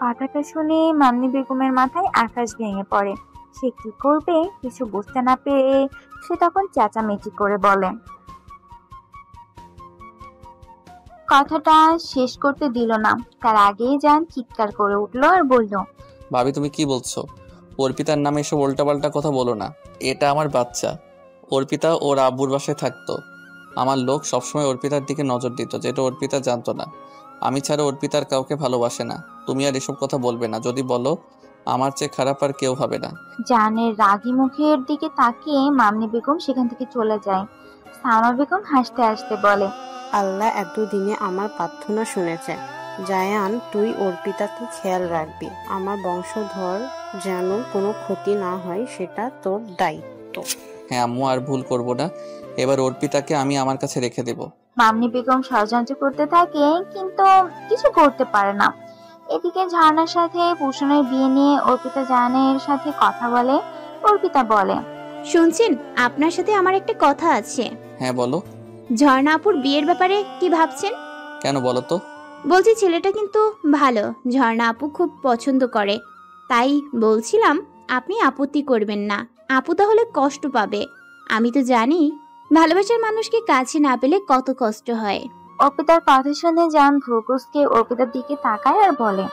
S12: কথাটা শুনে মামনি বেগমের মাথায় আকাশ ভেঙে পড়ে। সে কি করবে কিছু বুঝতে না পেরে সে তখন চেঁচামেচি করে বলে। কথাটা শেষ করতে দিল না, তার আগেই জান চিৎকার করে উঠলো আর বলল,
S1: ভাবি তুমি কি বলছো? অর্পিতার নামে এসব উল্টাপাল্টা কথা বলো না। এটা আমার বাচ্চা। অর্পিতা ওর আব্বুর বাসায় থাকতো। আমার লোক সবসময় অর্পিতার দিকে নজর দিত, যেটা অর্পিতা জানতো না। আমি ছাড়া অর্পিতার কাউকে ভালোবাসে না। তুমি আর এসব কথা বলবে না। যদি বলো আমার চেয়ে খারাপ আর কেউ হবে না।
S12: জানের রাগী মুখের দিকে তাকিয়ে মামনি বেগম সেখান থেকে চলে যায়। সালমা বেগম হাসতে হাসতে বলে,
S3: আল্লাহ এতদিনে আমার প্রার্থনা শুনেছে। জায়ান, তুই অর্পিতাকে খেয়াল রাখবি। আমার বংশধর যেন কোনো ক্ষতি না হয়, সেটা তোর দায়িত্ব।
S1: হ্যাঁ আম্মু, আর ভুল করব না। এবার অর্পিতাকে আমি আমার কাছে রেখে দেব।
S12: মামনি বেগম ষড়যন্ত্র করতে থাকে, কিন্তু কিছু করতে পারে না। এদিকে ঝর্ণার সাথে ভূষণের বিয়ে নিয়ে অর্পিতা জানের সাথে কথা বলে। অর্পিতা বলে,
S5: শুনছেন, আপনার সাথে আমার একটা কথা আছে।
S1: হ্যাঁ বলো।
S5: ঝর্ণা আপুর বিয়ের ব্যাপারে কি ভাবছেন?
S1: কেন বলো তো?
S5: বলছি ছেলেটা কিন্তু ভালো, ঝর্ণা আপু খুব পছন্দ করে। তাই বলছিলাম আপনি আপত্তি করবেন না। আপু তাহলে কষ্ট পাবে। আমি তো জানি ভালোবাসার মানুষকে কাছে না পেলে কত কষ্ট হয়।
S12: অর্পিতার কথা শুনে জান ভ্রুকুচকে অর্পিতার দিকে তাকায় আর বলে,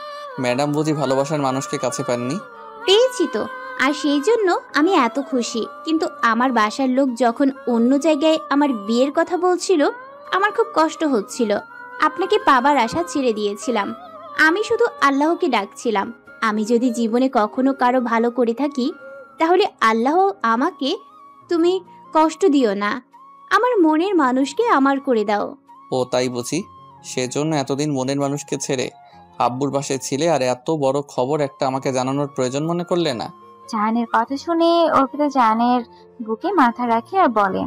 S1: ম্যাডাম বুঝি ভালোবাসার মানুষকে কাছে পাননি?
S5: পেয়েছি তো, আর সেই জন্য আমি এত খুশি। কিন্তু আমার বাসার লোক যখন অন্য জায়গায় আমার বিয়ের কথা বলছিল, আমার খুব কষ্ট হচ্ছিল। আপনাকে পাবার আশা ছেড়ে দিয়েছিলাম। আমি শুধু আল্লাহকে ডাকছিলাম, আমি যদি জীবনে কখনো কারো ভালো করে থাকি তাহলে আল্লাহ আমাকে তুমি কষ্ট দিও না, আমার মনের মানুষকে আমার করে দাও।
S1: ও তাই বুঝি? সেজন্য এতদিন মনের মানুষকে ছেড়ে আব্বুর বাসায় ছিলে, আর এত বড় খবর একটা আমাকে জানানোর প্রয়োজন মনে করলে না?
S12: জাহানের কথা শুনে অর্পিতা জাহানের বুকে মাথা রাখে আর বলে,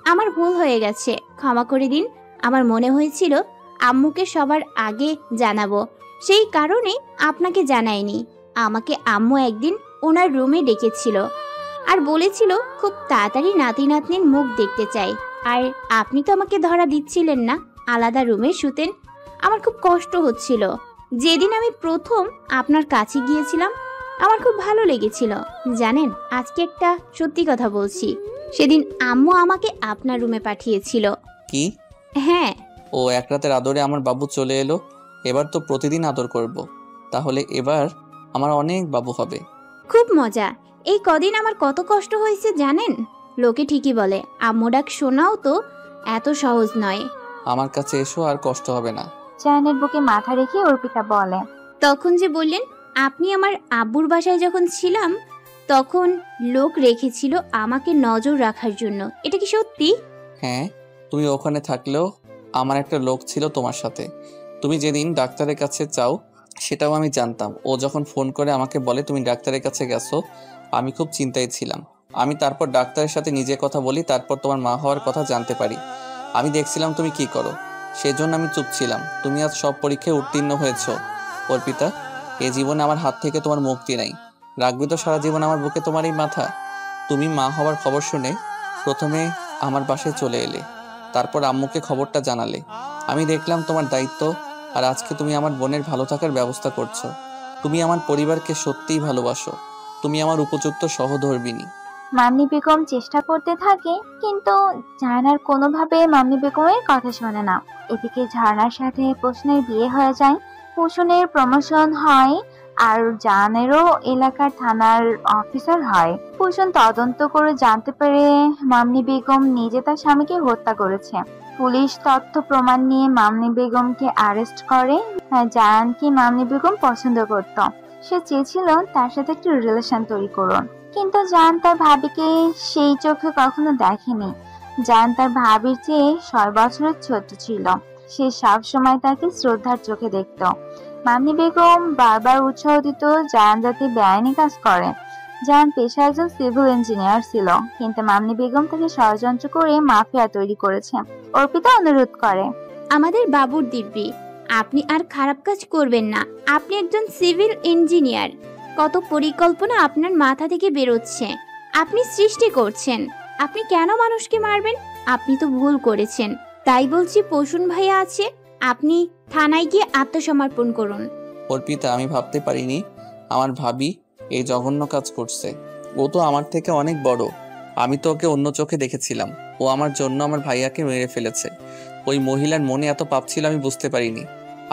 S5: আমার ভুল হয়ে গেছে, ক্ষমা করে দিন। আমার মনে হয়েছিল আম্মুকে সবার আগে জানাবো, সেই কারণে আপনাকে জানাইনি। আমাকে আম্মু একদিন ওনার রুমে ডেকেছিল আর বলেছিল খুব তাড়াতাড়ি নাতি নাতনির মুখ দেখতে চাই। আর আপনি তো আমাকে ধরা দিচ্ছিলেন না, আলাদা রুমে শুতেন। আমার খুব কষ্ট হচ্ছিল। যেদিন আমি প্রথম আপনার কাছে গিয়েছিলাম আমার খুব ভালো লেগেছিল। জানেন, আজকে একটা সত্যি কথা বলছি, সেদিন আম্মু আমাকে আপনার রুমে পাঠিয়েছিল।
S1: কি?
S5: হ্যাঁ।
S1: ও এক রাতের আদরে আমার বাবু চলে এলো। এবার তো প্রতিদিন আদর করব। তাহলে এবার আমার অনেক বাবু হবে।
S5: খুব মজা। এই কদিন আমার কত কষ্ট হয়েছে জানেন? লোকে ঠিকই বলে আম্মু ডাক শোনাও তো এত সহজ নয়।
S1: আমার কাছে এসো, আর কষ্ট হবে না।
S12: জায়ানের বুকে মাথা রেখে অর্পিতা বলে,
S5: তখন যে বললেন আপনি আমার আব্বুর বাসায় যখন ছিলাম তখন লোক রেখেছিল আমাকে নজর রাখার জন্য, এটা কি সত্যি?
S1: হ্যাঁ, তুমি ওখানে থাকলেও আমার একটা লোক ছিল তোমার সাথে। তুমি যেদিন ডাক্তারের কাছে চাও সেটাও আমি জানতাম। ও যখন ফোন করে আমাকে বলে তুমি ডাক্তারের কাছে গেছো, আমি খুব চিন্তায় ছিলাম। আমি তারপর ডাক্তারের সাথে নিজে কথা বলি, তারপর তোমার মা হওয়ার কথা জানতে পারি। আমি দেখছিলাম তুমি কি করো, সেজন্য আমি চুপ ছিলাম। তুমি আজ সব পরীক্ষায় উত্তীর্ণ হয়েছো অর্পিতা। এ জীবনে আমার হাত থেকে তোমার মুক্তি নাই। রাখবে তো সারা জীবন আমার বুকে তোমার এই মাথা? তুমি মা হওয়ার খবর শুনে প্রথমে আমার বাসায় চলে এলে, তারপর আম্মুকে খবরটা জানালে। আমি দেখলাম তোমার দায়িত্ব, আর আজকে তুমি আমার বোনের ভালো থাকার ব্যবস্থা করছো। তুমি আমার পরিবারকে সত্যিই ভালোবাসো। তুমি আমার উপযুক্ত সহধর্মিণী।
S12: মামনি বেগম চেষ্টা করতে থাকে, কিন্তু জাহানার কোনোভাবে মামনি বেগমের কথা শোনে না। এদিকে ঝর্ণার সাথে প্রশ্নের বিয়ে হয়ে যায়, কুসুনের প্রমোশন হয়, আর জাহানেরও এলাকার থানার অফিসার হয়। কুসুন তদন্ত করে জানতে পারে মামনি বেগম নিজে তার স্বামীকে হত্যা করেছে। পুলিশ তথ্য প্রমাণ নিয়ে মামনি বেগমকে অ্যারেস্ট করে। জাহানকে মামনি বেগম পছন্দ করত, সে চেয়েছিল তার সাথে একটু রিলেশন তৈরি করুন, কিন্তু জাহান তার ভাবিকে সেই চোখে কখনো দেখেনি। জাহান তার ভাবির চেয়ে 6 বছরের ছোট ছিল, সে সব সময় তাকে শ্রদ্ধার চোখে দেখত। মামনি বেগম বারবার উৎসাহ দিত জাহান যাতে বেআইনি কাজ করে। জাহান পেশায় একজন সিভিল ইঞ্জিনিয়ার ছিল, কিন্তু মামনি বেগম তাকে ষড়যন্ত্র করে মাফিয়া তৈরি করেছে। অর্পিতা অনুরোধ করে,
S5: আমাদের বাবুর দিব্যি, আপনি আর খারাপ কাজ করবেন না। আপনি একজন সিভিল ইঞ্জিনিয়ার, কত পরিকল্পনা আপনার মাথা থেকে বেরোচ্ছে, আপনি সৃষ্টি করছেন। আপনি কেন মানুষকে মারবেন? আপনি তো ভুল করেছেন। তাই বলছি প্রসূন ভাইয়া আছে, আপনি থানায় গিয়ে আত্মসমর্পণ করুন।
S1: অর্পিতা, আমি ভাবতে পারিনি আমার ভাবি এই জঘন্য কাজ করছে। ও তো আমার থেকে অনেক বড়। আমি তো ওকে অন্য চোখে দেখেছিলাম। ও আমার জন্য আমার ভাইয়াকে মেরে ফেলেছে। ওই মহিলার মনে এত পাপ ছিল আমি বুঝতে পারিনি।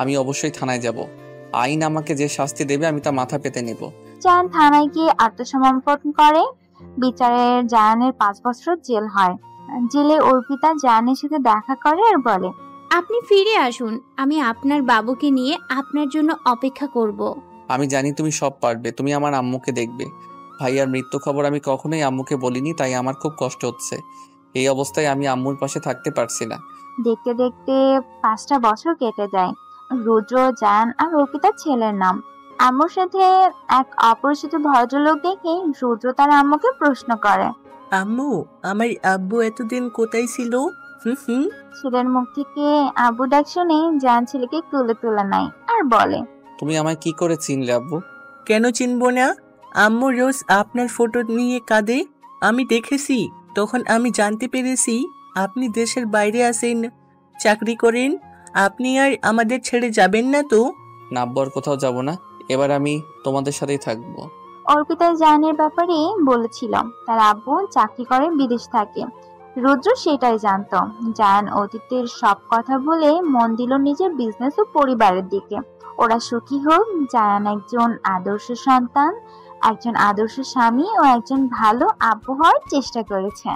S1: আমি অবশ্যই থানায় যাব। আইন আমাকে যে শাস্তি দেবে আমি তা মাথা পেতে নেব।
S12: জাহান থানায় গিয়ে আত্মসমর্পণ করে। বিচারের জাহানের 5 বছর জেল হয়। জেলে অর্পিতা জাহানের সাথে দেখা করে আর বলে,
S5: আপনি ফিরে আসুন, আমি আপনার বাবুকে নিয়ে আপনার জন্য অপেক্ষা করব।
S1: আমি জানি তুমি সব পারবে। তুমি আমার আম্মুকে দেখবে। ভাইয়ার মৃত্যু খবর আমি কখনোই আম্মুকে বলিনি, তাই আমার খুব কষ্ট হচ্ছে। এই অবস্থায় আমি আম্মুর পাশে থাকতে পারছি না।
S12: দেখতে দেখতে 5টা বছর কেটে যায়। রুদ্র, জাহান আর অর্পিতার ছেলের নাম। আম্মুর সাথে এক অপরিচিত ভদ্রলোক দেখে রুদ্র তার আম্মুকে প্রশ্ন করে,
S17: আম্মু, আমার আব্বু এতদিন কোথায় ছিল?
S12: ছেলের মুখ থেকে আব্বু ডাক শুনে জাহান ছেলেকে তুলে তুলে নেয় আর বলে,
S1: তুমি আমায় কি করে চিনলে আব্বু?
S17: কেন চিনবো না? আম্মু রোজ আপনার ফটো নিয়ে কাঁদে। আমি দেখেছি, তখন আমি জানতে পেরেছি আপনি দেশের বাইরে আছেন, চাকরি করেন। আপনি আর আমাদের ছেড়ে যাবেন না তো?
S1: না আব্বু, আর কোথাও যাব না। এবার আমি তোমাদের সাথেই থাকবো।
S12: অর্পিতা জাহানের ব্যাপারে বলেছিল তার আব্বু চাকরি করে, বিদেশ থাকে। রুদ্র সেটাই জানতো। জাহান অতীতের সব কথা বলে মন দিল নিজের বিজনেস ও পরিবারের দিকে। ওরা সুখী হোক। জাহান একজন আদর্শ সন্তান, একজন আদর্শ স্বামী ও একজন ভালো আব্বু হওয়ার চেষ্টা করেছে।